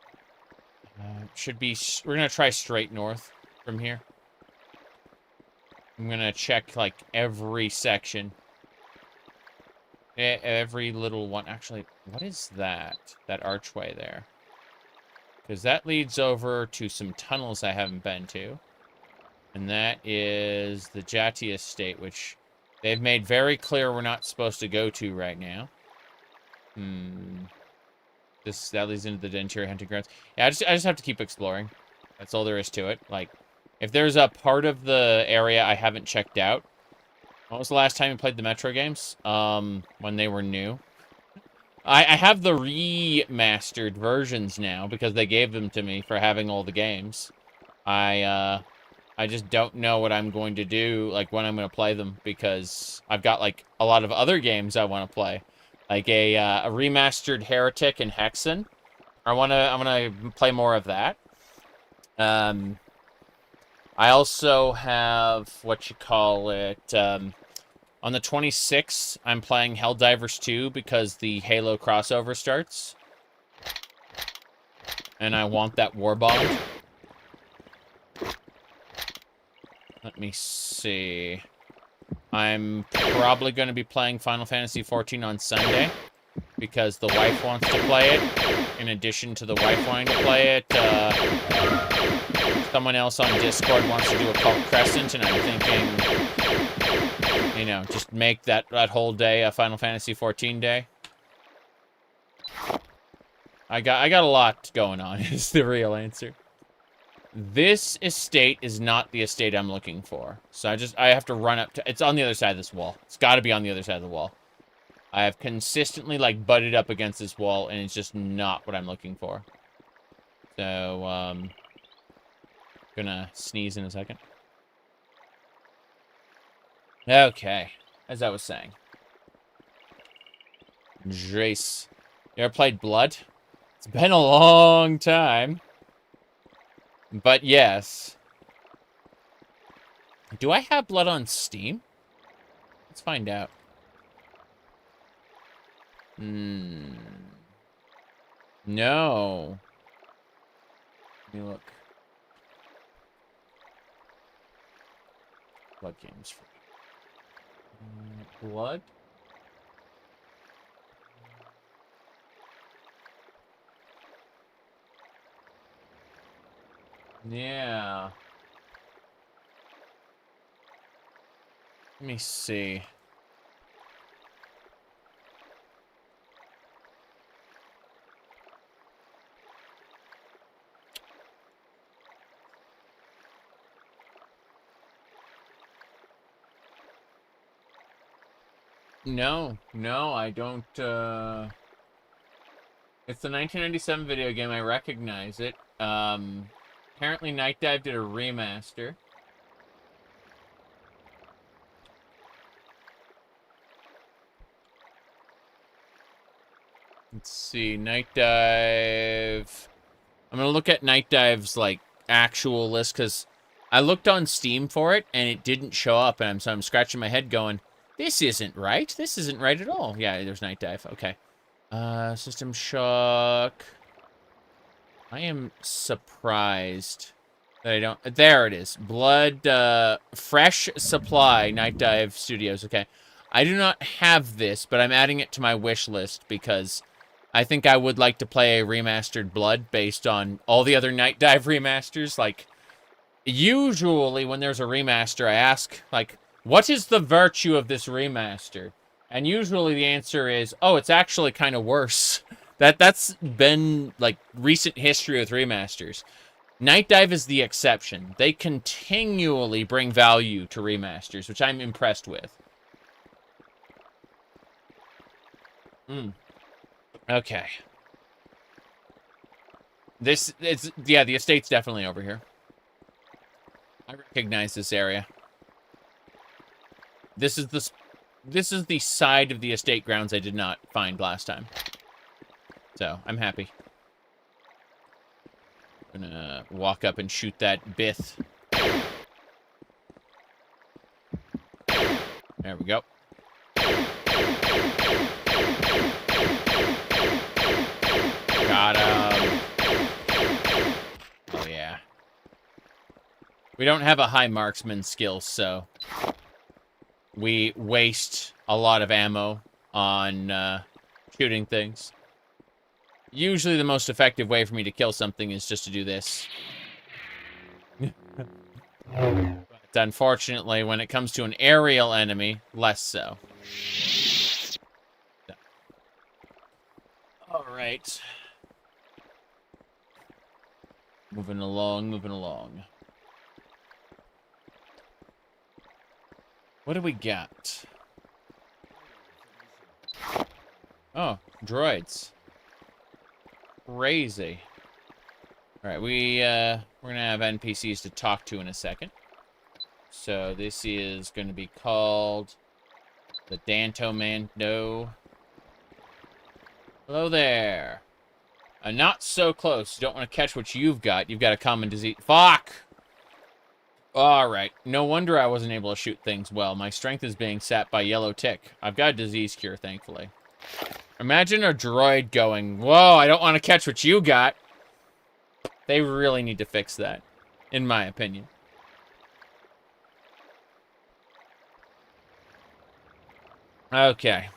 Should be, we're going to try straight north from here. I'm going to check, like, every section. Every little one. Actually, what is that? That archway there. Because that leads over to some tunnels I haven't been to. And that is the Jati Estate, which they've made very clear we're not supposed to go to right now. That leads into the Dantooine hunting grounds. Yeah, I just have to keep exploring. That's all there is to it. Like, if there's a part of the area I haven't checked out. When was the last time you played the Metro games? When they were new. I have the remastered versions now because they gave them to me for having all the games. I just don't know what I'm going to do, like, when I'm going to play them, because I've got, like, a lot of other games I want to play. Like a remastered Heretic and Hexen. I want to play more of that. I also have, on the 26th, I'm playing Helldivers 2 because the Halo crossover starts. And I want that war bond. Let me see. I'm probably going to be playing Final Fantasy XIV on Sunday because the wife wants to play it. In addition to the wife wanting to play it, someone else on Discord wants to do a Cult Crescent, and I'm thinking, you know, just make that whole day a Final Fantasy XIV day. I got a lot going on, is the real answer. This estate is not the estate I'm looking for. So I have to run up to... It's on the other side of this wall. It's got to be on the other side of the wall. I have consistently, like, butted up against this wall, and it's just not what I'm looking for. So, gonna sneeze in a second. Okay. As I was saying. Jace. You ever played Blood? It's been a long time. But yes. Do I have Blood on Steam? Let's find out. No. Let me look. Blood games. Blood? Yeah. Let me see. No, I don't, It's the 1997 video game, I recognize it. Apparently Night Dive did a remaster. Let's see, Night Dive... I'm gonna look at Night Dive's, like, actual list, because I looked on Steam for it, and it didn't show up, and so I'm scratching my head going, this isn't right. This isn't right at all. Yeah, there's Night Dive. Okay. System Shock... I am surprised that I don't... There it is. Blood, Fresh Supply, Night Dive Studios. Okay. I do not have this, but I'm adding it to my wish list because I think I would like to play a remastered Blood based on all the other Night Dive remasters. Like, usually when there's a remaster, I ask, like, what is the virtue of this remaster? And usually the answer is, oh, it's actually kind of worse That's been, like, recent history with remasters. Night Dive is the exception. They continually bring value to remasters, which I'm impressed with. Okay. Yeah, the estate's definitely over here. I recognize this area. This is the side of the estate grounds I did not find last time. So, I'm happy. I'm gonna walk up and shoot that bith. There we go. Got him. Oh, yeah. We don't have a high marksman skill, so we waste a lot of ammo on shooting things. Usually the most effective way for me to kill something is just to do this. But unfortunately, when it comes to an aerial enemy, less so. Alright. Moving along, moving along. What do we got? Oh, droids. Crazy. Alright, we're gonna have NPCs to talk to in a second. So this is gonna be called the Dantooine. Hello there. Not so close. You don't want to catch what you've got. You've got a common disease. Fuck! Alright. No wonder I wasn't able to shoot things well. My strength is being sapped by yellow tick. I've got a disease cure, thankfully. Imagine a droid going, whoa, I don't want to catch what you got. They really need to fix that, in my opinion. Okay.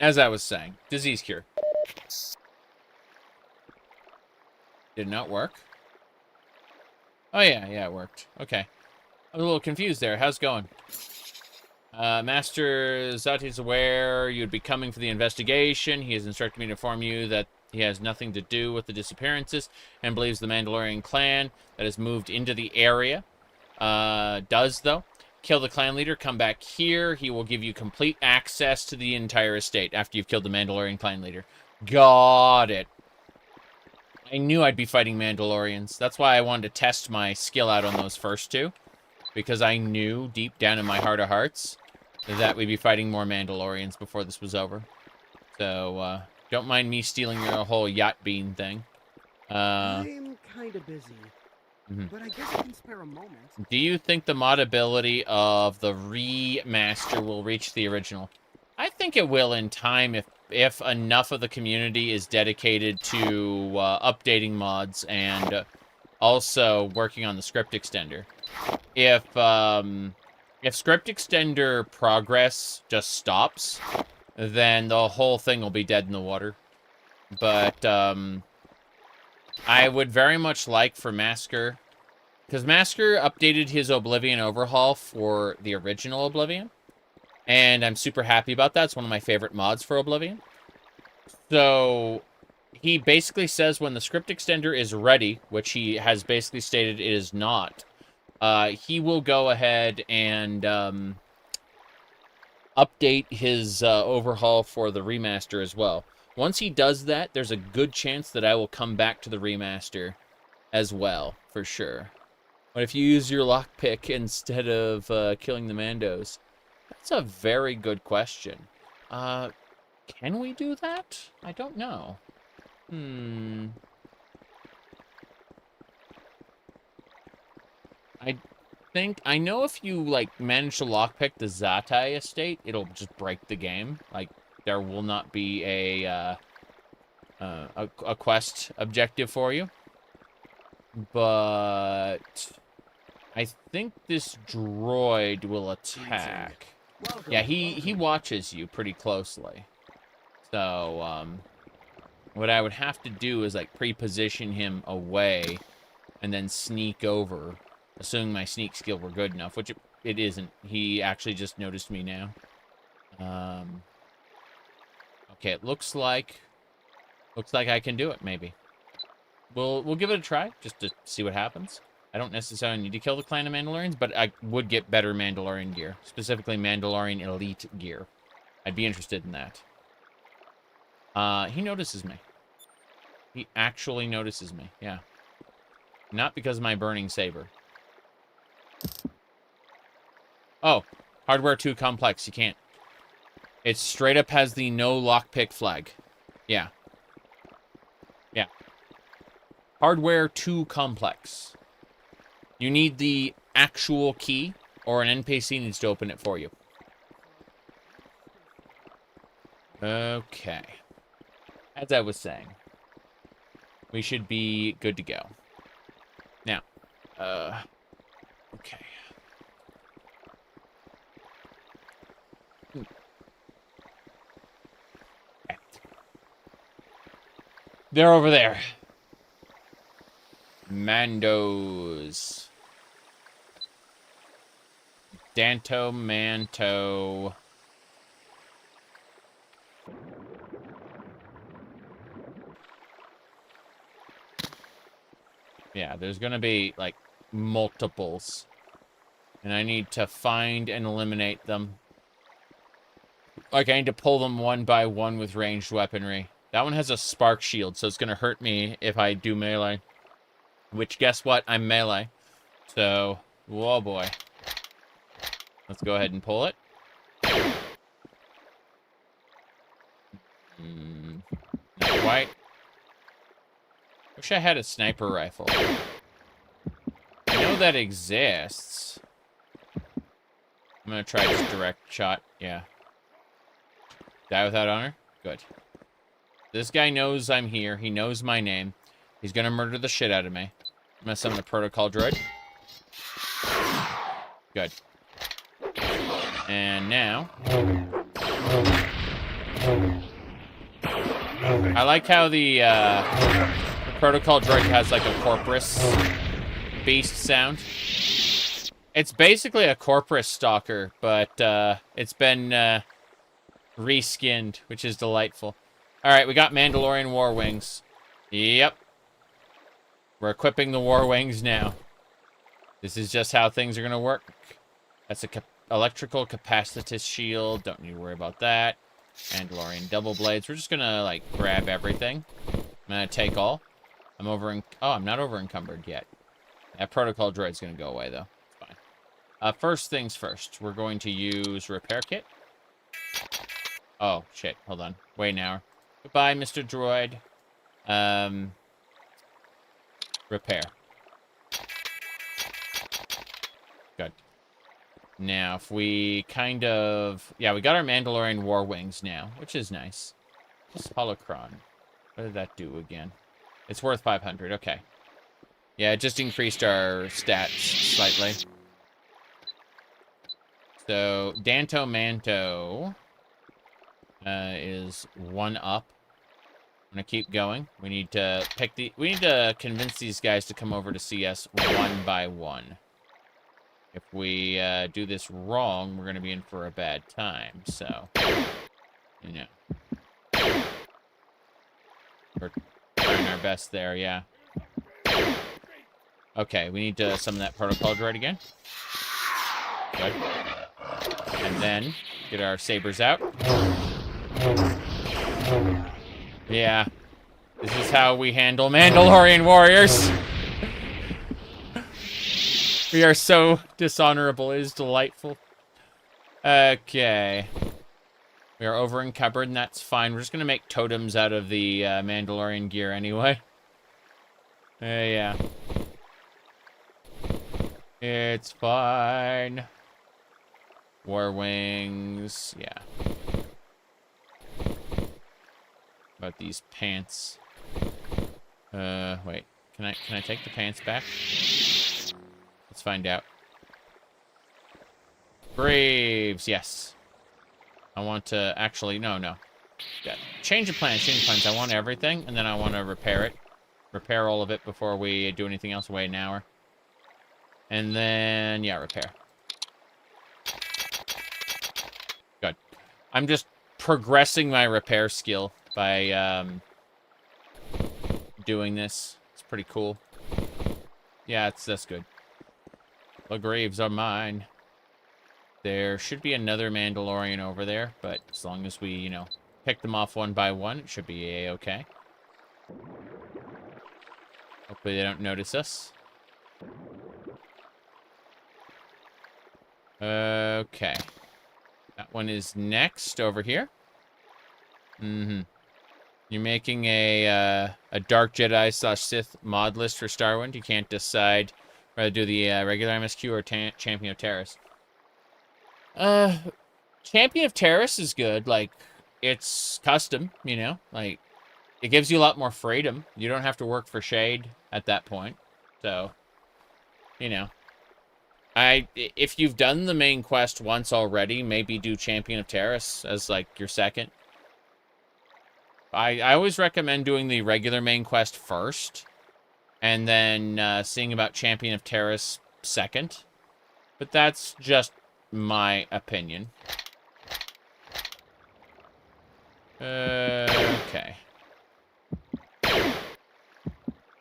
As I was saying, disease cure. Did not work. Oh, yeah, it worked. Okay. I was a little confused there. How's it going? Master Zati is aware you would be coming for the investigation. He has instructed me to inform you that he has nothing to do with the disappearances and believes the Mandalorian clan that has moved into the area does, though. Kill the clan leader, come back here. He will give you complete access to the entire estate after you've killed the Mandalorian clan leader. Got it. I knew I'd be fighting Mandalorians. That's why I wanted to test my skill out on those first two. Because I knew, deep down in my heart of hearts, that we'd be fighting more Mandalorians before this was over. So, don't mind me stealing your whole yacht bean thing. I'm kind of busy, but I guess I can spare a moment. Do you think the modability of the remaster will reach the original? I think it will in time if enough of the community is dedicated to updating mods and also working on the script extender. If script extender progress just stops, then the whole thing will be dead in the water. But I would very much like for Masker, because Masker updated his Oblivion overhaul for the original Oblivion, and I'm super happy about that. It's one of my favorite mods for Oblivion. So he basically says when the script extender is ready, which he has basically stated it is not, he will go ahead and update his overhaul for the remaster as well. Once he does that, there's a good chance that I will come back to the remaster as well, for sure. But if you use your lockpick instead of killing the Mandos, that's a very good question. Can we do that? I don't know. I know if you, like, manage to lockpick the Zatai estate, it'll just break the game. Like, there will not be a quest objective for you. But I think this droid will attack. Yeah, he watches you pretty closely. So, what I would have to do is, like, pre-position him away and then sneak over, assuming my sneak skill were good enough, which it isn't. He actually just noticed me now. Okay, it looks like Looks like I can do it, maybe. We'll give it a try, just to see what happens. I don't necessarily need to kill the clan of Mandalorians, but I would get better Mandalorian gear. Specifically, Mandalorian Elite gear. I'd be interested in that. He notices me. He actually notices me, yeah. Not because of my burning saber. Oh, hardware too complex, you can't. It straight up has the no lockpick flag. Yeah. Yeah. Hardware too complex. You need the actual key, or an NPC needs to open it for you. Okay. As I was saying, we should be good to go. Now, okay. Okay. They're over there. Mandos. Manto. Yeah, there's gonna be, like, multiples. And I need to find and eliminate them. Like, I need to pull them one by one with ranged weaponry. That one has a spark shield, so it's gonna hurt me if I do melee. Which, guess what? I'm melee. So, whoa boy. Let's go ahead and pull it. Not quite. Wish I had a sniper rifle. I know that exists. I'm gonna try this direct shot. Yeah. Die without honor? Good. This guy knows I'm here. He knows my name. He's gonna murder the shit out of me. I'm gonna summon a protocol droid. Good. And now... I like how the protocol droid has like a Corpus beast sound. It's basically a Corpus stalker, but it's been reskinned, which is delightful. Alright, we got Mandalorian War Wings. Yep. We're equipping the War Wings now. This is just how things are going to work. That's a electrical capacitus shield. Don't need to worry about that. Mandalorian double blades. We're just going to, like, grab everything. I'm going to take all. I'm not over encumbered yet. That protocol droid's going to go away, though. It's fine. First things first. We're going to use repair kit. Oh, shit. Hold on. Wait an hour. Goodbye, Mr. Droid. Repair. Good. Now, if we kind of... Yeah, we got our Mandalorian War Wings now, which is nice. This holocron. What did that do again? It's worth 500. Okay. Yeah, it just increased our stats slightly. So, Dantooine is 1 up. I'm gonna keep going. We need to convince these guys to come over to see us one by one. If we do this wrong, we're gonna be in for a bad time. So, you know, we're trying our best there. Yeah. Okay, we need to summon that protocol droid again. Good. And then get our sabers out. Yeah. This is how we handle Mandalorian warriors. We are so dishonorable. It is delightful. Okay. We are over encumbered, and that's fine. We're just going to make totems out of the Mandalorian gear anyway. Yeah. It's fine. War Wings. Yeah. About these pants. Wait. Can I take the pants back? Let's find out. Braves, yes. I want to actually no. Yeah. Change of plans, I want everything, and then I want to repair it. Repair all of it before we do anything else. Wait an hour. And then yeah, repair. Good. I'm just progressing my repair skill by doing this. It's pretty cool. Yeah, that's good. The graves are mine. There should be another Mandalorian over there, but as long as we, you know, pick them off one by one, it should be a-okay. Hopefully they don't notice us. Okay. That one is next over here. Mm-hmm. You're making a Dark Jedi / Sith mod list for Starwind. You can't decide whether to do the regular MSQ or Champion of Terrace. Champion of Terrace is good. Like, it's custom, you know? Like, it gives you a lot more freedom. You don't have to work for Shade at that point. So, you know. If you've done the main quest once already, maybe do Champion of Terrace as, like, your second. I always recommend doing the regular main quest first, and then seeing about Champion of Terrace second. But that's just my opinion. Okay.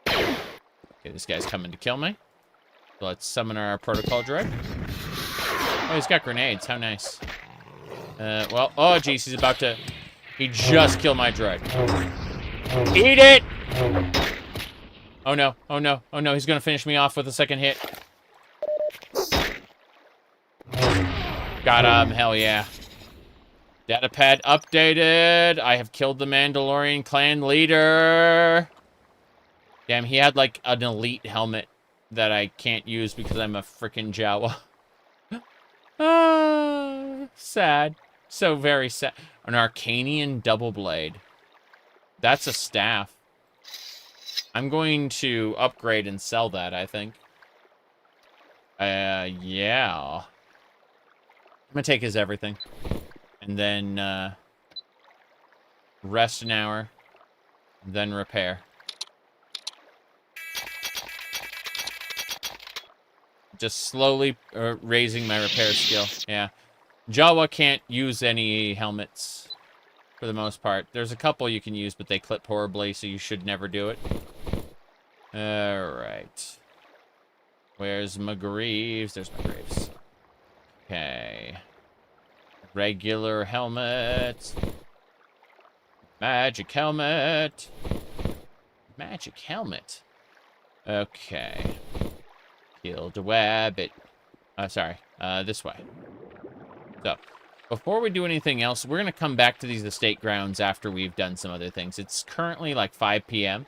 Okay, this guy's coming to kill me. So let's summon our protocol droid. Oh, he's got grenades. How nice. Well, oh, jeez, he's about to... He just killed my droid. Eat it! Oh, no. Oh, no. Oh, no. He's going to finish me off with a second hit. Got him. Hell yeah. Datapad updated. I have killed the Mandalorian clan leader. Damn, he had, like, an elite helmet that I can't use because I'm a freaking Jawa. Sad. So very sad. An Arcanian double blade. That's a staff. I'm going to upgrade and sell that, I think. Yeah. I'm gonna take his everything. And then, rest an hour. Then repair. Just slowly raising my repair skill. Yeah. Jawa can't use any helmets for the most part. There's a couple you can use, but they clip horribly, so you should never do it. Alright. Where's McGreaves? There's McGreaves. Okay. Regular helmet. Magic helmet. Magic helmet. Okay. Killed a wabbit. Sorry. This way. So, before we do anything else, we're going to come back to these estate grounds after we've done some other things. It's currently like 5 p.m.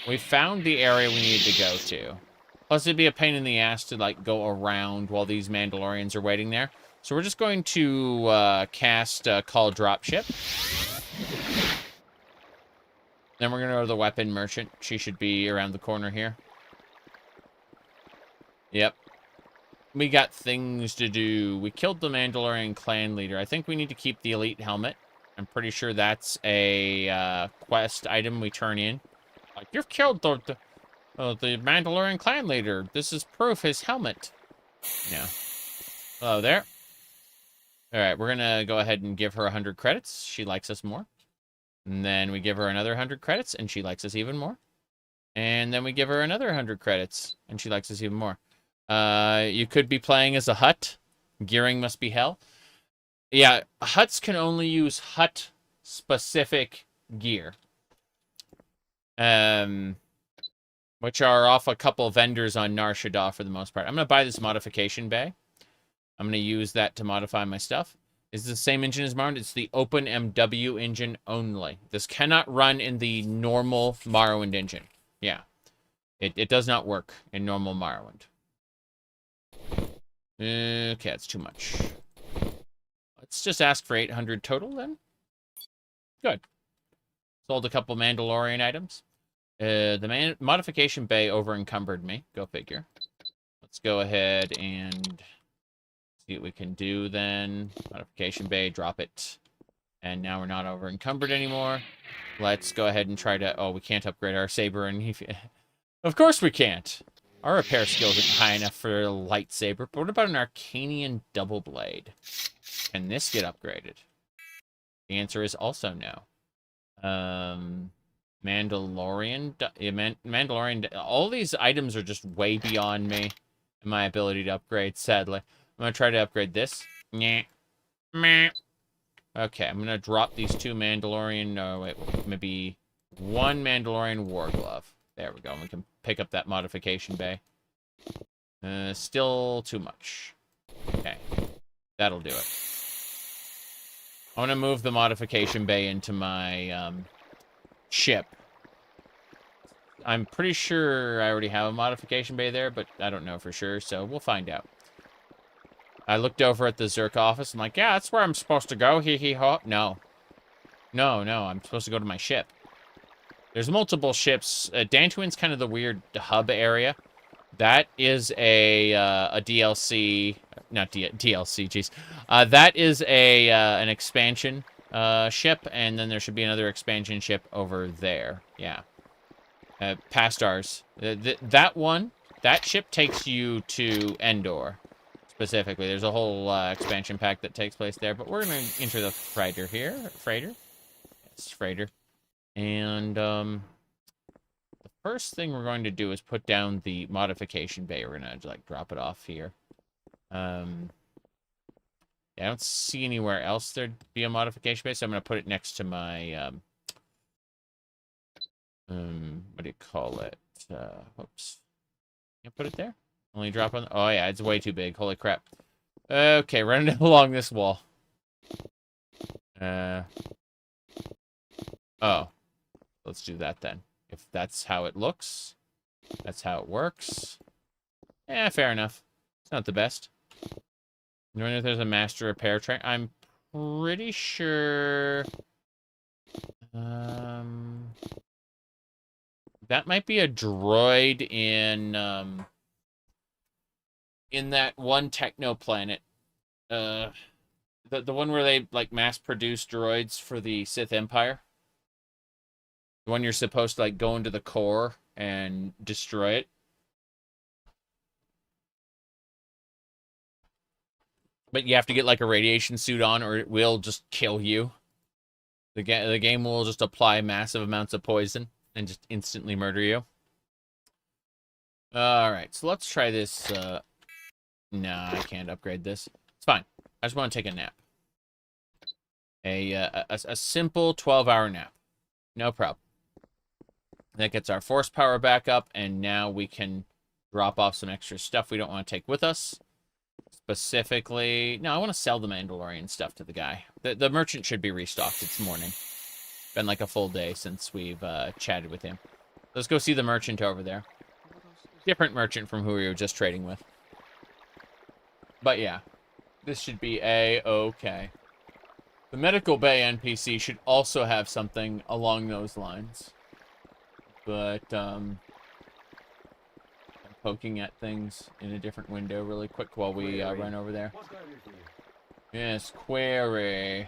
We found the area we needed to go to. Plus, it'd be a pain in the ass to, like, go around while these Mandalorians are waiting there. So we're just going to cast Call Dropship. Then we're going to go to the Weapon Merchant. She should be around the corner here. Yep. We got things to do. We killed the Mandalorian clan leader. I think we need to keep the elite helmet. I'm pretty sure that's a quest item we turn in. Like, you've killed the Mandalorian clan leader. This is proof his helmet. No. Hello there. Alright, we're gonna go ahead and give her 100 credits. She likes us more. And then we give her another 100 credits, and she likes us even more. And then we give her another 100 credits, and she likes us even more. You could be playing as a Hutt. Gearing must be hell. Yeah, Hutts can only use Hutt-specific gear. Which are off a couple vendors on Nar Shaddaa for the most part. I'm going to buy this modification bay. I'm going to use that to modify my stuff. Is it the same engine as Morrowind? It's the OpenMW engine only. This cannot run in the normal Morrowind engine. Yeah. It does not work in normal Morrowind. Okay, that's too much. Let's just ask for 800 total then. Good. Sold a couple Mandalorian items. The modification bay over-encumbered me. Go figure. Let's go ahead and see what we can do then. Modification bay, drop it. And now we're not over-encumbered anymore. Let's go ahead and try to... Oh, we can't upgrade our saber. And of course we can't. Our repair skills isn't high enough for a lightsaber. But what about an Arcanian double blade? Can this get upgraded? The answer is also no. Mandalorian. Mandalorian. All these items are just way beyond me and my ability to upgrade, sadly. I'm going to try to upgrade this. Nyeh. Meh. Okay, I'm going to drop these 2 Mandalorian... No, wait, maybe 1 Mandalorian War Glove. There we go. We can pick up that modification bay. Still too much. Okay. That'll do it. I want to move the modification bay into my ship. I'm pretty sure I already have a modification bay there, but I don't know for sure, so we'll find out. I looked over at the Zerk office. I'm like, yeah, that's where I'm supposed to go. Hee hee ho. No. No, I'm supposed to go to my ship. There's multiple ships. Dantooine's kind of the weird hub area. That is a DLC... Not DLC, jeez. That is an expansion ship, and then there should be another expansion ship over there. Yeah. Past ours. That ship takes you to Endor. Specifically, there's a whole expansion pack that takes place there, but we're going to enter the freighter here. Freighter? Yes, freighter. And the first thing we're going to do is put down the modification bay. We're going to, like, drop it off here. Yeah, I don't see anywhere else there'd be a modification bay, so I'm going to put it next to my, what do you call it? Whoops. Can I put it there? Only drop on... Oh, yeah, it's way too big. Holy crap. Okay, running along this wall. Oh. Let's do that then. If that's how it looks, that's how it works. Yeah, fair enough. It's not the best. I wonder if there's a master repair train. I'm pretty sure... that might be a droid in that one techno planet. The one where they, like, mass-produce droids for the Sith Empire. The one you're supposed to, like, go into the core and destroy it. But you have to get, like, a radiation suit on or it will just kill you. The game will just apply massive amounts of poison and just instantly murder you. Alright, so let's try this. Nah, I can't upgrade this. It's fine. I just want to take a nap. A simple 12-hour nap. No problem. That gets our force power back up, and now we can drop off some extra stuff we don't want to take with us. Specifically... No, I want to sell the Mandalorian stuff to the guy. The merchant should be restocked. It's morning. Been like a full day since we've chatted with him. Let's go see the merchant over there. Different merchant from who we were just trading with. But yeah, this should be A-okay. The medical bay NPC should also have something along those lines. But, I'm poking at things in a different window really quick while we run over there. Yes, query.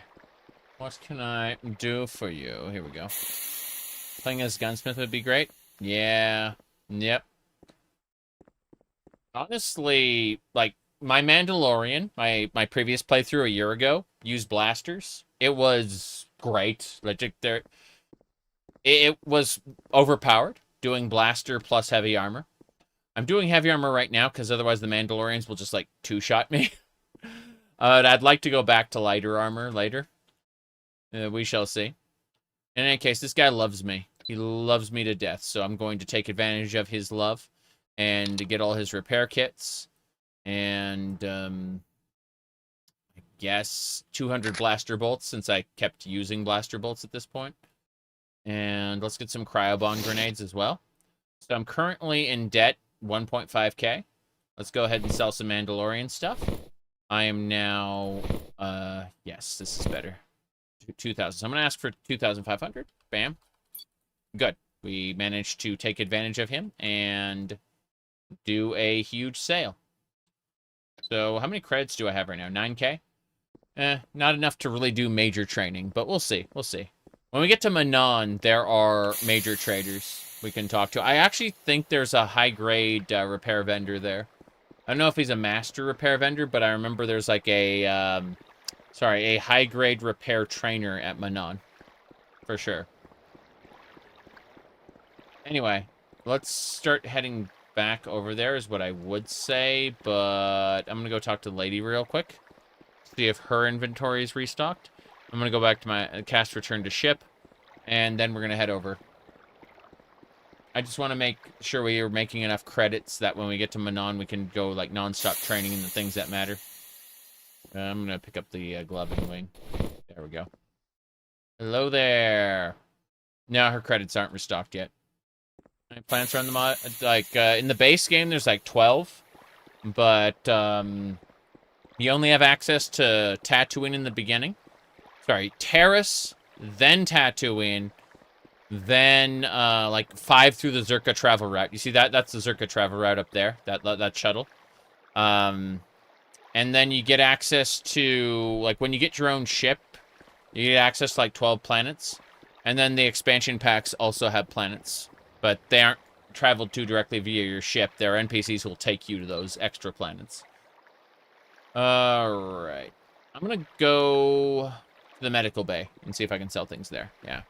What can I do for you? Here we go. Playing as gunsmith would be great. Yeah. Yep. Honestly, like, my Mandalorian, my previous playthrough a year ago, used blasters. It was great. Like, it was overpowered, doing blaster plus heavy armor. I'm doing heavy armor right now, because otherwise the Mandalorians will just, like, two-shot me. I'd like to go back to lighter armor later. We shall see. In any case, this guy loves me. He loves me to death, so I'm going to take advantage of his love and to get all his repair kits. And, I guess 200 blaster bolts, since I kept using blaster bolts at this point. And let's get some cryobomb grenades as well. So I'm currently in debt 1.5k. Let's go ahead and sell some Mandalorian stuff. I am now, yes, this is better. 2,000. So I'm going to ask for 2,500. Bam. Good. We managed to take advantage of him and do a huge sale. So how many credits do I have right now? 9k? Not enough to really do major training, but we'll see. We'll see. When we get to Manon, there are major traders we can talk to. I actually think there's a high-grade repair vendor there. I don't know if he's a master repair vendor, but I remember there's like a, a high-grade repair trainer at Manon. For sure. Anyway, let's start heading back over there is what I would say, but I'm going to go talk to the lady real quick. See if her inventory is restocked. I'm going to go back to my cast return to ship, and then we're going to head over. I just want to make sure we are making enough credits that when we get to Manon, we can go, like, non-stop training in the things that matter. I'm going to pick up the glove and wing. There we go. Hello there. No, her credits aren't restocked yet. Any plans around the mod? Like, in the base game, there's, like, 12. But, you only have access to Dantooine in the beginning. Sorry, Terrace, then Dantooine, then, like, 5 through the Zerka travel route. You see that? That's the Zerka travel route up there, that shuttle. And then you get access to, like, when you get your own ship, you get access to, like, 12 planets. And then the expansion packs also have planets. But they aren't traveled to directly via your ship. There are NPCs who will take you to those extra planets. Alright. I'm gonna go to the medical bay and see if I can sell things there. Yeah.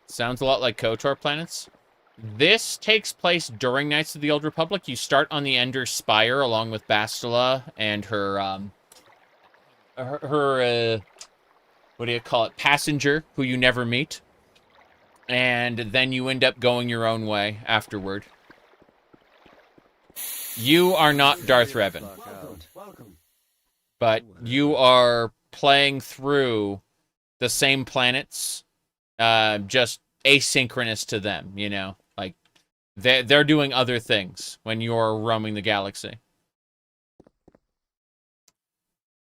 Sounds a lot like KOTOR planets. This takes place during Knights of the Old Republic. You start on the Ender Spire along with Bastila and her what do you call it? Passenger, who you never meet. And then you end up going your own way afterward. You are not Darth Revan. But you are playing through the same planets, just asynchronous to them, you know? Like, they're doing other things when you're roaming the galaxy.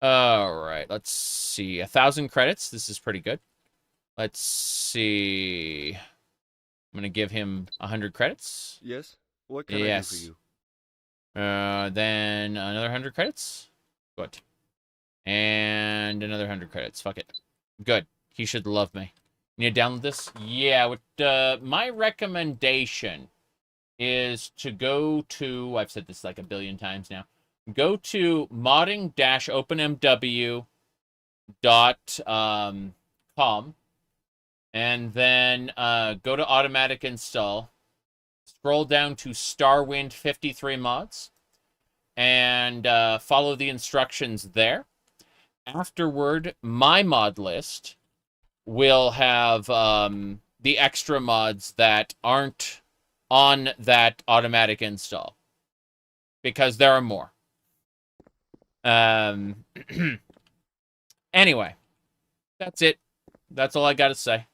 Alright, let's see. 1,000 credits. This is pretty good. Let's see. I'm going to give him 100 credits. Yes? What can I do for you? Then another 100 credits. Good. And another 100 credits. Fuck it. Good. He should love me. Need to download this? Yeah. My recommendation is to go to... I've said this like a billion times now. Go to modding-openmw.com and then go to automatic install. Scroll down to Starwind 53 mods and follow the instructions there. Afterward, my mod list will have the extra mods that aren't on that automatic install, because there are more. Anyway, that's it. That's all I got to say.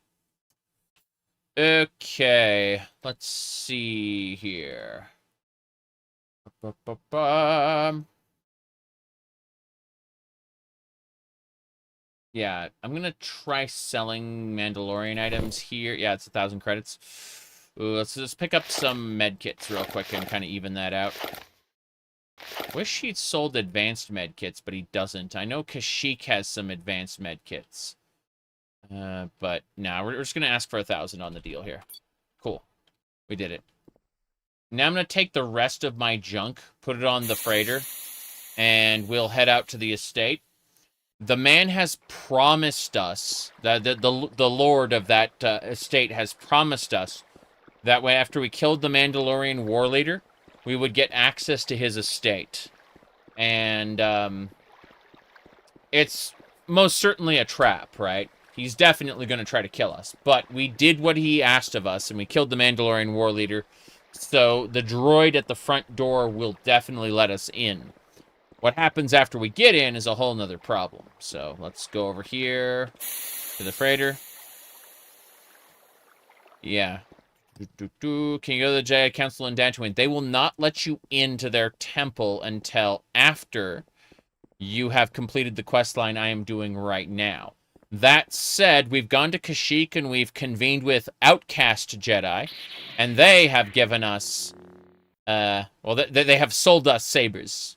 Okay, let's see here. Yeah, I'm gonna try selling Mandalorian items here. Yeah, it's 1,000 credits. Ooh, let's just pick up some med kits real quick and kind of even that out. Wish he'd sold advanced med kits, but he doesn't. I know Kashyyyk has some advanced med kits. But no, we're just gonna ask for 1,000 on the deal here. Cool. We did it. Now I'm gonna take the rest of my junk, put it on the freighter, and we'll head out to the estate. The man has promised us, the lord of that estate has promised us that way after we killed the Mandalorian war leader, we would get access to his estate. And it's most certainly a trap, right? He's definitely going to try to kill us. But we did what he asked of us, and we killed the Mandalorian war leader. So the droid at the front door will definitely let us in. What happens after we get in is a whole nother problem. So let's go over here to the freighter. Yeah. Can you go to the Jedi Council in Dantooine? They will not let you into their temple until after you have completed the quest line I am doing right now. That said, we've gone to Kashyyyk and we've convened with outcast Jedi, and they have given us, well, they have sold us sabers.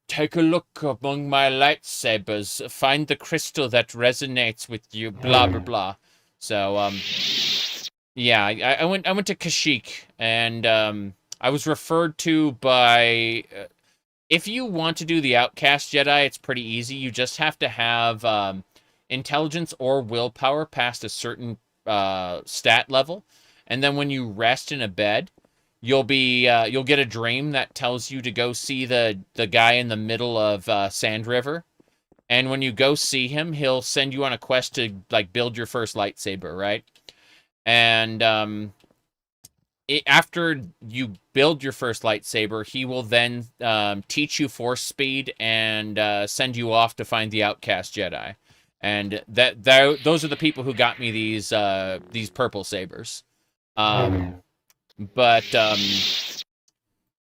Take a look among my lightsabers. Find the crystal that resonates with you. Blah blah blah. So yeah, I went to Kashyyyk, and I was referred to by. If you want to do the outcast Jedi, it's pretty easy. You just have to have intelligence or willpower past a certain stat level, And then when you rest in a bed, you'll get a dream that tells you to go see the guy in the middle of Sand River. And when you go see him, he'll send you on a quest to, like, build your first lightsaber, right? And after you build your first lightsaber, he will then teach you force speed and send you off to find the outcast Jedi. And those are the people who got me these purple sabers. But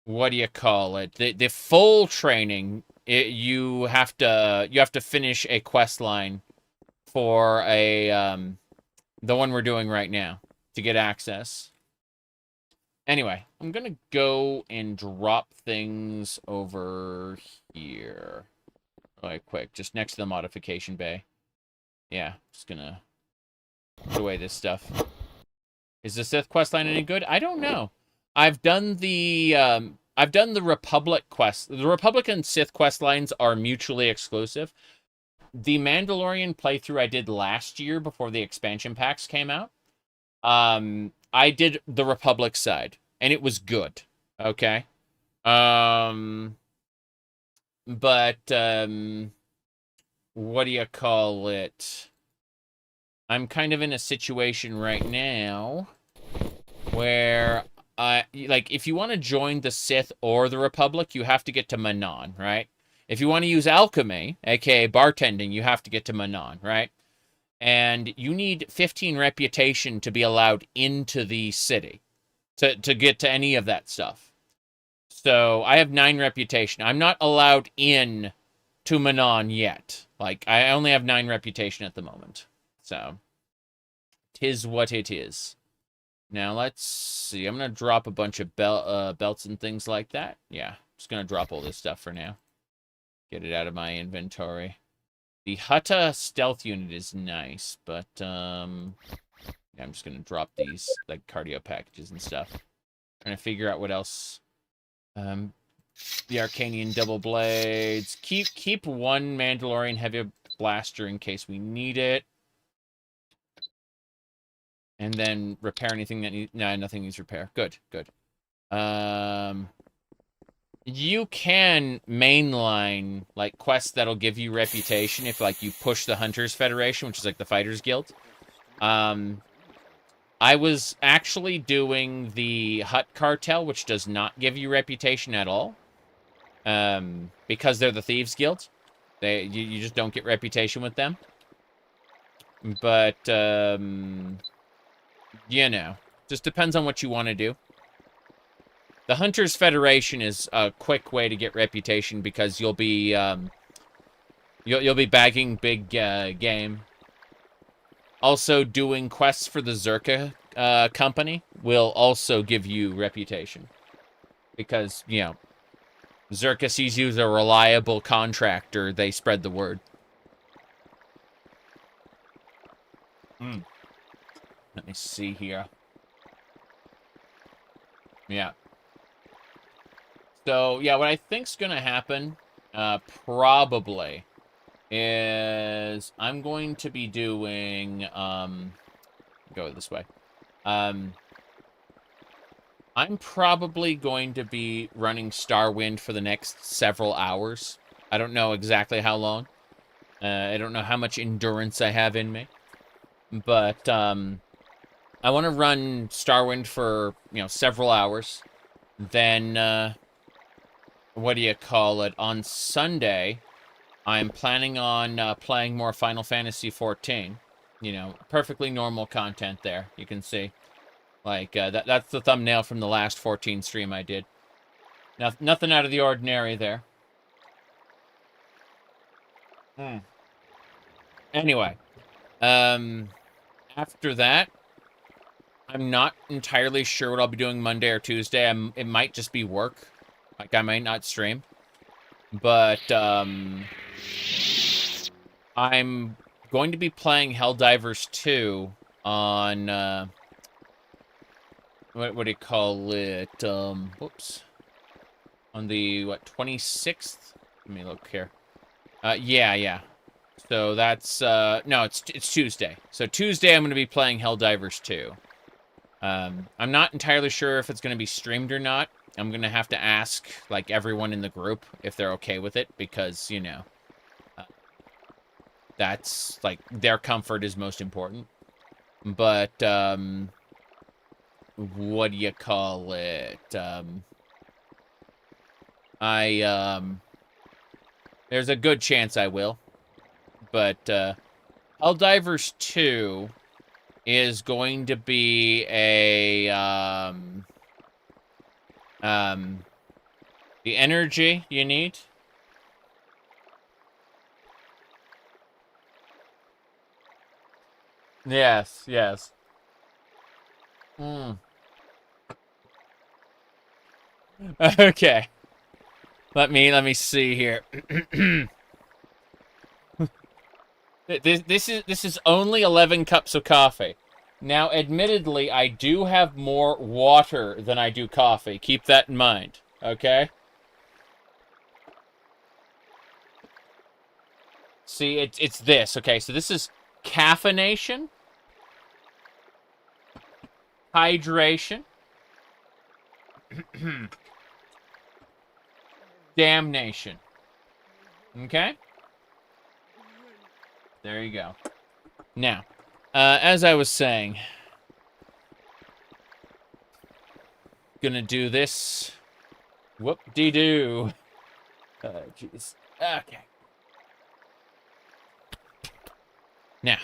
what do you call it? The full training, you have to finish a quest line for the one we're doing right now to get access. Anyway, I'm gonna go and drop things over here really quick, just next to the modification bay. Yeah, just gonna put away this stuff. Is the Sith questline any good? I don't know. I've done the Republic quest. The Republic and Sith questlines are mutually exclusive. The Mandalorian playthrough I did last year before the expansion packs came out, I did the Republic side, and it was good. Okay. But what do you call it? I'm kind of in a situation right now where like, if you want to join the Sith or the Republic, you have to get to Manon, right? If you want to use alchemy, aka bartending, you have to get to Manon, right? And you need 15 reputation to be allowed into the city, to get to any of that stuff. So I have 9 reputation. I'm not allowed in to Manon yet. Like, I only have 9 reputation at the moment. So, 'tis what it is. Now, let's see. I'm going to drop a bunch of belts and things like that. Yeah, just going to drop all this stuff for now. Get it out of my inventory. The Hutt stealth unit is nice, but yeah, I'm just going to drop these, like, cardio packages and stuff. Trying to figure out what else. The Arcanian double blades. Keep one Mandalorian heavy blaster in case we need it. And then repair anything that needs... No, nothing needs repair. Good, good. You can mainline, like, quests that'll give you reputation if, like, you push the Hunters Federation, which is, like, the Fighters Guild. I was actually doing the Hutt Cartel, which does not give you reputation at all. Because they're the Thieves Guild. You just don't get reputation with them. But, you know, just depends on what you want to do. The Hunters Federation is a quick way to get reputation because you'll be bagging big game. Also, doing quests for the Zerka company will also give you reputation because, you know, Zerka sees you as a reliable contractor. They spread the word. Let me see here. Yeah. So, yeah, what I think's going to happen, probably, is I'm going to be doing, go this way. I'm probably going to be running Starwind for the next several hours. I don't know exactly how long. I don't know how much endurance I have in me. But, I want to run Starwind for, you know, several hours. Then, what do you call it? On Sunday, I'm planning on playing more Final Fantasy XIV. You know, perfectly normal content there, you can see. Like, that's the thumbnail from the last 14 stream I did. Nothing out of the ordinary there. Anyway, after that, I'm not entirely sure what I'll be doing Monday or Tuesday. It might just be work. Like, I might not stream. But, I'm going to be playing Helldivers 2 on, what do you call it? Whoops. On the, 26th? Let me look here. Yeah. So that's, no, it's Tuesday. So Tuesday I'm going to be playing Helldivers 2. I'm not entirely sure if it's going to be streamed or not. I'm going to have to ask, like, everyone in the group if they're okay with it, because, you know, that's, like, their comfort is most important. But, what do you call it? There's a good chance I will. But, Helldivers 2 is going to be a, the energy you need. Yes, yes. Okay. Let me see here. This is only 11 cups of coffee. Now, admittedly, I do have more water than I do coffee. Keep that in mind, okay? See, it's this. Okay, so this is caffeination, hydration, damnation. Okay? There you go. Now, as I was saying, gonna do this. Whoop-de-doo. Jeez. Okay. Now.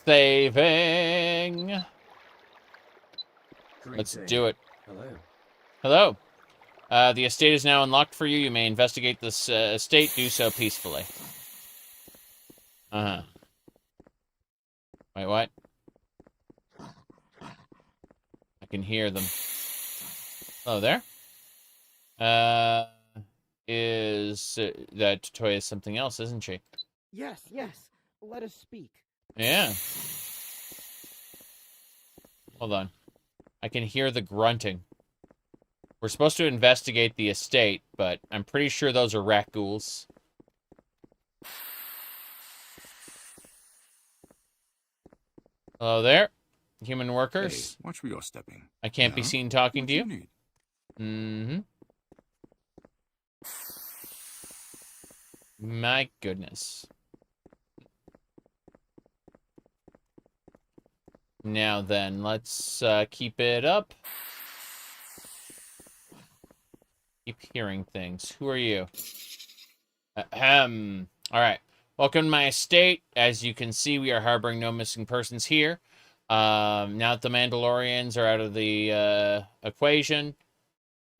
Saving. Let's do it. Hello. The estate is now unlocked for you. You may investigate this estate. Do so peacefully. Uh-huh. Wait, what? I can hear them. Hello there. That Toya is something else, isn't she? Yes. Let us speak. Yeah. Hold on. I can hear the grunting. We're supposed to investigate the estate, but I'm pretty sure those are rat ghouls. Hello there, human workers. Hey, watch where you're stepping. I can't be seen talking what to you. Need? Mm-hmm. My goodness. Now then, let's keep it up. Keep hearing things. Who are you? Ahem. Alright. Welcome to my estate. As you can see, we are harboring no missing persons here. Now that the Mandalorians are out of the equation,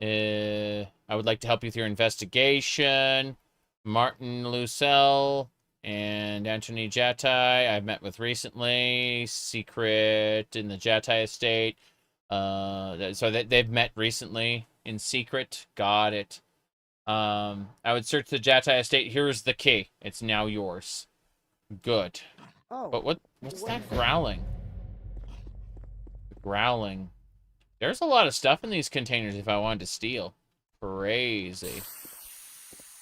I would like to help you with your investigation. Martin Lucelle and Anthony Jatai, I've met with recently. Secret in the Jatai estate. So they've met recently in secret. Got it. I would search the Jatai estate. Here's the key. It's now yours. Good. Oh. But what's that growling? Growling. There's a lot of stuff in these containers if I wanted to steal. Crazy.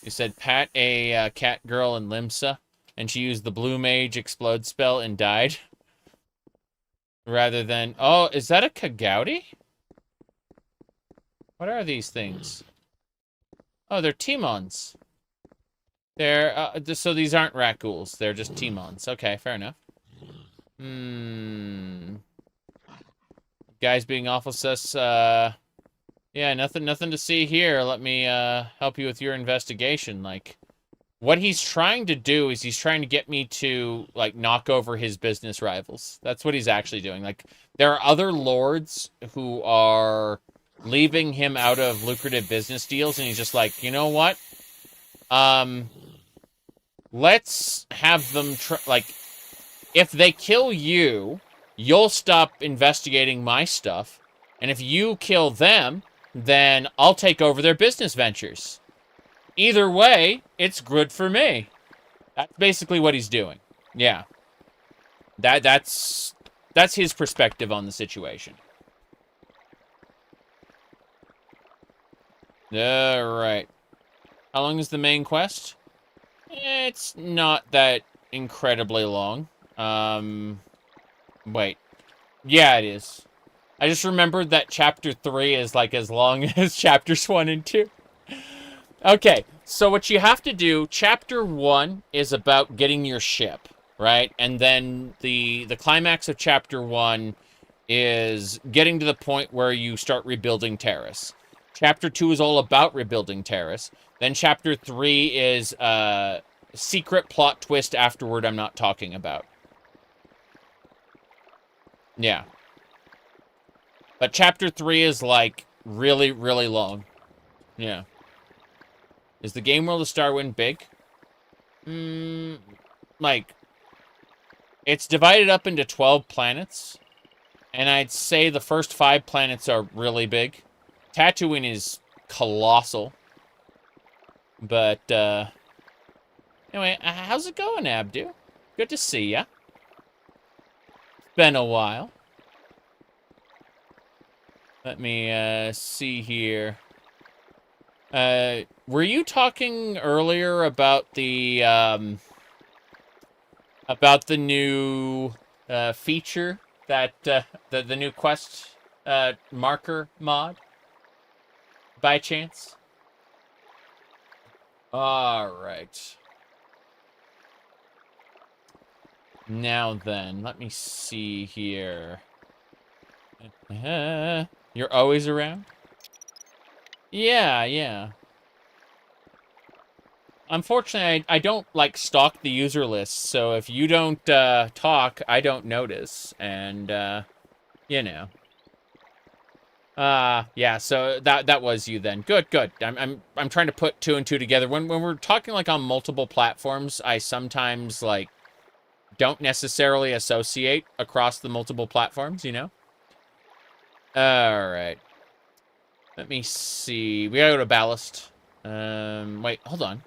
You said pat a cat girl in Limsa, and she used the Blue Mage Explode spell and died. Rather than... Oh, is that a Kagouti? What are these things? Oh, they're Timons. They're, so these aren't rat ghouls. They're just Timons. Okay, fair enough. Guys being awful sus, yeah, nothing to see here. Let me, help you with your investigation. Like, what he's trying to do is he's trying to get me to, like, knock over his business rivals. That's what he's actually doing. Like, there are other lords who are leaving him out of lucrative business deals, and he's just like, you know what? Let's have them, like, if they kill you, you'll stop investigating my stuff, and if you kill them, then I'll take over their business ventures. Either way, it's good for me. That's basically what he's doing. Yeah. That's his perspective on the situation. Alright. How long is the main quest? It's not that incredibly long. Wait. Yeah, it is. I just remembered that chapter 3 is like as long as chapters 1 and 2. Okay, so what you have to do, chapter 1 is about getting your ship, right? And then the climax of chapter 1 is getting to the point where you start rebuilding Terrace. Chapter 2 is all about rebuilding Terrace. Then chapter 3 is a secret plot twist afterward I'm not talking about. Yeah. But chapter 3 is, like, really, really long. Yeah. Is the game world of Starwind big? Like, it's divided up into 12 planets. And I'd say the first 5 planets are really big. Dantooine is colossal. But, anyway, how's it going, Abdu? Good to see ya. It's been a while. Let me, see here. Were you talking earlier about the new, feature that, the new quest, marker mod? By chance? Alright. Now then, let me see here. You're always around? Yeah, yeah. Unfortunately, I don't, like, stalk the user list, so if you don't, talk, I don't notice, and, you know. Yeah, so that was you then. Good, good. I'm trying to put 2 and 2 together. When we're talking, like, on multiple platforms, I sometimes, like, don't necessarily associate across the multiple platforms, you know? Alright. Let me see. We gotta go to Ballast. Wait, hold on.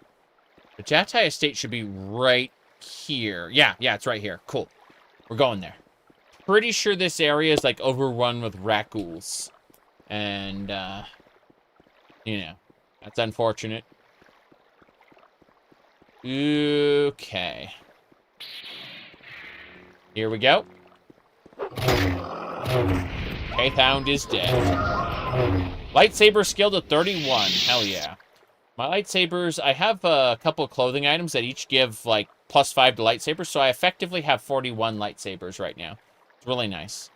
The Jatai Estate should be right here. Yeah, it's right here. Cool. We're going there. Pretty sure this area is, like, overrun with raccoons. And, you know, that's unfortunate. Okay. Here we go. K-Hound is dead. Lightsaber skill to 31. Hell yeah. My lightsabers, I have a couple of clothing items that each give, like, +5 to lightsabers, so I effectively have 41 lightsabers right now. It's really nice.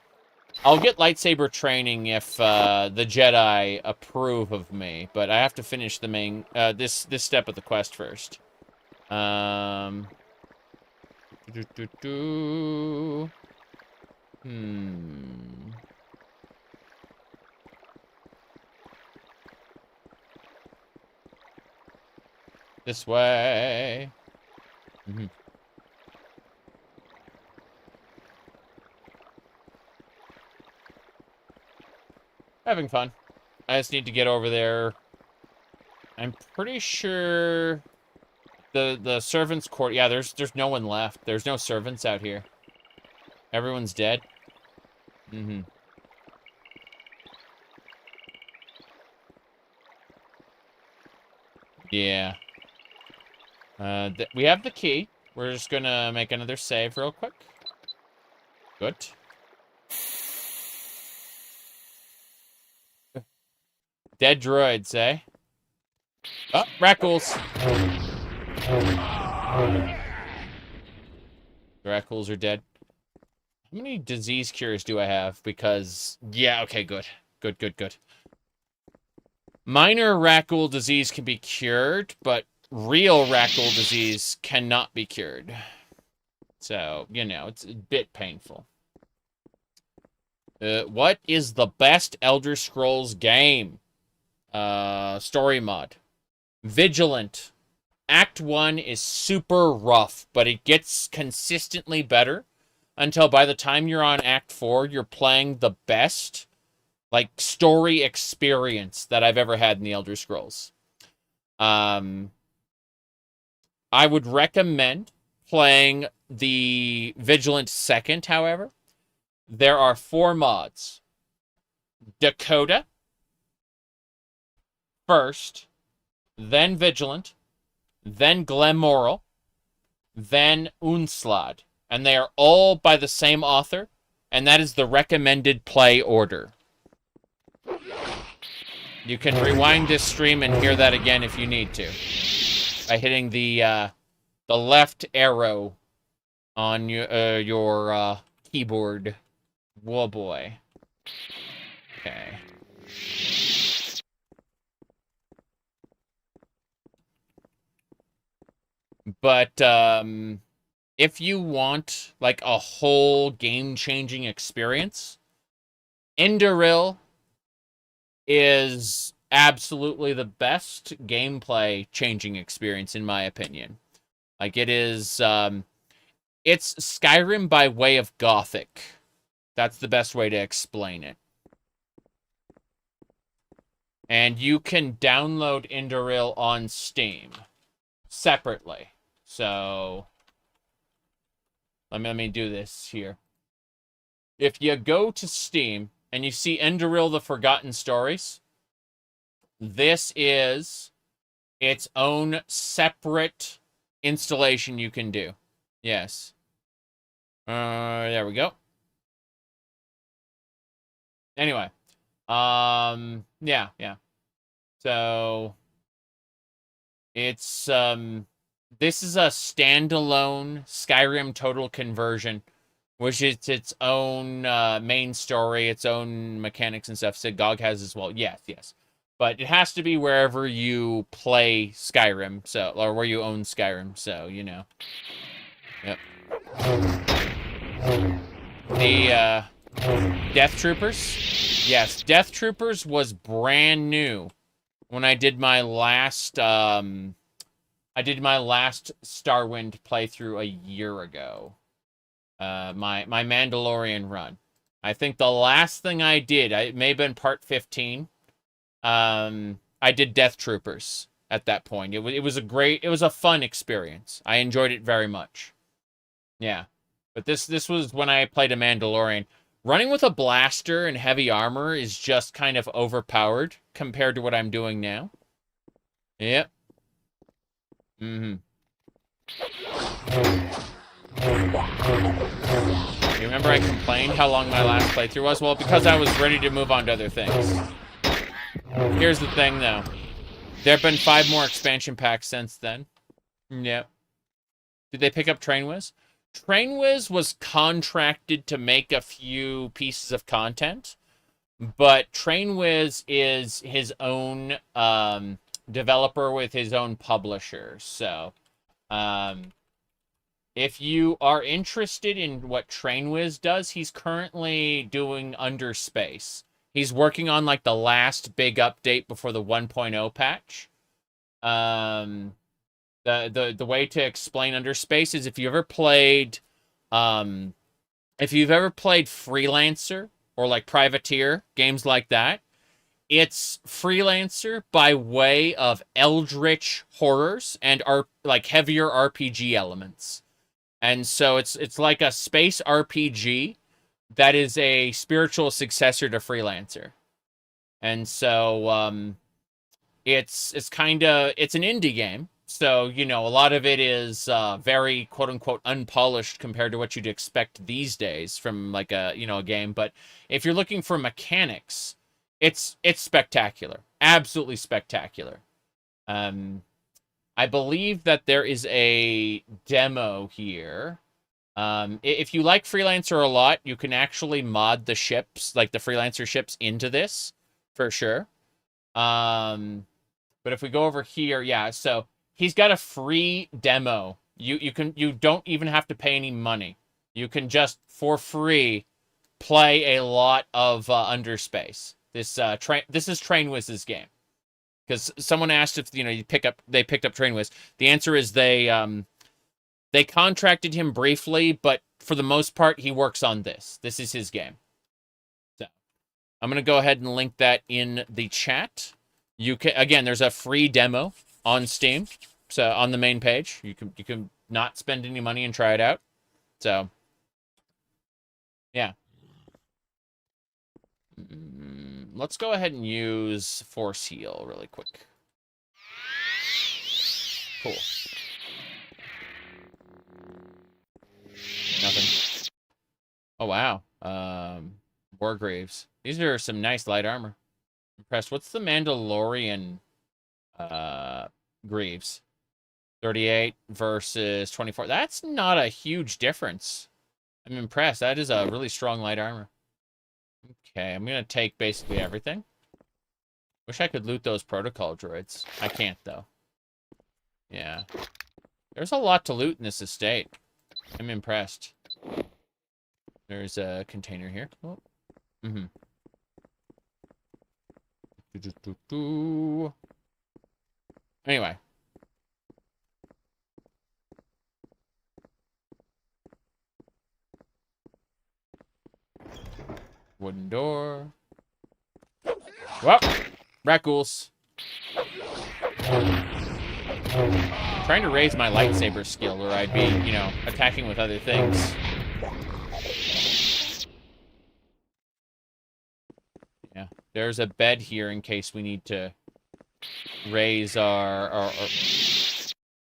I'll get lightsaber training if the Jedi approve of me, but I have to finish the main, this step of the quest first. This way. Having fun. I just need to get over there. I'm pretty sure the servants' court. Yeah, there's no one left. There's no servants out here. Everyone's dead. Yeah. We have the key. We're just gonna make another save real quick. Good. Dead droids, eh? Oh, raccoons. The raccoons are dead. How many disease cures do I have? Because, yeah, okay, good. Good. Minor raccoon disease can be cured, but real raccoon disease cannot be cured. So, you know, it's a bit painful. What is the best Elder Scrolls game? Story mod. Vigilant. Act 1 is super rough, but it gets consistently better until by the time you're on Act 4, you're playing the best, like, story experience that I've ever had in the Elder Scrolls. I would recommend playing the Vigilant second, however. There are 4 mods. Dakota, first, then Vigilant, then Glemoral, then Unslad. And they are all by the same author, and that is the recommended play order. You can rewind this stream and hear that again if you need to, by hitting the left arrow on your keyboard. Whoa, boy. Okay. But if you want like a whole game-changing experience, Enderil is absolutely the best gameplay changing experience in my opinion. Like it is it's Skyrim by way of Gothic. That's the best way to explain it. And you can download Enderil on Steam separately. So let me do this here. If you go to Steam and you see Enderil the Forgotten Stories, this is its own separate installation you can do. Yes. There we go. Anyway. Yeah. So it's this is a standalone Skyrim total conversion, which is its own main story, its own mechanics and stuff. So GOG has as well. Yes. But it has to be wherever you play Skyrim, so or where you own Skyrim, so you know. Yep. The Death Troopers. Yes, Death Troopers was brand new when I did my last Starwind playthrough a year ago. My Mandalorian run. I think the last thing I did, it may have been part 15. I did Death Troopers at that point. It was a fun experience. I enjoyed it very much. Yeah. But this was when I played a Mandalorian. Running with a blaster and heavy armor is just kind of overpowered compared to what I'm doing now. Yep. You remember I complained how long my last playthrough was? Well, because I was ready to move on to other things. Here's the thing, though. There have been 5 more expansion packs since then. Yep. Did they pick up TrainWiz? TrainWiz was contracted to make a few pieces of content, but TrainWiz is his own developer with his own publisher. So, if you are interested in what TrainWiz does, he's currently doing Underspace. He's working on like the last big update before the 1.0 patch. The way to explain Underspace is if you've ever played Freelancer or like Privateer, games like that, it's Freelancer by way of eldritch horrors and like heavier RPG elements. And so it's like a space RPG that is a spiritual successor to Freelancer. And so it's an indie game. So, you know, a lot of it is very quote unquote unpolished compared to what you'd expect these days from like a game, but if you're looking for mechanics, it's spectacular. Absolutely spectacular. I believe that there is a demo here. If you like Freelancer a lot, you can actually mod the ships, like the Freelancer ships, into this for sure. But if we go over here, yeah, so he's got a free demo. You don't even have to pay any money. You can just for free play a lot of Underspace. This is TrainWiz's game. Because someone asked if they picked up TrainWiz. The answer is they contracted him briefly, but for the most part, he works on this. This is his game. So I'm gonna go ahead and link that in the chat. Again, there's a free demo on Steam, so on the main page. You can not spend any money and try it out. So yeah. Let's go ahead and use Force Heal really quick. Cool. Nothing. Oh, wow. War Graves. These are some nice light armor. Impressed. What's the Mandalorian Greaves? 38 versus 24. That's not a huge difference. I'm impressed. That is a really strong light armor. Okay, I'm going to take basically everything. Wish I could loot those protocol droids. I can't, though. Yeah. There's a lot to loot in this estate. I'm impressed. There's a container here. Oh. Mm-hmm. Anyway. Wooden door. Well, rat ghouls. Trying to raise my lightsaber skill where I'd be, you know, attacking with other things. Yeah, there's a bed here in case we need to raise our... I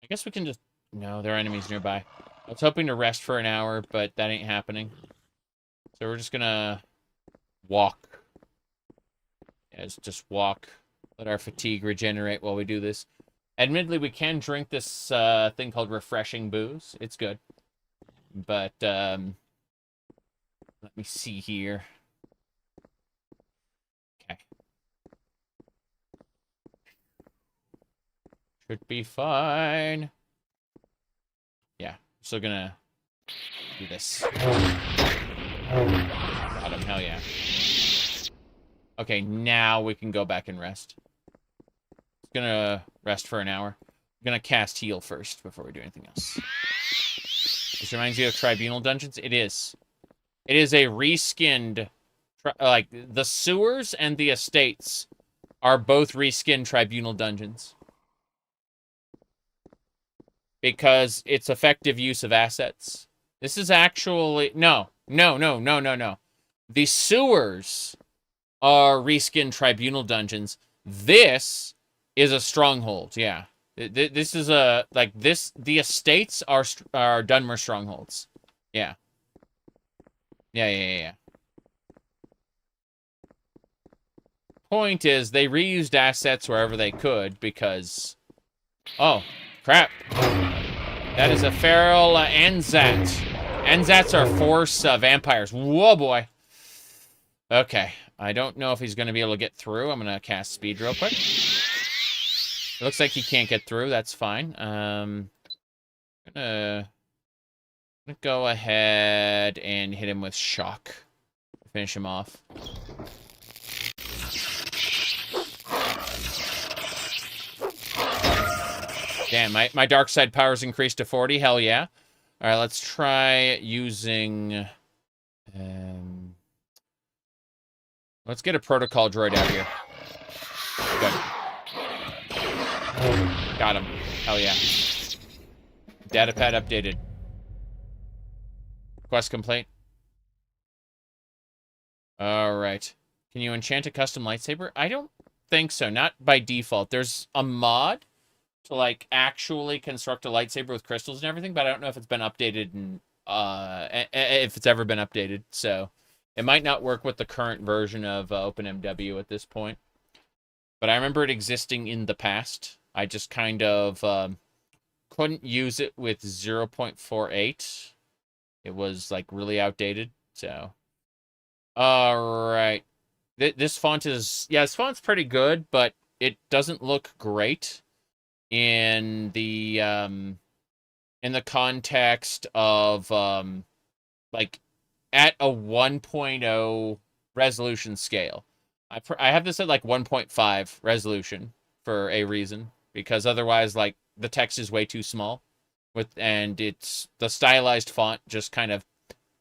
guess we can just... No, there are enemies nearby. I was hoping to rest for an hour, but that ain't happening. So we're just gonna walk. Yeah, just walk. Let our fatigue regenerate while we do this. Admittedly, we can drink this thing called refreshing booze. It's good. But, let me see here. Okay. Should be fine. Yeah, still gonna do this. Got him, hell yeah. Okay, now we can go back and rest. Gonna rest for an hour. I'm gonna cast heal first before we do anything else. This reminds you of Tribunal Dungeons? It is. It is a reskinned... like, the sewers and the estates are both reskinned Tribunal Dungeons. Because it's effective use of assets. This is actually... No. The sewers are reskinned Tribunal Dungeons. This is a stronghold, yeah. This is a... Like, this... The estates are Dunmer strongholds. Yeah. Yeah. Point is, they reused assets wherever they could, because... Oh, crap. That is a feral Anzat. Anzats are force vampires. Whoa, boy. Okay. I don't know if he's going to be able to get through. I'm going to cast speed real quick. It looks like he can't get through. That's fine. I'm gonna go ahead and hit him with shock. Finish him off. Damn, my dark side power's increased to 40. Hell yeah. All right, let's try using... let's get a protocol droid out here. Good. Got him. Hell yeah. Datapad updated. Quest complete. Alright. Can you enchant a custom lightsaber? I don't think so. Not by default. There's a mod to, like, actually construct a lightsaber with crystals and everything, but I don't know if it's been updated and, if it's ever been updated, so it might not work with the current version of OpenMW at this point. But I remember it existing in the past. I just kind of couldn't use it with 0.48. It was, like, really outdated, so. Alright. This font is... Yeah, this font's pretty good, but it doesn't look great in the context of, like, at a 1.0 resolution scale. I have this at, like, 1.5 resolution for a reason, because otherwise, like, the text is way too small, and it's the stylized font just kind of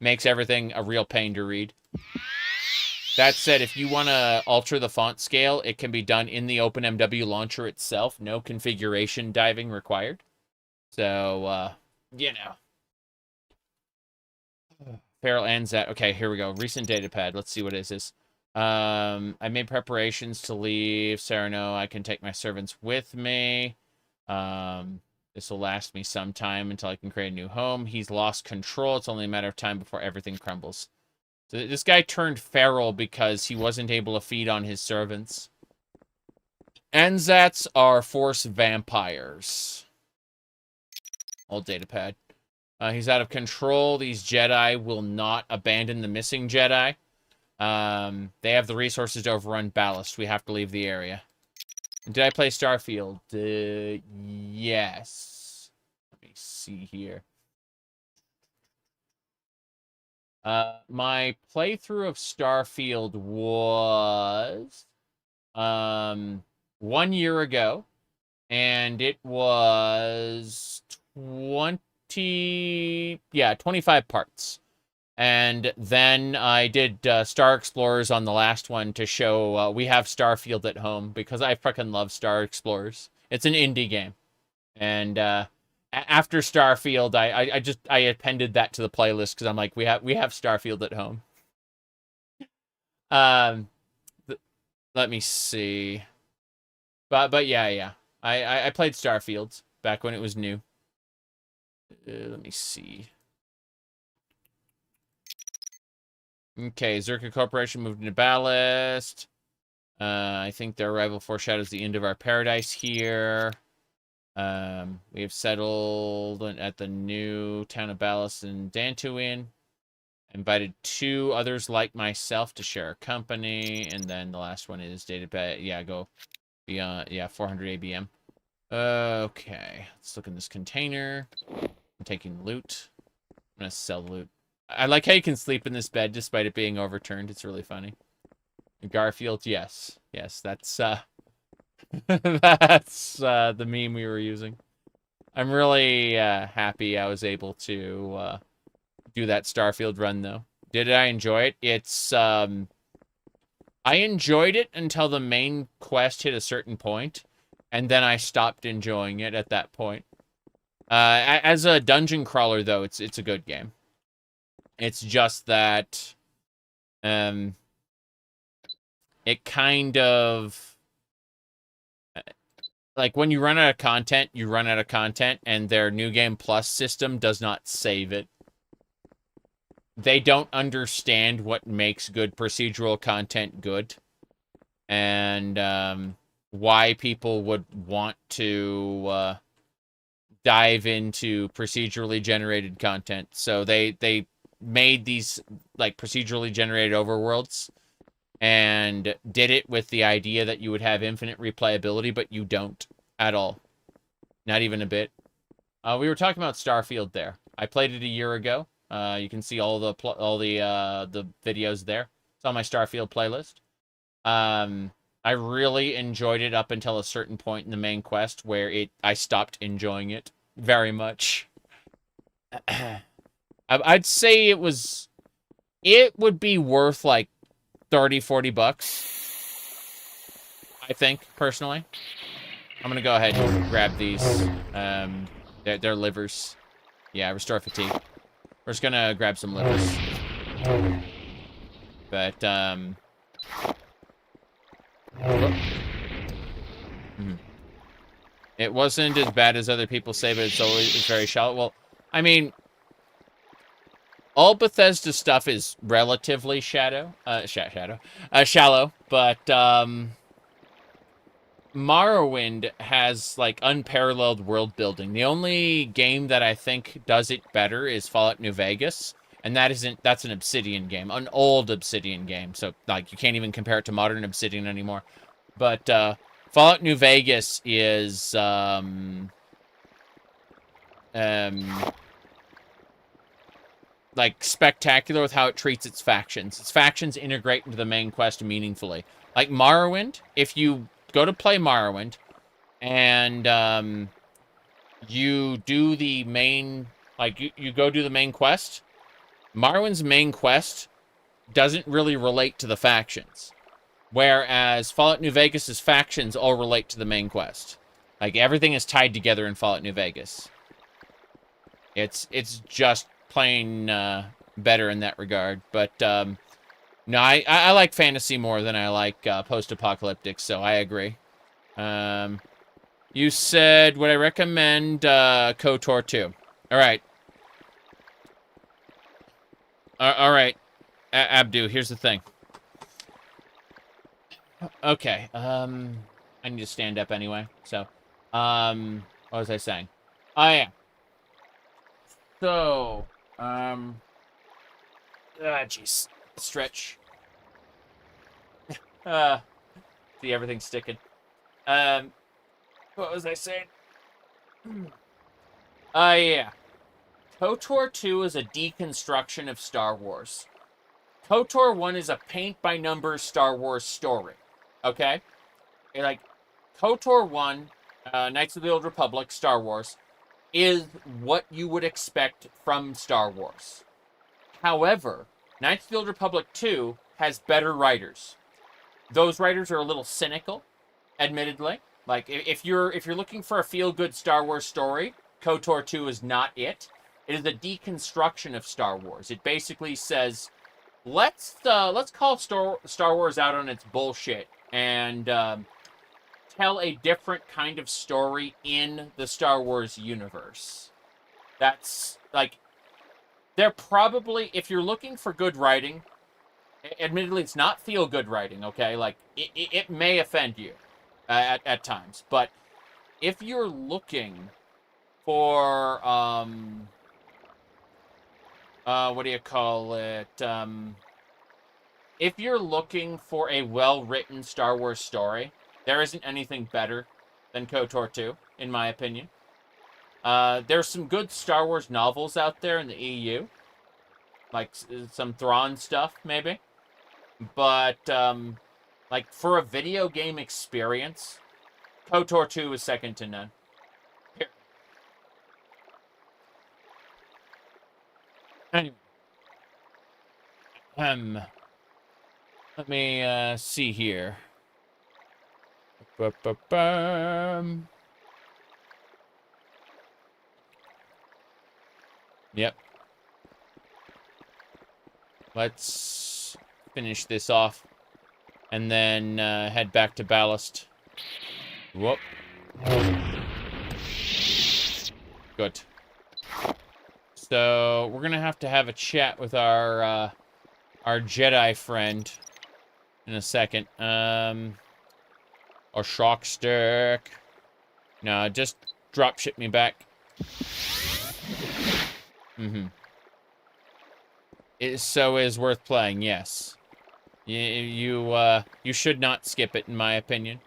makes everything a real pain to read. That said, if you want to alter the font scale, it can be done in the OpenMW launcher itself. No configuration diving required. So, you know. Feral Anzat. Okay, here we go. Recent datapad. Let's see what it is. I made preparations to leave. Sarah, no, I can take my servants with me. This will last me some time until I can create a new home. He's lost control. It's only a matter of time before everything crumbles. So this guy turned feral because he wasn't able to feed on his servants. Anzats are force vampires. Old datapad. He's out of control. These Jedi will not abandon the missing Jedi. They have the resources to overrun ballast. We have to leave the area. Did I play Starfield? Yes. Let me see here. My playthrough of Starfield was 1 year ago, and it was 25 parts. And then I did Star Explorers on the last one to show we have Starfield at home because I freaking love Star Explorers. It's an indie game. And after Starfield, I appended that to the playlist because I'm like, we have Starfield at home. Let me see. But yeah. I played Starfield back when it was new. Let me see. Okay, Zerka Corporation moved into ballast. I think their arrival foreshadows the end of our paradise here. We have settled at the new town of Ballast in Dantooine. Invited 2 others like myself to share a company. And then the last one is dated, yeah, go beyond, yeah, 400 ABM. Okay, let's look in this container. I'm taking loot. I'm gonna sell the loot. I like how you can sleep in this bed despite it being overturned. It's really funny. Garfield, yes. Yes, that's that's the meme we were using. I'm really happy I was able to do that Starfield run, though. Did I enjoy it? It's I enjoyed it until the main quest hit a certain point, and then I stopped enjoying it at that point. As a dungeon crawler, though, it's a good game. It's just that it kind of like when you run out of content, you run out of content, and their New Game Plus system does not save it. They don't understand what makes good procedural content good, and why people would want to dive into procedurally generated content. So they made these like procedurally generated overworlds and did it with the idea that you would have infinite replayability, but you don't at all. Not even a bit. We were talking about Starfield there. I played it a year ago. You can see all the videos there. It's on my Starfield playlist. I really enjoyed it up until a certain point in the main quest where I stopped enjoying it very much. I'd say it would be worth like $30-$40, I think, personally. I'm gonna go ahead and grab these. They're livers. Yeah, restore fatigue. We're just gonna grab some livers. But it wasn't as bad as other people say, but it's very shallow. Well, I mean, all Bethesda stuff is relatively shallow, but Morrowind has like unparalleled world building. The only game that I think does it better is Fallout New Vegas, and that's an Obsidian game, an old Obsidian game. So like you can't even compare it to modern Obsidian anymore. But Fallout New Vegas is like spectacular with how it treats its factions. Its factions integrate into the main quest meaningfully. Like Morrowind, if you go to play Morrowind and you do the main, like you go do the main quest, Morrowind's main quest doesn't really relate to the factions. Whereas Fallout New Vegas' factions all relate to the main quest. Like everything is tied together in Fallout New Vegas. It's just plain better in that regard. But No, I like fantasy more than I like post-apocalyptic, so I agree. You said, would I recommend KOTOR 2? All right. All right, Abdu, here's the thing. Okay, I need to stand up anyway, so, what was I saying? Oh, yeah. So, jeez. Stretch. See, everything's sticking. What was I saying? Yeah. KOTOR 2 is a deconstruction of Star Wars. KOTOR 1 is a paint-by-numbers Star Wars story. Okay? Like, KOTOR 1, Knights of the Old Republic, Star Wars, is what you would expect from Star Wars. However, Knights of the Old Republic 2 has better writers. Those writers are a little cynical, admittedly. Like, if you're looking for a feel-good Star Wars story, KOTOR 2 is not it. It is a deconstruction of Star Wars. It basically says, let's call Star Wars out on its bullshit and tell a different kind of story in the Star Wars universe. That's, like, they're probably, if you're looking for good writing, admittedly, it's not feel-good writing, okay? Like, it may offend you at times, but if you're looking for, what do you call it? If you're looking for a well-written Star Wars story, there isn't anything better than KOTOR 2, in my opinion. There's some good Star Wars novels out there in the EU. Like, some Thrawn stuff, maybe. But, like, for a video game experience, KOTOR 2 is second to none. Here. Anyway. Let me, see here. Yep. Let's finish this off. And then, head back to ballast. Whoop. Good. So, we're gonna have to have a chat with our Jedi friend in a second. Or shock stick. No, just drop ship me back. It so is worth playing, yes. You should not skip it, in my opinion.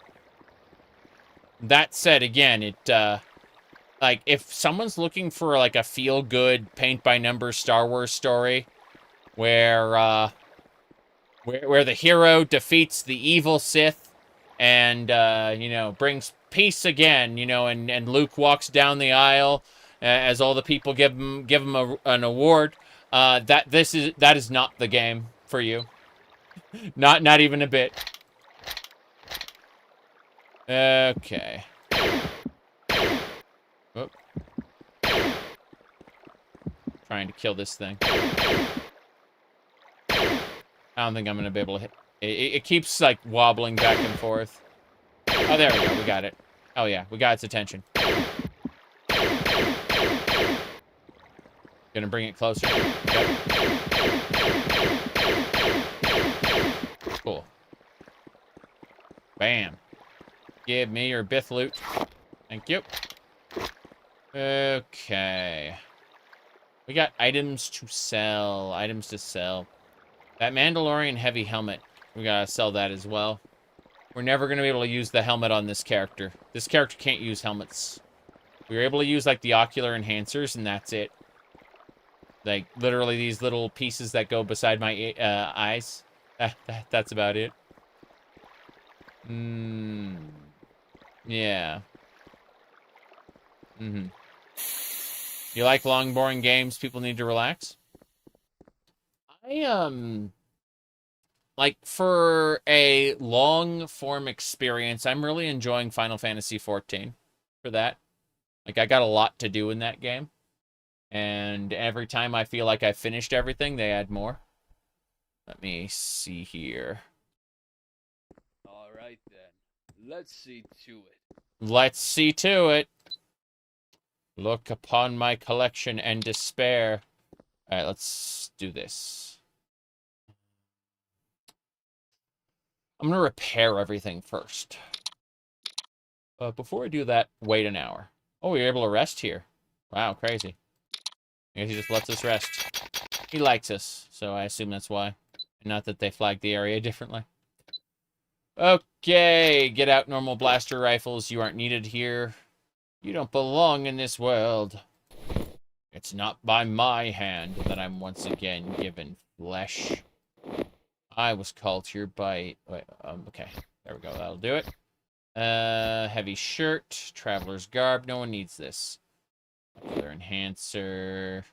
That said, again, it, like, if someone's looking for, like, a feel-good, paint-by-numbers Star Wars story, where the hero defeats the evil Sith, and, you know, brings peace again, you know, and Luke walks down the aisle, as all the people give him an award, that is not the game for you. Not even a bit. Okay. Oh. Trying to kill this thing. I don't think I'm gonna be able to hit. It keeps, like, wobbling back and forth. Oh, there we go. We got it. Oh, yeah. We got its attention. Gonna bring it closer. Yep. Cool. Bam. Give me your Bith loot. Thank you. Okay. We got items to sell. Items to sell. That Mandalorian heavy helmet. We gotta sell that as well. We're never gonna be able to use the helmet on this character. This character can't use helmets. We were able to use, like, the ocular enhancers, and that's it. Like, literally these little pieces that go beside my eyes. That's about it. Yeah. You like long, boring games people need to relax? Like, for a long-form experience, I'm really enjoying Final Fantasy XIV for that. Like, I got a lot to do in that game. And every time I feel like I've finished everything, they add more. Let me see here. All right, then. Let's see to it. Let's see to it. Look upon my collection and despair. All right, let's do this. I'm going to repair everything first. But before I do that, wait an hour. Oh, you're able to rest here. Wow, crazy. I guess he just lets us rest. He likes us, so I assume that's why. Not that they flagged the area differently. Okay, get out normal blaster rifles. You aren't needed here. You don't belong in this world. It's not by my hand that I'm once again given flesh. I was called here by... Wait, okay. There we go. That'll do it. Heavy shirt. Traveler's garb. No one needs this. Another enhancer.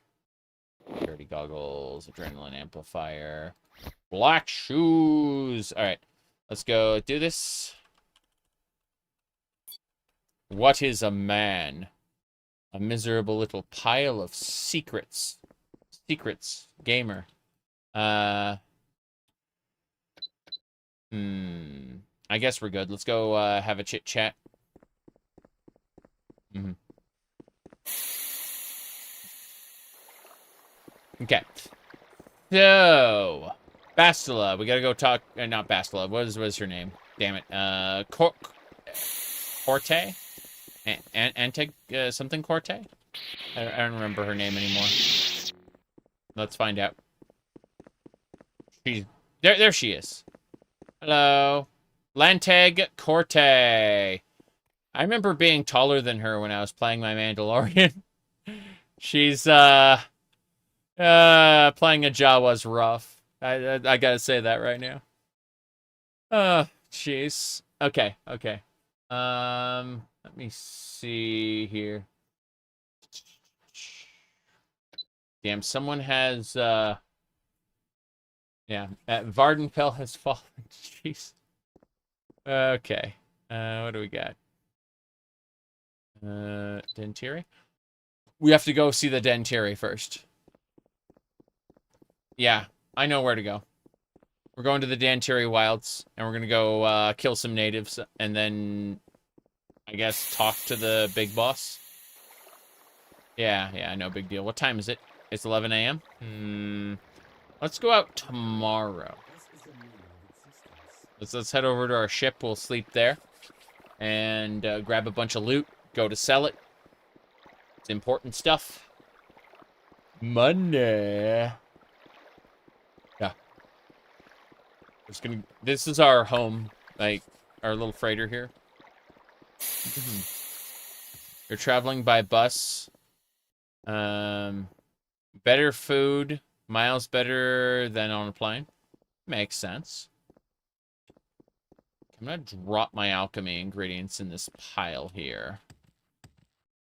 Dirty goggles. Adrenaline amplifier. Black shoes. Alright. Let's go do this. What is a man? A miserable little pile of secrets. Secrets. Gamer. I guess we're good. Let's go have a chit-chat. Okay. So, Bastila. We gotta go talk... not Bastila. What is her name? Damn it. Corte? Anteg... something Corte? I don't remember her name anymore. Let's find out. She's... There she is. Hello. Lanteg Corte. I remember being taller than her when I was playing my Mandalorian. She's, playing a Jawa's rough. I gotta say that right now. Jeez. Okay. Let me see here. Damn, someone has, yeah, Vardenfell has fallen. Jeez. Okay. What do we got? Dantooine? We have to go see the Dantooine first. Yeah, I know where to go. We're going to the Dantooine Wilds, and we're gonna go kill some natives, and then I guess talk to the big boss. Yeah, no big deal. What time is it? It's 11 a.m. Let's go out tomorrow. Let's head over to our ship. We'll sleep there, and grab a bunch of loot. Go to sell it. It's important stuff. Money. Yeah. This is our home, like our little freighter here. You're traveling by bus. Better food, miles better than on a plane. Makes sense. I'm gonna drop my alchemy ingredients in this pile here.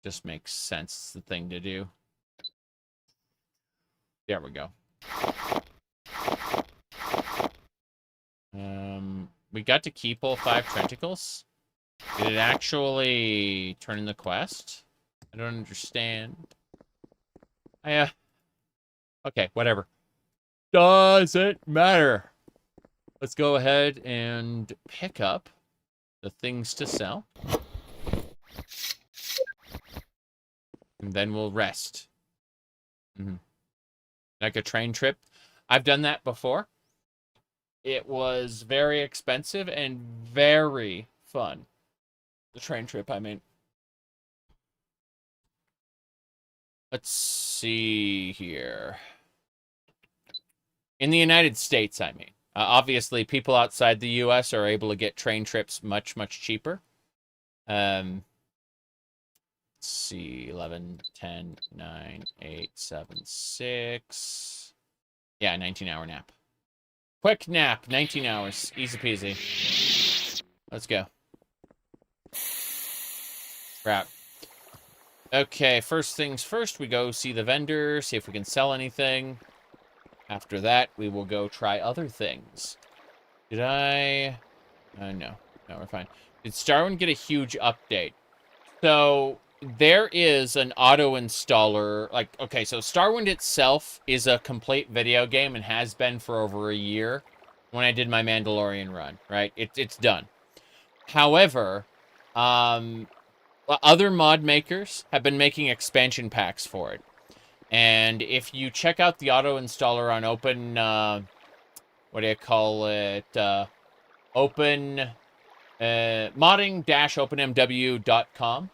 Just makes sense. It's the thing to do. There we go. We got to keep all 5 tentacles. Did it actually turn in the quest? I don't understand. Okay, whatever. Doesn't matter. Let's go ahead and pick up the things to sell. And then we'll rest. Like a train trip. I've done that before. It was very expensive and very fun. The train trip, I mean. Let's see here. In the United States, I mean. Obviously, people outside the U.S. are able to get train trips much, much cheaper. Let's see. 11, 10, 9, 8, 7, 6. Yeah, 19-hour nap. Quick nap. 19 hours. Easy peasy. Let's go. Crap. Okay, first things first, we go see the vendor, see if we can sell anything. After that, we will go try other things. Did I... no. No, we're fine. Did Starwind get a huge update? So, there is an auto installer. Like, okay, so Starwind itself is a complete video game and has been for over a year. When I did my Mandalorian run, right? It's done. However, other mod makers have been making expansion packs for it. And if you check out the auto installer on open, what do you call it? modding-openmw.com.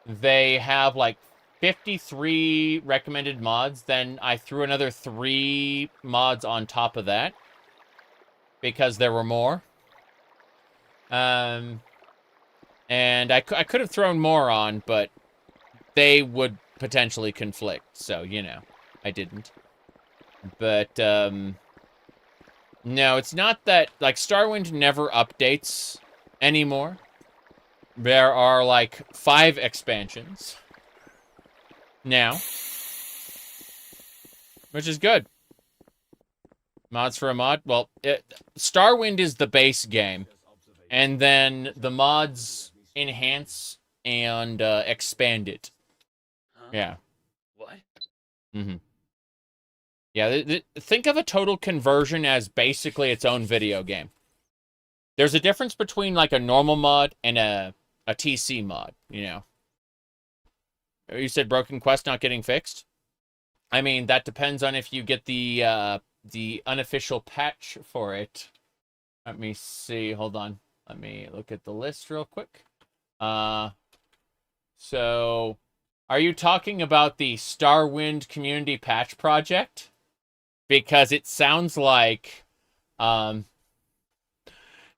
They have like 53 recommended mods. Then I threw another 3 mods on top of that because there were more. And I could have thrown more on, but they would potentially conflict. So, you know, I didn't. But, no, it's not that, like, Starwind never updates anymore. There are, like, 5 expansions now, which is good. Mods for a mod? Well, Starwind is the base game, and then the mods enhance and expand it. Huh? Yeah. What? Mm-hmm. Yeah, think of a total conversion as basically its own video game. There's a difference between, like, a normal mod and a TC mod, you know. You said Broken Quest not getting fixed? I mean, that depends on if you get the unofficial patch for it. Let me see. Hold on. Let me look at the list real quick. So, are you talking about the Starwind Community Patch Project? Because it sounds like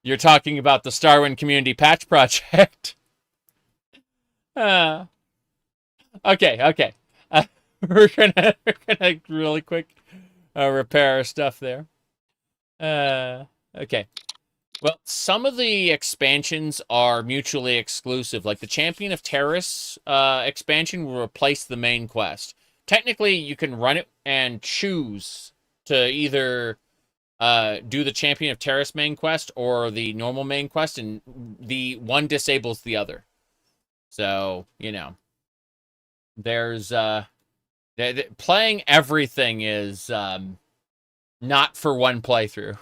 you're talking about the Starwind Community Patch Project. Okay. We're gonna really quick repair our stuff there. Okay. Well, some of the expansions are mutually exclusive. Like the Champion of Terrace expansion will replace the main quest. Technically, you can run it and choose to either do the Champion of Terrace main quest or the normal main quest, and the one disables the other. So, you know, there's playing everything is not for one playthrough.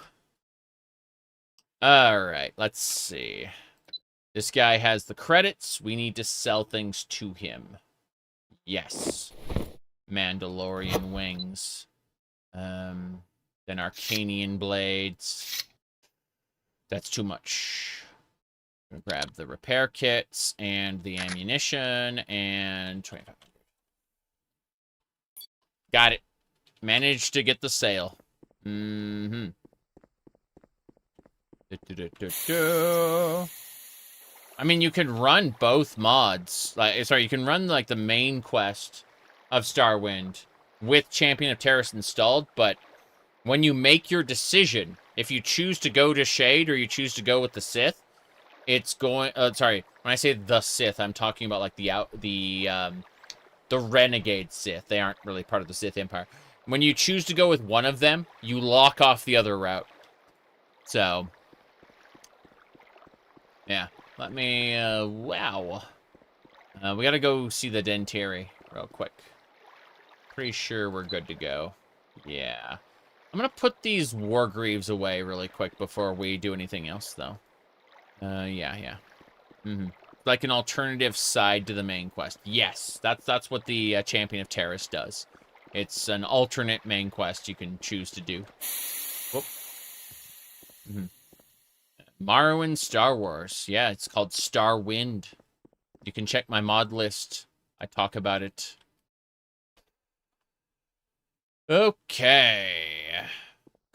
All right, let's see. This guy has the credits. We need to sell things to him. Yes. Mandalorian wings. Then Arcanian blades. That's too much. Grab the repair kits and the ammunition and 25. Got it. Managed to get the sale. Mm-hmm. I mean, you can run both mods. You can run, like, the main quest of Starwind with Champion of Terrace installed, but when you make your decision, if you choose to go to Shade or you choose to go with the Sith, it's going... sorry, when I say the Sith, I'm talking about, like, the Renegade Sith. They aren't really part of the Sith Empire. When you choose to go with one of them, you lock off the other route. So... yeah, let me, wow. We gotta go see the Dantooine real quick. Pretty sure we're good to go. Yeah. I'm gonna put these Wargreaves away really quick before we do anything else, though. Yeah. Mm-hmm. Like an alternative side to the main quest. Yes, that's what the Champion of Terrace does. It's an alternate main quest you can choose to do. Whoop. Mm-hmm. Morrowind Star Wars. Yeah, it's called Starwind. You can check my mod list. I talk about it. Okay.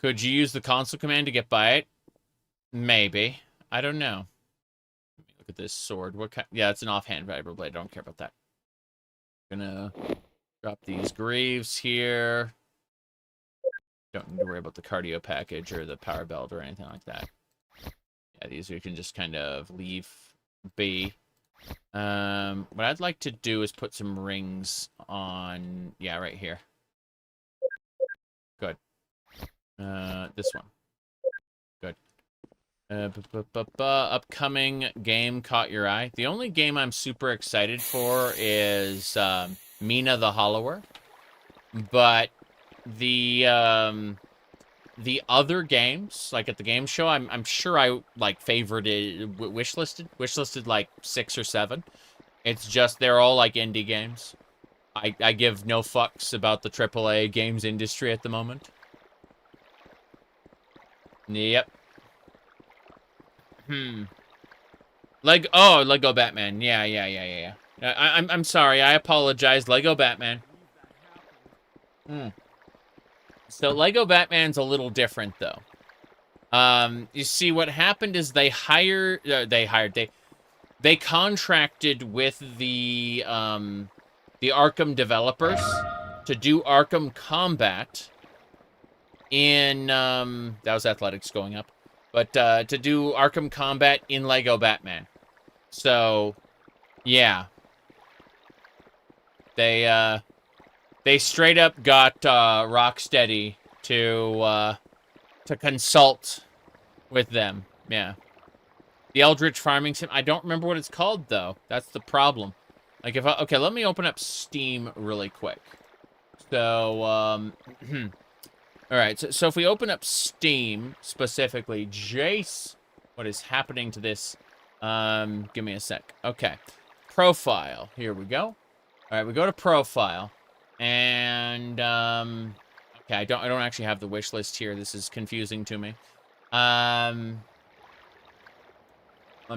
Could you use the console command to get by it? Maybe. I don't know. Look at this sword. What kind? Yeah, it's an offhand vibroblade. I don't care about that. Gonna drop these greaves here. Don't need to worry about the cardio package or the power belt or anything like that. Yeah, these you can just kind of leave be. What I'd like to do is put some rings on... yeah, right here. Good. This one. Good. Upcoming game caught your eye. The only game I'm super excited for is Mina the Hollower. But the other games, like at the game show, I'm sure I like favorited, wishlisted like 6 or 7. It's just they're all like indie games. I give no fucks about the AAA games industry at the moment. Yep. Lego Batman. Yeah. I'm sorry. I apologize. Lego Batman. So Lego Batman's a little different though. You see, what happened is they contracted with the Arkham developers to do Arkham Combat in that was athletics going up, but to do Arkham Combat in Lego Batman. So yeah, they straight up got Rocksteady to consult with them. Yeah. The Eldritch Farming Sim. I don't remember what it's called, though. That's the problem. Like, okay, let me open up Steam really quick. So, all right, so if we open up Steam, specifically, Jace, what is happening to this? Give me a sec. Okay. Profile. Here we go. All right, we go to Profile. And, okay, I don't actually have the wish list here. This is confusing to me. Let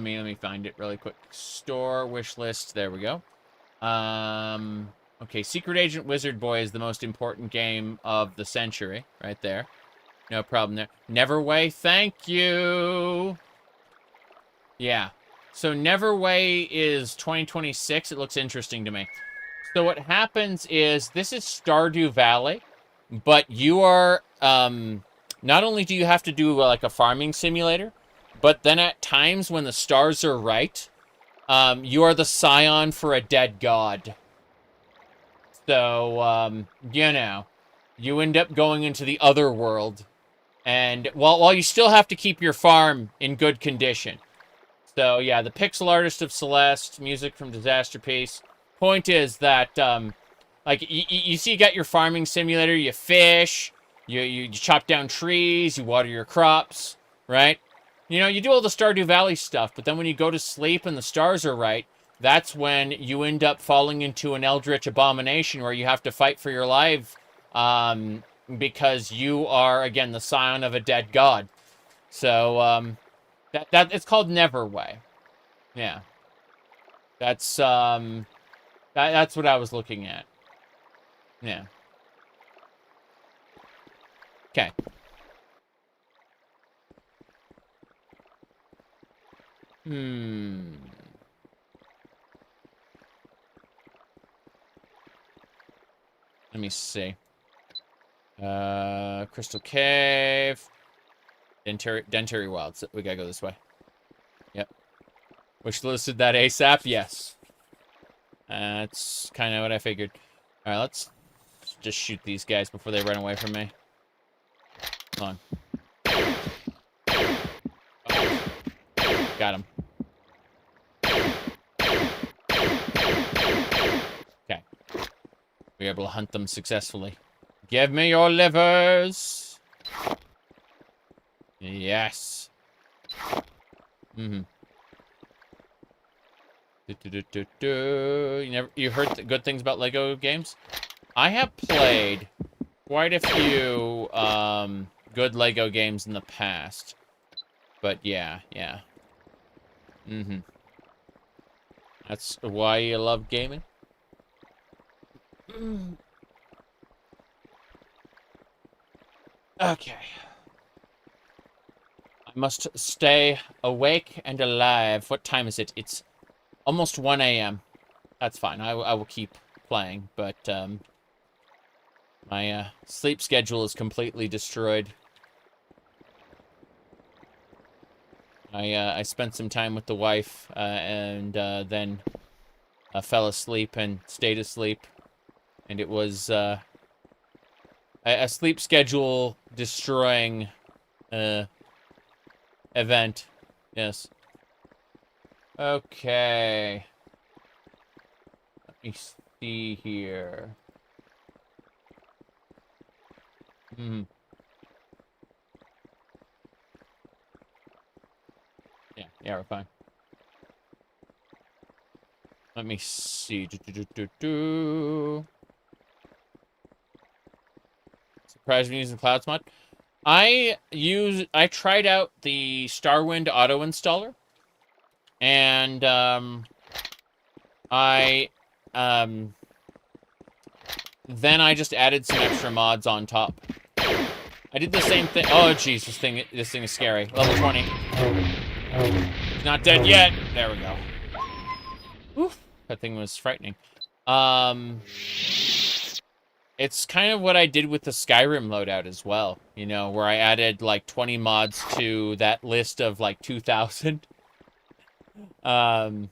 me find it really quick. Store, wish list, there we go. Okay, Secret Agent Wizard Boy is the most important game of the century, right there. No problem there. Neverway, thank you! Yeah. So Neverway is 2026. It looks interesting to me. So what happens is, this is Stardew Valley, but you are, not only do you have to do like a farming simulator, but then at times when the stars are right, you are the scion for a dead god. So, you know, you end up going into the other world, and while you still have to keep your farm in good condition. So yeah, the pixel artist of Celeste, music from Disaster Piece. Point is that, like, you see, you got your farming simulator, you fish, you chop down trees, you water your crops, right? You know, you do all the Stardew Valley stuff, but then when you go to sleep and the stars are right, that's when you end up falling into an eldritch abomination where you have to fight for your life, because you are, again, the scion of a dead god. So, that it's called Neverway. Yeah. That's what I was looking at. Yeah. Okay. Let me see. Crystal Cave. Dantooine Wilds. We gotta go this way. Yep. Wish listed that ASAP? Yes. That's kind of what I figured. Alright, let's just shoot these guys before they run away from me. Come on. Oh. Got him. Okay. We were able to hunt them successfully. Give me your livers! Yes. You heard good things about Lego games? I have played quite a few good Lego games in the past. But yeah. That's why you love gaming? Okay. I must stay awake and alive. What time is it? It's almost 1 a.m. That's fine. I will keep playing, but my sleep schedule is completely destroyed. I spent some time with the wife, and then fell asleep and stayed asleep, and it was a sleep schedule destroying event. Yes. Okay. Let me see here. Yeah, we're fine. Let me see. Surprise me using Clouds mod. I tried out the Starwind auto installer, and then I just added some extra mods on top. I did the same thing. Oh jeez, this thing is scary. Level 20. He's not dead yet. There we go. Oof, that thing was frightening. It's kind of what I did with the Skyrim loadout as well, you know, where I added like 20 mods to that list of like 2,000. So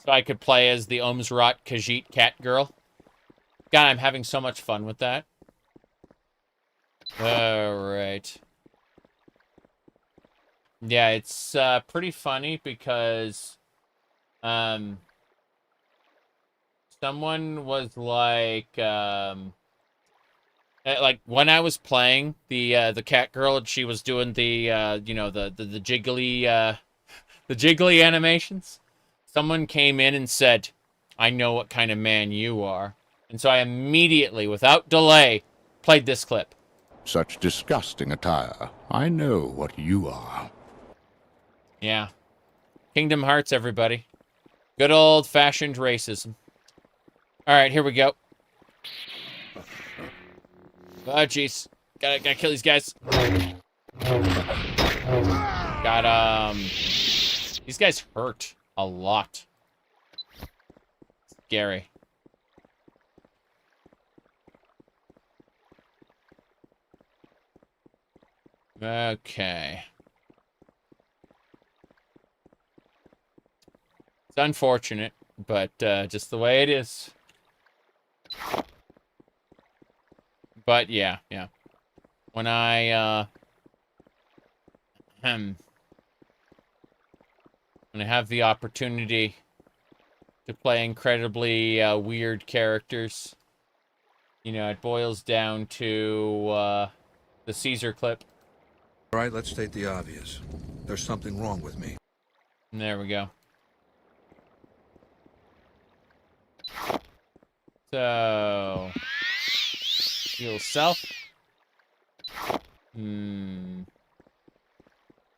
I could play as the Omsrot Kashyyyk cat girl. God, I'm having so much fun with that. Alright. Yeah, it's pretty funny because someone was like when I was playing the cat girl and she was doing the you know, the jiggly animations, someone came in and said, "I know what kind of man you are." And so I immediately, without delay, played this clip. Such disgusting attire. I know what you are. Yeah. Kingdom Hearts, everybody. Good old-fashioned racism. Alright, here we go. Oh, jeez. Gotta kill these guys. Got, these guys hurt a lot. Scary. Okay. It's unfortunate, but just the way it is. But yeah. When I when I have the opportunity to play incredibly weird characters, you know, it boils down to the Caesar clip. All right, let's state the obvious. There's something wrong with me. And there we go. So, heal self.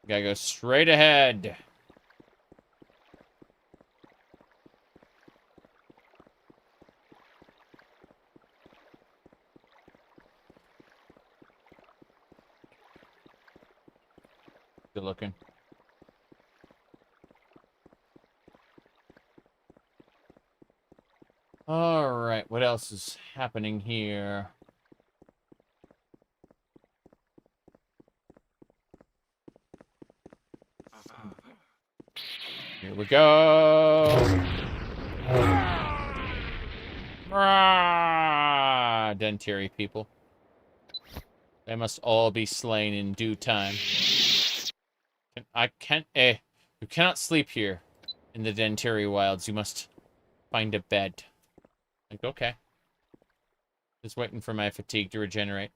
Gotta go straight ahead. Good looking. All right, what else is happening here? Here we go. Dantooine people. They must all be slain in due time. You cannot sleep here in the Dantooine wilds. You must find a bed. Like, okay. Just waiting for my fatigue to regenerate.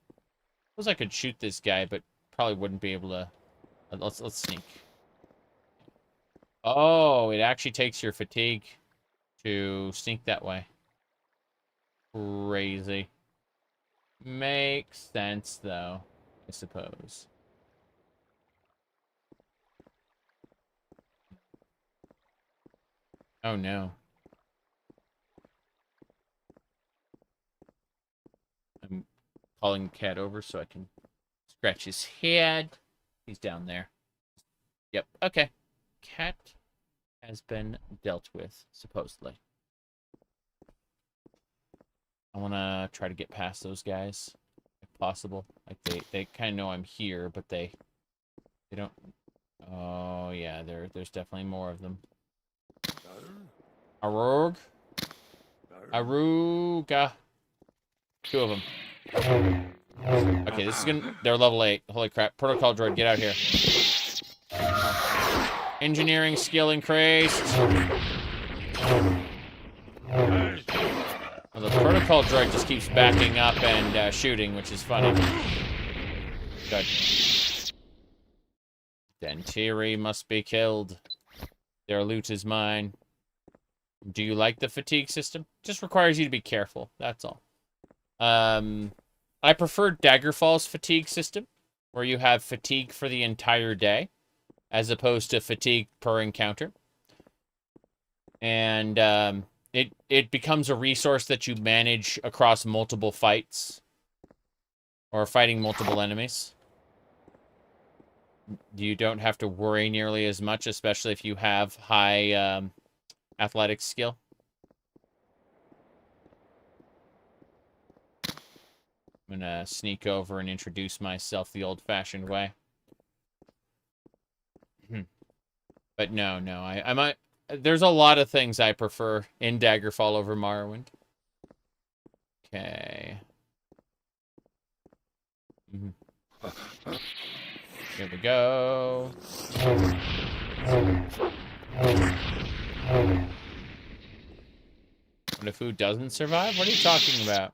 Suppose I could shoot this guy, but probably wouldn't be able to. Let's sneak. Oh, it actually takes your fatigue to sneak that way. Crazy. Makes sense, though, I suppose. Oh, no. I'm calling the cat over so I can scratch his head. He's down there. Yep, okay. Cat has been dealt with, supposedly. I want to try to get past those guys, if possible. Like, they kind of know I'm here, but they don't... Oh, yeah, there's definitely more of them. Arug? Aruga. 2 of them. Okay, this is gonna... They're level 8. Holy crap. Protocol droid, get out here. Engineering skill increased. Well, the protocol droid just keeps backing up and shooting, which is funny. Good. Dantooine must be killed. Their loot is mine. Do you like the fatigue system? Just requires you to be careful. That's all. I prefer Daggerfall's fatigue system, where you have fatigue for the entire day, as opposed to fatigue per encounter. And it becomes a resource that you manage across multiple fights, or fighting multiple enemies. You don't have to worry nearly as much, especially if you have high athletics skill. I'm gonna sneak over and introduce myself the old-fashioned way. But no, I might... There's a lot of things I prefer in Daggerfall over Morrowind. Okay. Here we go. What if who doesn't survive? What are you talking about?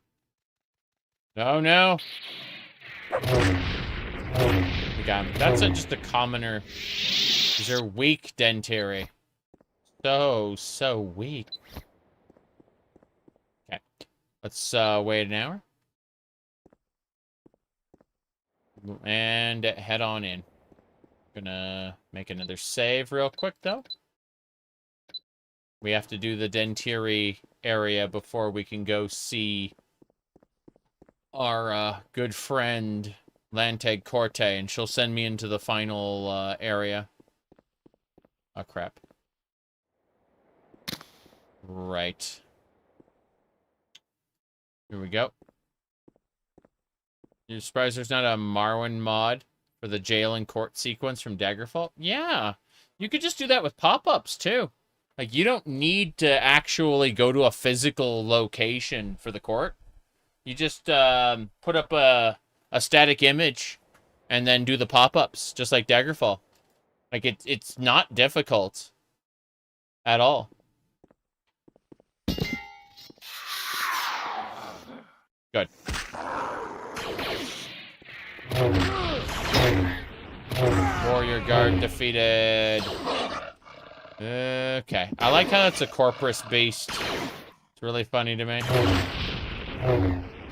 No, no. We got him. That's just a commoner. These are weak Dantooine. So weak. Okay. Let's wait an hour. And head on in. Gonna make another save real quick, though. We have to do the Dantooine area before we can go see our good friend Hutt Cartel, and she'll send me into the final area. Oh, crap. Right. Here we go. You're surprised there's not a Morrowind mod for the jail and court sequence from Daggerfall? Yeah. You could just do that with pop-ups, too. Like, you don't need to actually go to a physical location for the court. You just put up a static image and then do the pop-ups, just like Daggerfall. Like, it's not difficult at all. Good. Warrior guard defeated. Okay. I like how that's a Corpus beast. It's really funny to me.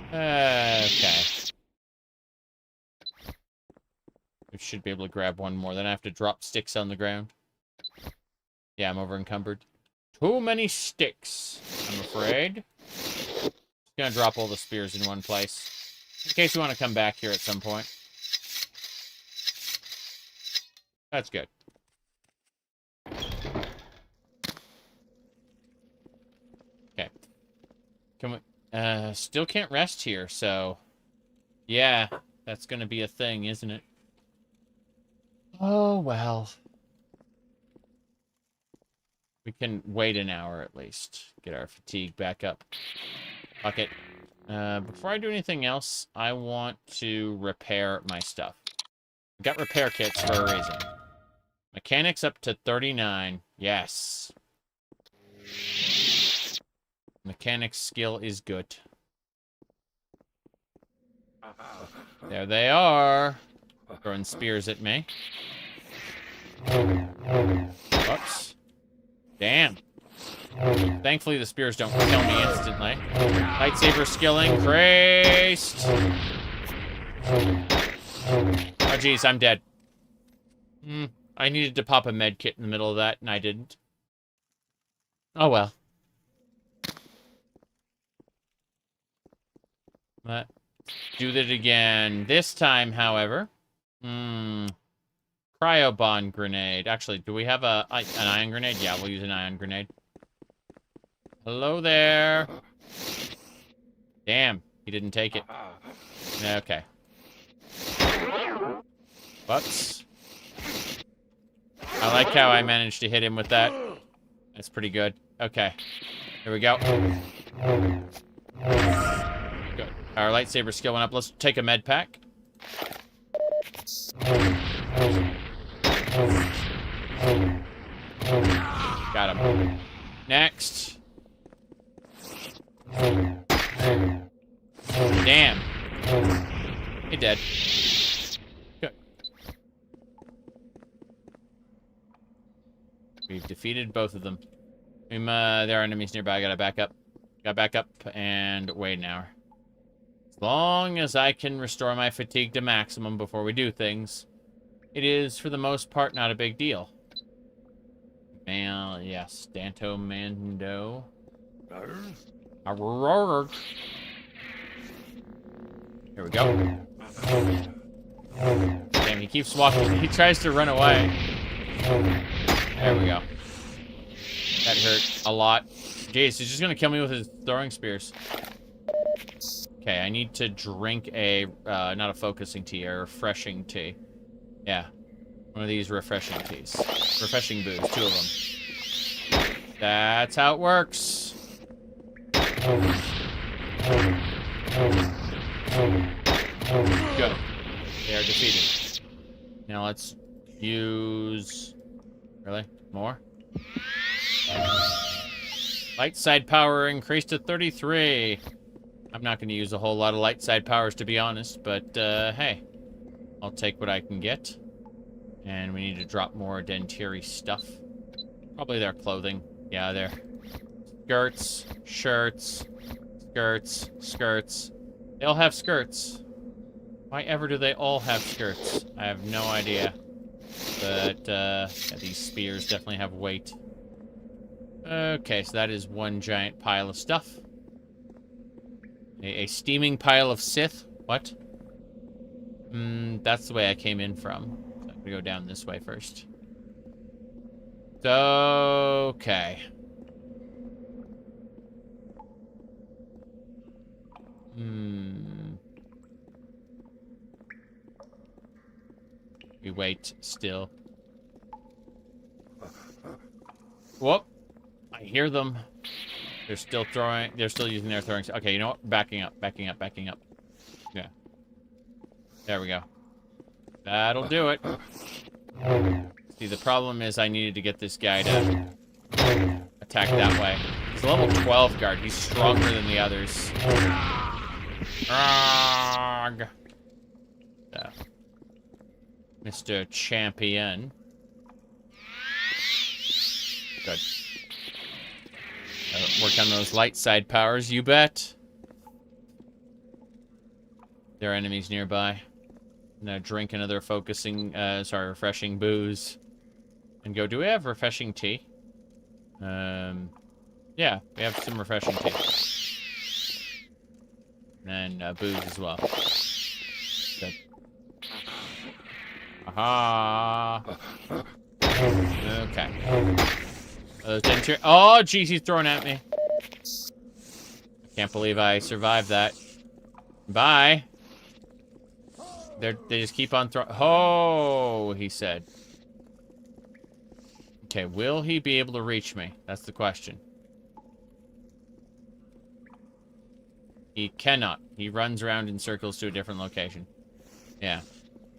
Okay. We should be able to grab one more. Then I have to drop sticks on the ground. Yeah, I'm over encumbered. Too many sticks, I'm afraid. Just gonna drop all the spears in one place. In case you want to come back here at some point. That's good. Okay. Can we... still can't rest here, so... Yeah, that's gonna be a thing, isn't it? Oh, well. We can wait an hour at least. Get our fatigue back up. Fuck it. Before I do anything else, I want to repair my stuff. I've got repair kits for a reason. Mechanics up to 39. Yes. Mechanics skill is good. There they are. Throwing spears at me. Whoops. Damn. Thankfully, the spears don't kill me instantly. Lightsaber skill increased. Oh, geez, I'm dead. I needed to pop a med kit in the middle of that, and I didn't. Oh, well. Let's do that again. This time, however... Cryobond grenade. Actually, do we have an ion grenade? Yeah, we'll use an ion grenade. Hello there. Damn, he didn't take it. Okay. Whoops. I like how I managed to hit him with that. That's pretty good. Okay. Here we go. Good. Our lightsaber skill went up. Let's take a med pack. Got him. Next. Damn. He dead. Good. We've defeated both of them. There are enemies nearby. I gotta back up. Gotta back up and wait an hour. As long as I can restore my fatigue to maximum before we do things, it is, for the most part, not a big deal. Yes, Danto Mando. Here we go. Damn, he keeps walking. He tries to run away. There we go. That hurt a lot. Jeez, he's just gonna kill me with his throwing spears. Okay, I need to drink a, not a focusing tea, a refreshing tea. Yeah. One of these refreshing teas. Refreshing booze, 2 of them. That's how it works. Good. They are defeated. Now let's use... Really? More? Light side power increased to 33. I'm not going to use a whole lot of light side powers, to be honest, but, hey. I'll take what I can get. And we need to drop more Dantooine stuff. Probably their clothing. Yeah, their skirts, shirts, skirts, skirts. They all have skirts. Why ever do they all have skirts? I have no idea. But, yeah, these spears definitely have weight. Okay, so that is one giant pile of stuff. A steaming pile of Sith? What? That's the way I came in from. So I'm gonna go down this way first. Okay. We wait still. Whoop. I hear them. They're still throwing. They're still using their throwing. Okay, you know what? Backing up, backing up, backing up. Yeah. There we go. That'll do it. See, the problem is I needed to get this guy to attack that way. He's a level 12 guard. He's stronger than the others. Arrgh. Mr. Champion. Good. Work on those light side powers, you bet. There are enemies nearby. Now drink another refreshing booze. And go, do we have refreshing tea? Yeah, we have some refreshing tea. And booze as well. Good. Aha! Okay. Oh, jeez, he's throwing at me. I can't believe I survived that. Bye. They just keep on throwing. Oh, he said. Okay, will he be able to reach me? That's the question. He cannot. He runs around in circles to a different location. Yeah.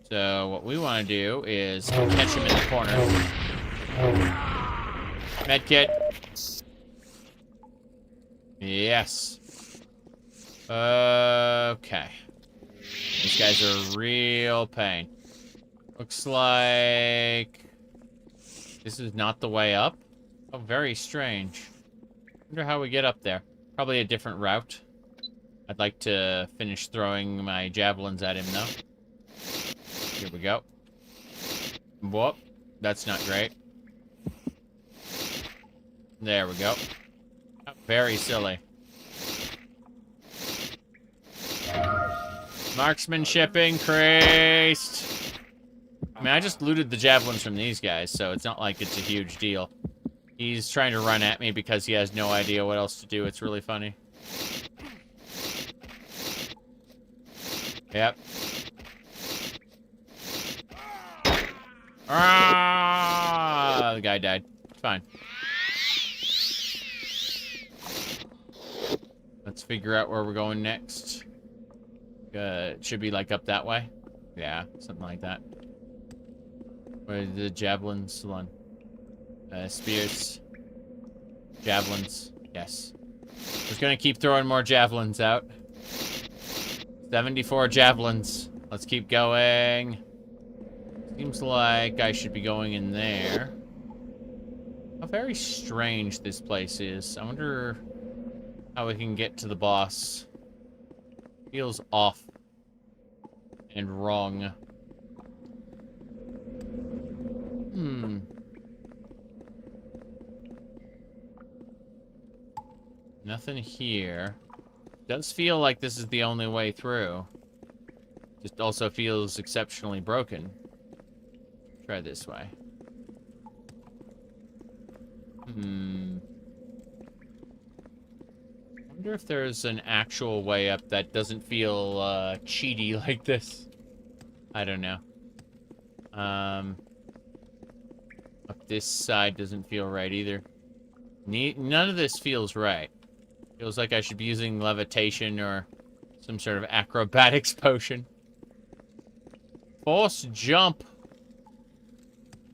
So what we want to do is catch him in the corner. Medkit. Yes. Okay. These guys are a real pain. Looks like this is not the way up. Oh, very strange. Wonder how we get up there. Probably a different route. I'd like to finish throwing my javelins at him, though. Here we go. Whoop. That's not great. There we go. Very silly. Marksmanship increased. I mean, I just looted the javelins from these guys, so it's not like it's a huge deal. He's trying to run at me because he has no idea what else to do. It's really funny. Yep. Ah! The guy died. It's fine. Let's figure out where we're going next. It should be like up that way. Yeah, something like that. Where the javelins? Hold on. Spears. Javelins. Yes. Just gonna keep throwing more javelins out. 74 javelins. Let's keep going. Seems like I should be going in there. How very strange this place is. I wonder how we can get to the boss. Feels off and wrong. Nothing here. Does feel like this is the only way through. Just also feels exceptionally broken. Try this way. I wonder if there's an actual way up that doesn't feel cheaty like this. I don't know. Up this side doesn't feel right either. None of this feels right. Feels like I should be using levitation or some sort of acrobatics potion. Force jump.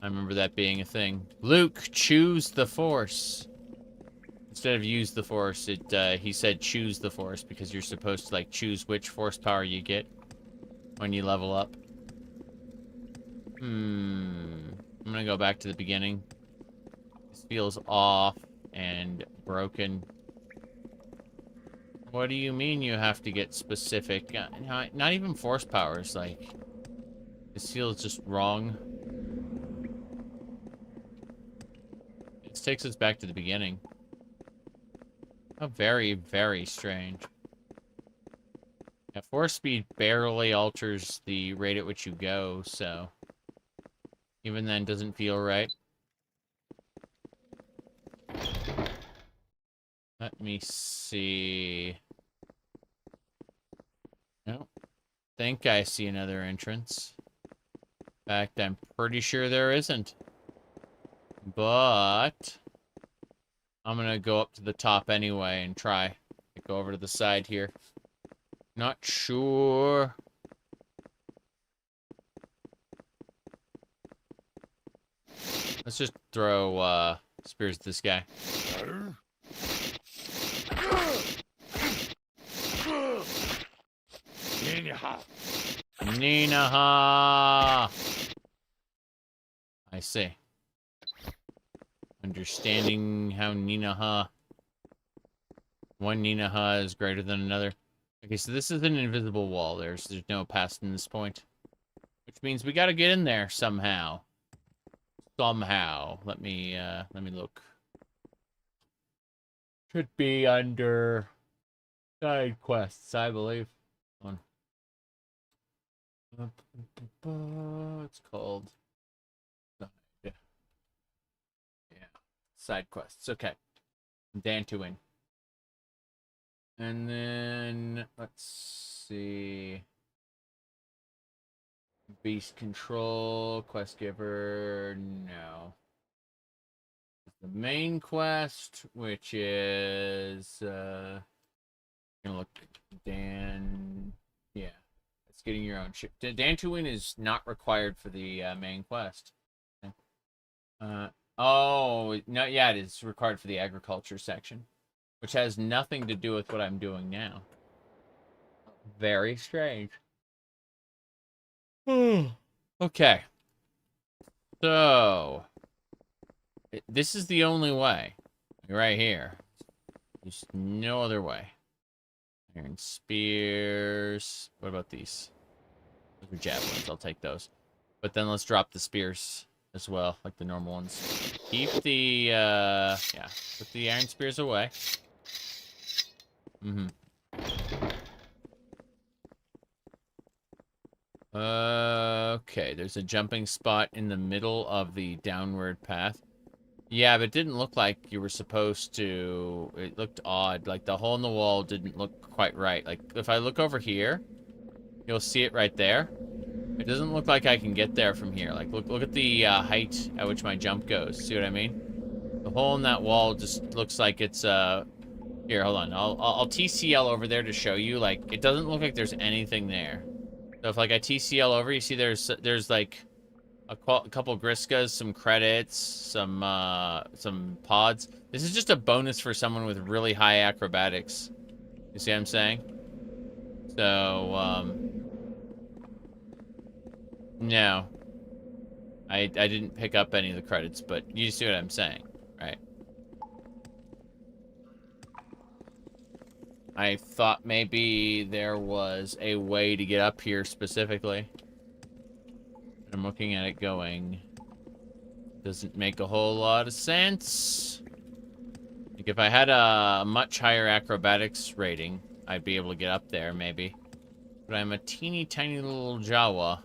I remember that being a thing. Luke, choose the Force. Instead of use the Force, he said choose the Force because you're supposed to, like, choose which Force power you get when you level up. I'm gonna go back to the beginning. This feels off and broken. What do you mean you have to get specific? Not even Force powers, like... This feels just wrong. This takes us back to the beginning. How very, very strange. Yeah, force speed barely alters the rate at which you go, so... Even then, doesn't feel right. Let me see... No. Think I see another entrance. In fact, I'm pretty sure there isn't. But... I'm gonna go up to the top anyway and try. Go over to the side here. Not sure. Let's just throw spears at this guy. Ninaha! I see. Understanding how Ninaha... One Ninaha is greater than another. Okay, so this is an invisible wall. There's no passing this point. Which means we gotta get in there somehow. Somehow. Let me look. Should be under side quests, I believe. Hold on. It's called side quests. Okay. Dantooine. And then let's see. Beast control, quest giver, no. The main quest, which is gonna look yeah. It's getting your own ship. Dantooine is not required for the main quest. Okay. Oh, no, yeah, it is required for the agriculture section, which has nothing to do with what I'm doing now. Very strange. Okay. So, this is the only way. Right here. There's no other way. Iron spears. What about these? Those are javelins. I'll take those. But then let's drop the spears as well, like the normal ones. Keep the, yeah. Put the iron spears away. Okay, there's a jumping spot in the middle of the downward path. Yeah, but it didn't look like you were supposed to. It looked odd. Like, the hole in the wall didn't look quite right. Like, if I look over here, you'll see it right there. It doesn't look like I can get there from here. Like, look at the height at which my jump goes. See what I mean? The hole in that wall just looks like it's, Here, hold on. I'll TCL over there to show you. Like, it doesn't look like there's anything there. So if, like, I TCL over, you see there's like a couple Griskas, some credits, some pods. This is just a bonus for someone with really high acrobatics. You see what I'm saying? So, no. I didn't pick up any of the credits, but you see what I'm saying, right? I thought maybe there was a way to get up here specifically. I'm looking at it going, doesn't make a whole lot of sense. Like if I had a much higher acrobatics rating, I'd be able to get up there maybe. But I'm a teeny tiny little Jawa.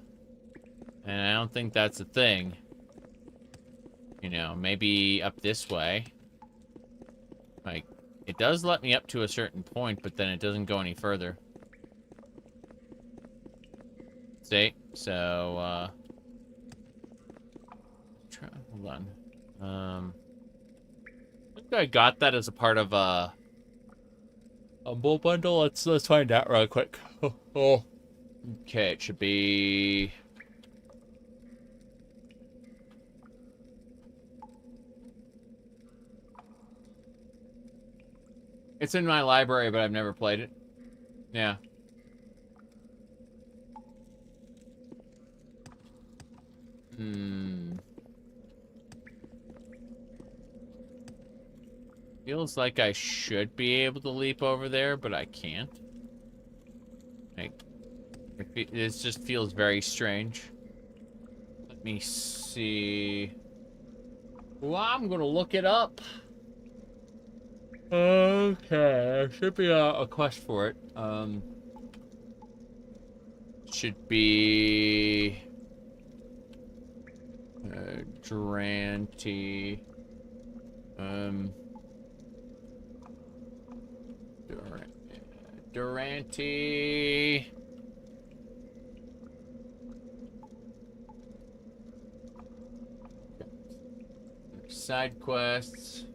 And I don't think that's a thing. You know, maybe up this way. Like, it does let me up to a certain point, but then it doesn't go any further. See? So, hold on. I think I got that as a part of a bull bundle. Let's find out real quick. Oh. Okay, it should be... It's in my library, but I've never played it. Yeah. Feels like I should be able to leap over there, but I can't. Like, this just feels very strange. Let me see. Well, I'm gonna look it up. Okay, there should be a quest for it. Should be Durante. Durante. Side quests.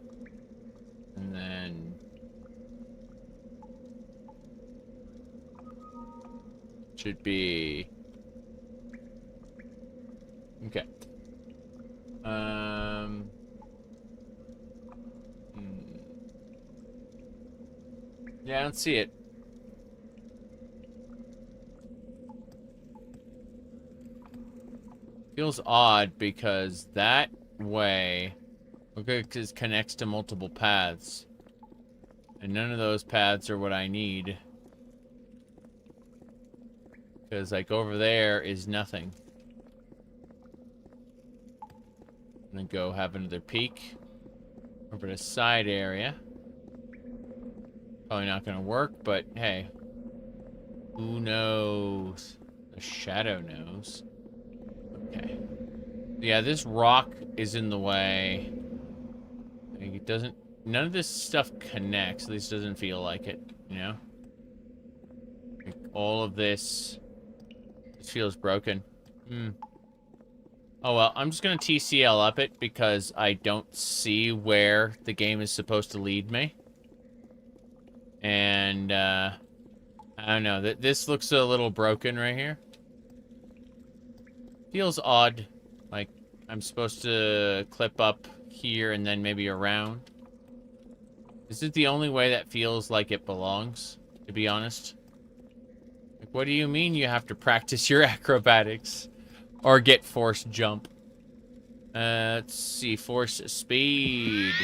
And then should be okay. Yeah, I don't see it. Feels odd because that way, okay, it connects to multiple paths. And none of those paths are what I need. Because, like, over there is nothing. I'm gonna go have another peek. Over to side area. Probably not gonna work, but hey. Who knows? The shadow knows. Okay. Yeah, this rock is in the way. Like, it doesn't... None of this stuff connects. At least doesn't feel like it, you know? Like, all of this feels broken. Oh, well, I'm just gonna TCL up it because I don't see where the game is supposed to lead me. And, I don't know. This looks a little broken right here. Feels odd. Like, I'm supposed to clip up here and then maybe around. This is the only way that feels like it belongs, to be honest. Like, what do you mean you have to practice your acrobatics? Or get force jump? Let's see. Force speed.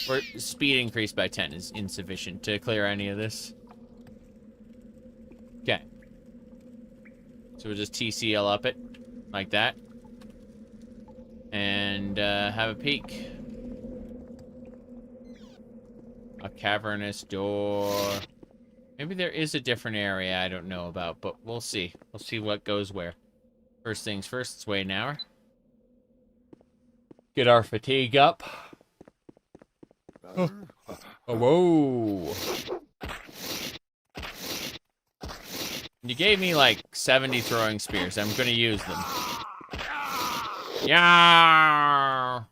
Or speed increased by 10 is insufficient to clear any of this. Okay. So we'll just TCL up it. Like that. And have a peek. A cavernous door. Maybe there is a different area I don't know about, but we'll see. We'll see what goes where. First things first, let's wait an hour. Get our fatigue up. Oh, whoa. You gave me like 70 throwing spears. I'm gonna use them. Yeah.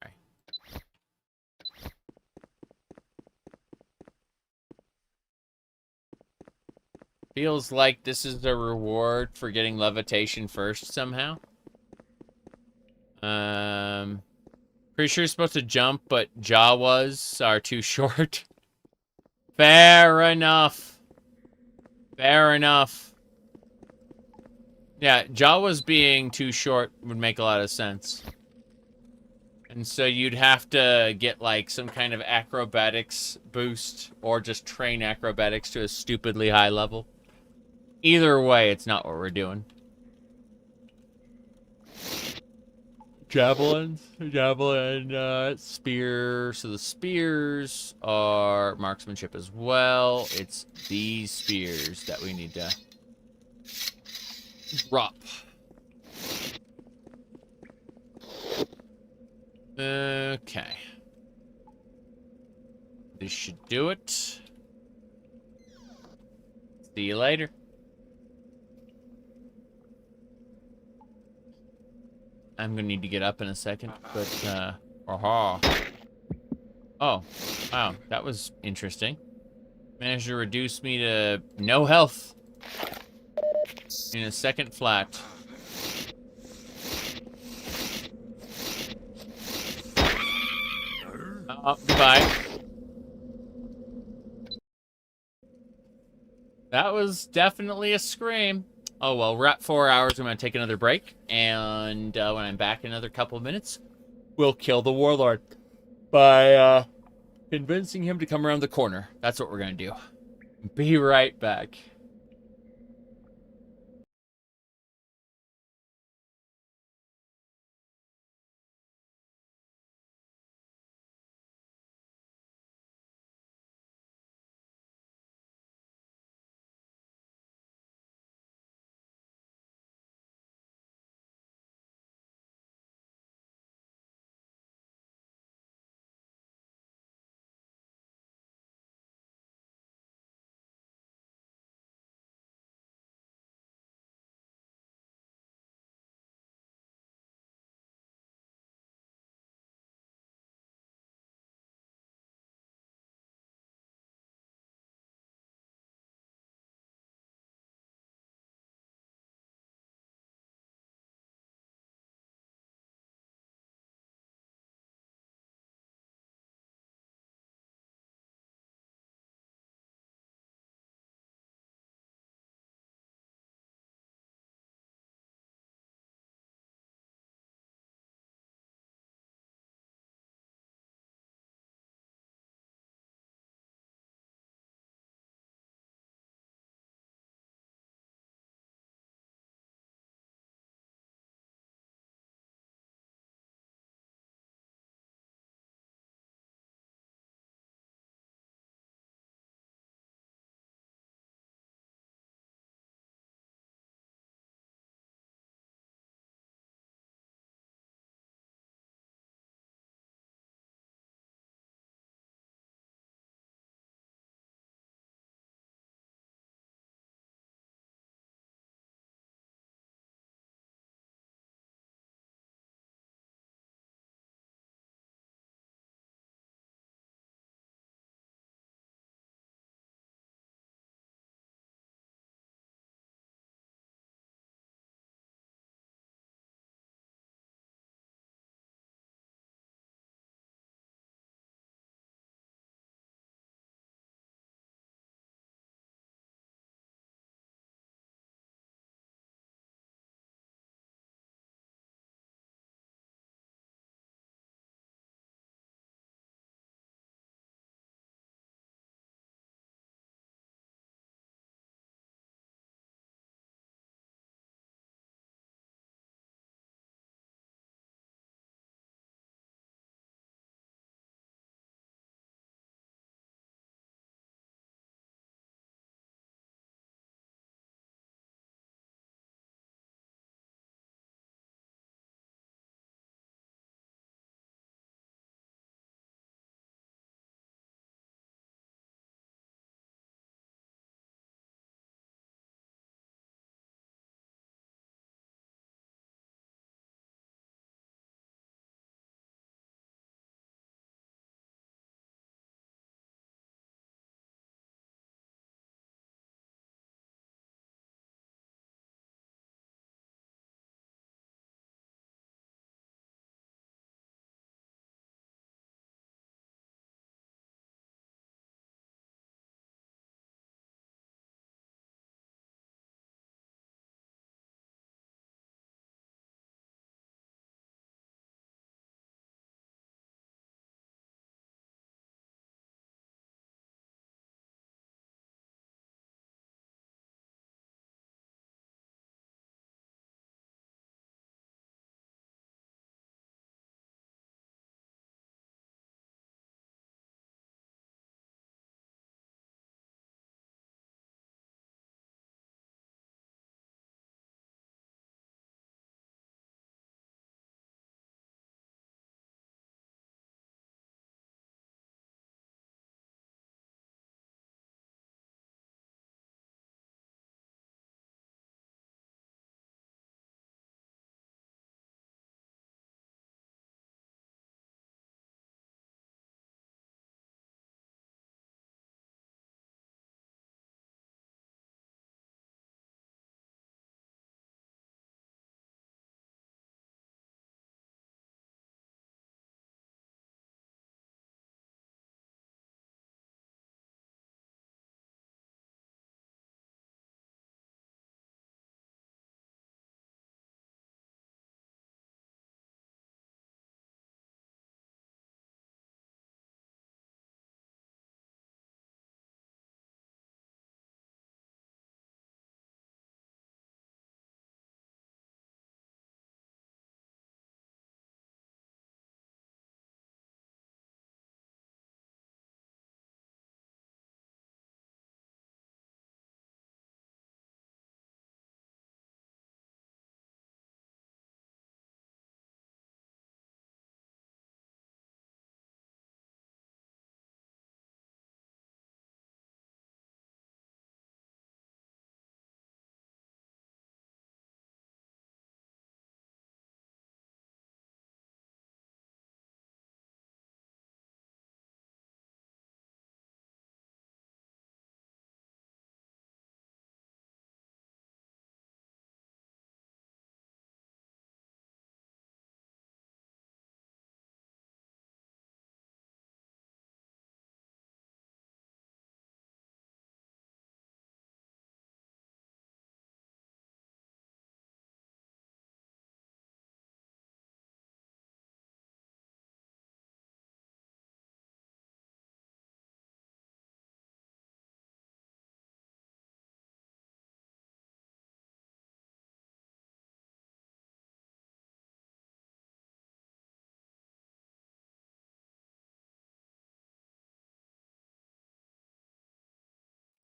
Right. Feels like this is the reward for getting levitation first somehow. Pretty sure you're supposed to jump, but Jawas are too short. Fair enough. Fair enough. Yeah, Jawas being too short would make a lot of sense. And so you'd have to get, like, some kind of acrobatics boost, or just train acrobatics to a stupidly high level. Either way, it's not what we're doing. Javelins, spear. So the spears are marksmanship as well. It's these spears that we need to drop. Okay. This should do it. See you later. I'm gonna need to get up in a second, but, aha. Oh, wow, that was interesting. Managed to reduce me to no health in a second flat. Goodbye. That was definitely a scream. Oh, well, we're at 4 hours. I'm going to take another break. And when I'm back in another couple of minutes, we'll kill the warlord by convincing him to come around the corner. That's what we're going to do. Be right back.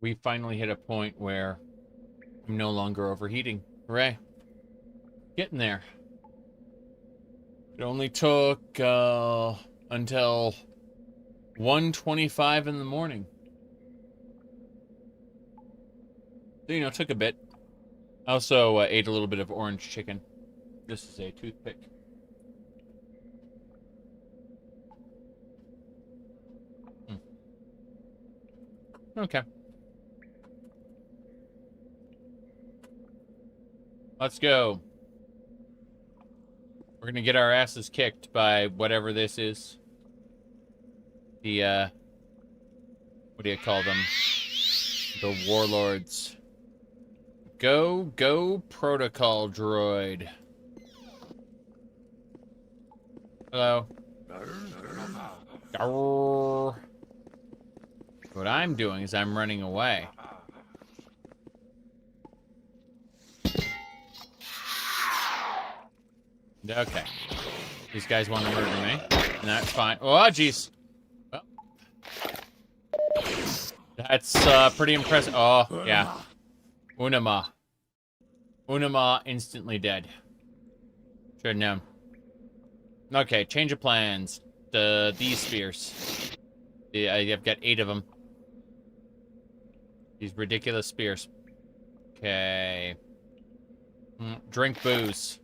We finally hit a point where I'm no longer overheating. Hooray. Getting there. It only took until 1:25 in the morning. So, you know, it took a bit. I also ate a little bit of orange chicken. This is a toothpick. Okay. Let's go. We're gonna get our asses kicked by whatever this is. The, what do you call them? The warlords. Go, protocol droid. Hello. Arrgh. What I'm doing is I'm running away. Okay. These guys want to murder me. And that's fine. Oh, jeez. Well, that's pretty impressive. Oh, yeah. Unama. Unama instantly dead. Should have known. Okay, change of plans. These spears. Yeah, I've got 8 of them. These ridiculous spears. Okay. Drink booze.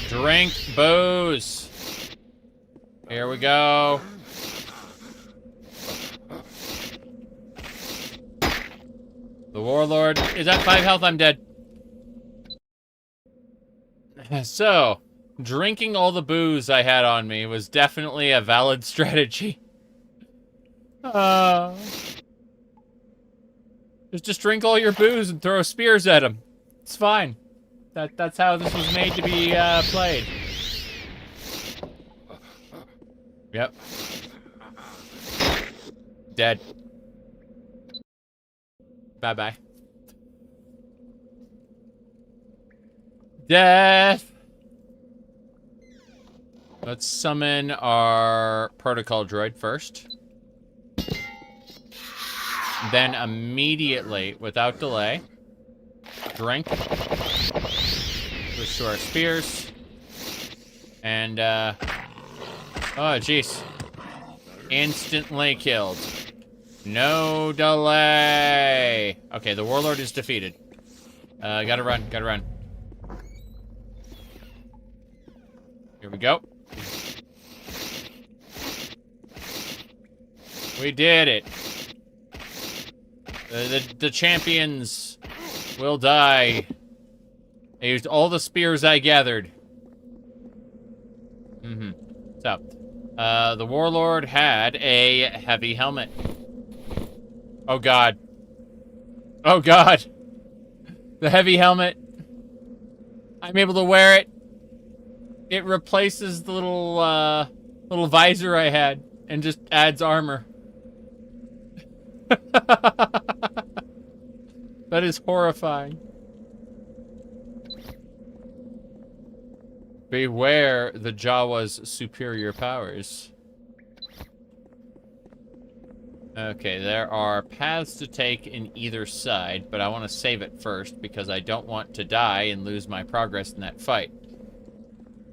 Drink booze. Here we go. The warlord is at 5 health. I'm dead. So, drinking all the booze I had on me was definitely a valid strategy. Just drink all your booze and throw spears at him. It's fine. That's how this was made to be played. Yep. Dead. Bye-bye. Death! Let's summon our protocol droid first. Then immediately, without delay, drink. Restore spears. And, oh, jeez. Instantly killed. No delay. Okay, the warlord is defeated. Gotta run. Here we go. We did it. The champions will die. I used all the spears I gathered. So, the warlord had a heavy helmet. Oh god. Oh god. The heavy helmet. I'm able to wear it. It replaces the little visor I had and just adds armor. That is horrifying. Beware the Jawa's superior powers. Okay, there are paths to take in either side, but I want to save it first because I don't want to die and lose my progress in that fight.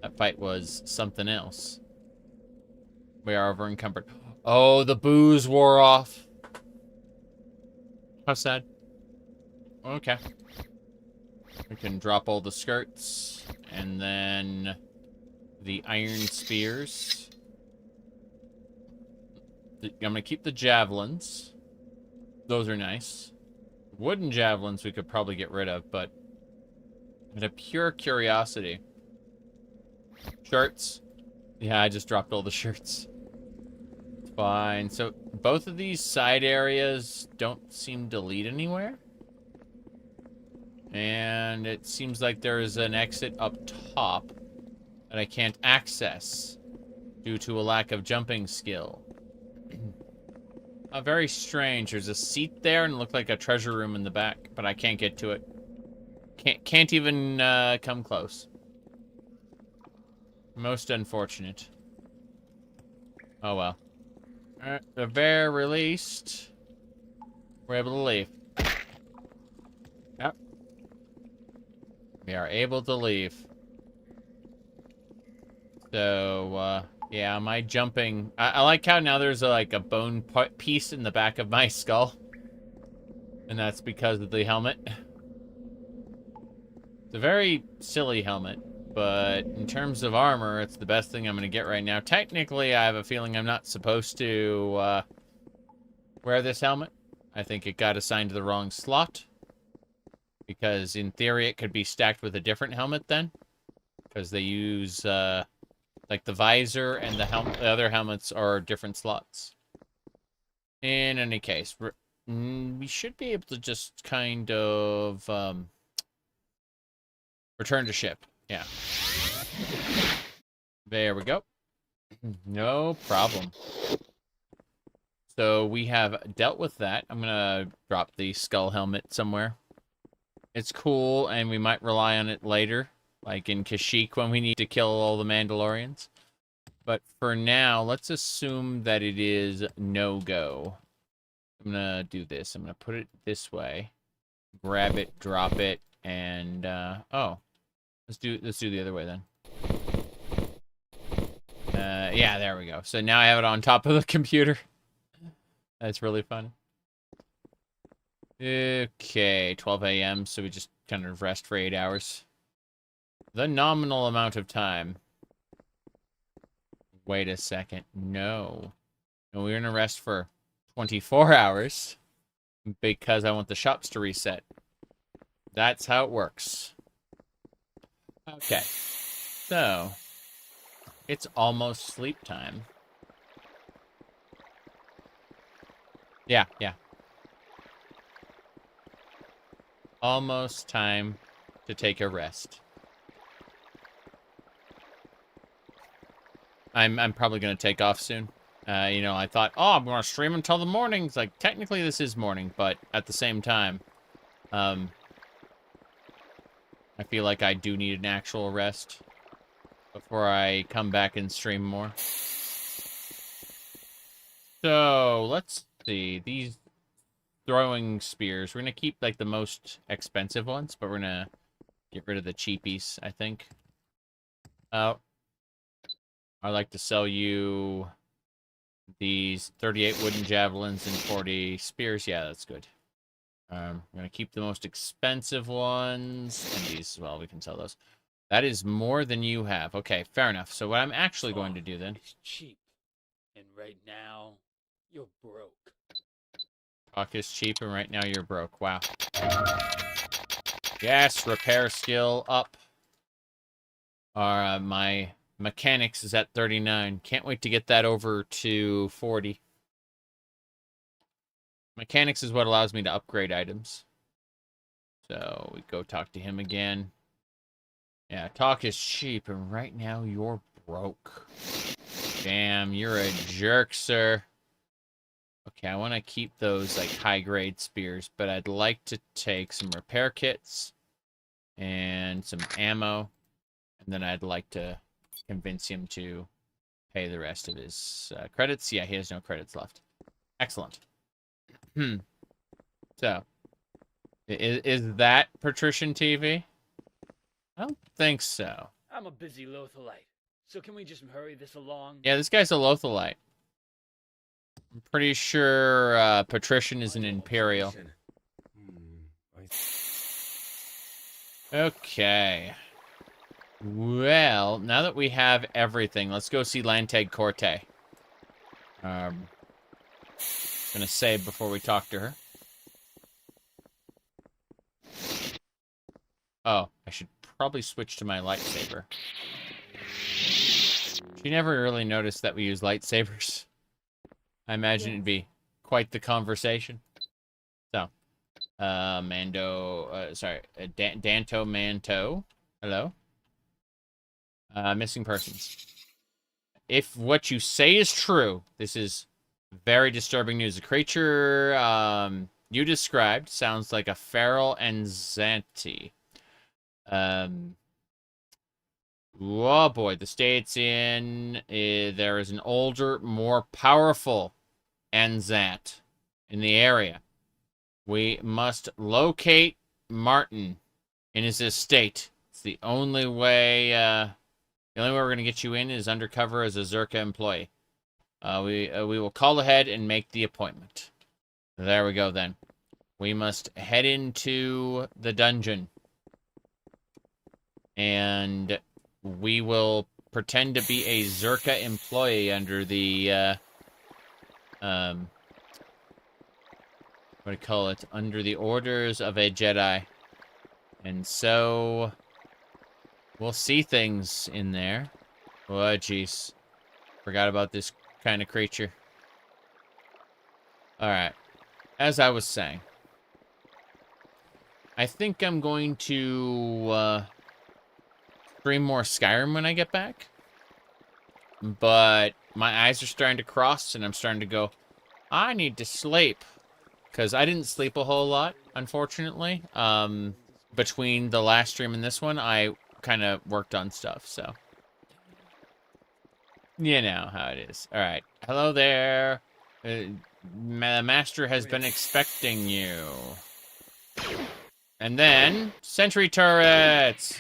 That fight was something else. We are over encumbered. Oh, the booze wore off. How sad. Okay. We can drop all the skirts and then the iron spears. I'm gonna keep the javelins. Those are nice. Wooden javelins we could probably get rid of, but out of pure curiosity. Shirts. Yeah, I just dropped all the shirts. Fine. So both of these side areas don't seem to lead anywhere. And it seems like there is an exit up top that I can't access due to a lack of jumping skill. Very strange. There's a seat there and it looked like a treasure room in the back, but I can't get to it. Can't even come close. Most unfortunate. Oh well. At the very least, We're able to leave. Yep. We are able to leave. So, yeah, my jumping... I like how now there's like a bone piece in the back of my skull. And that's because of the helmet. It's a very silly helmet. But in terms of armor, it's the best thing I'm going to get right now. Technically, I have a feeling I'm not supposed to wear this helmet. I think it got assigned to the wrong slot. Because in theory, it could be stacked with a different helmet then. Because they use, like the visor and the other helmets are different slots. In any case, we should be able to just kind of return to ship. Yeah. There we go. No problem. So we have dealt with that. I'm going to drop the skull helmet somewhere. It's cool, and we might rely on it later, like in Kashyyyk when we need to kill all the Mandalorians. But for now, let's assume that it is no-go. I'm going to do this. I'm going to put it this way. Grab it, drop it, and, oh. Let's do the other way then. Yeah, there we go. So now I have it on top of the computer. That's really fun. Okay, 12 a.m. So we just kind of rest for 8 hours. The nominal amount of time. Wait a second. No. No, we're gonna rest for 24 hours. Because I want the shops to reset. That's how it works. Okay. So, it's almost sleep time. Yeah. Almost time to take a rest. I'm probably going to take off soon. You know, I thought, oh, I'm going to stream until the morning. It's like, technically this is morning, but at the same time, I feel like I do need an actual rest before I come back and stream more. So, let's see. These throwing spears, we're going to keep, like, the most expensive ones, but we're going to get rid of the cheapies, I think. Oh. I'd like to sell you these 38 wooden javelins and 40 spears. Yeah, that's good. I'm going to keep the most expensive ones. And these as well, we can sell those. That is more than you have. Okay, fair enough. So what I'm actually going to do then... It's cheap. And right now, you're broke. Talk is cheap, and right now you're broke. Wow. Yes, repair skill up. My mechanics is at 39. Can't wait to get that over to 40. Mechanics is what allows me to upgrade items. So we go talk to him again. Yeah, talk is cheap, and right now you're broke. Damn, you're a jerk, sir. Okay, I want to keep those, like, high-grade spears, but I'd like to take some repair kits and some ammo, and then I'd like to convince him to pay the rest of his credits. Yeah, he has no credits left. Excellent. So, is that Patrician TV? I don't think so. I'm a busy Lothalite, so can we just hurry this along? Yeah, this guy's a Lothalite. I'm pretty sure Patrician is an Imperial. Okay. Well, now that we have everything, let's go see Lanteg Corte. Gonna save before we talk to her. Oh, I should probably switch to my lightsaber. She never really noticed that we use lightsabers. I imagine it'd be quite the conversation. So, Danto Manto. Hello? Missing persons. If what you say is true, this is very disturbing news. The creature you described sounds like a feral Enzanti. Oh boy, the state's in. There is an older, more powerful Enzant in the area. We must locate Martin in his estate. It's the only way we're going to get you in is undercover as a Zerka employee. We will call ahead and make the appointment. There we go then. We must head into the dungeon. And we will pretend to be a Zerka employee under the, what do you call it? Under the orders of a Jedi. And so, we'll see things in there. Oh, jeez. Forgot about this kind of creature. Alright. As I was saying. I think I'm going to, stream more Skyrim when I get back. But my eyes are starting to cross and I'm starting to go, I need to sleep. Because I didn't sleep a whole lot, unfortunately. Between the last stream and this one, I kind of worked on stuff, so. You know how it is. Alright. Hello there. The master has been expecting you. And then, sentry turrets!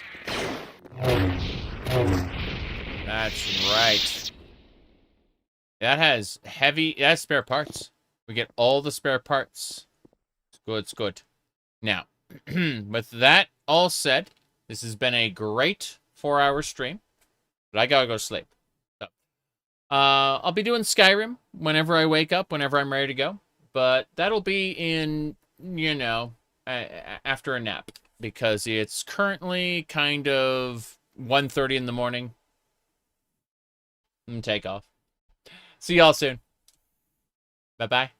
That's right. That has spare parts. We get all the spare parts. It's good, it's good. Now, with that all said, this has been a great 4-hour stream. But I gotta go sleep. So, I'll be doing Skyrim whenever I wake up, whenever I'm ready to go. But that'll be in, after a nap. Because it's currently kind of 1:30 in the morning. And take off. See y'all soon. Bye-bye.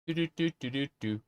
Do-do-do-do-do-do.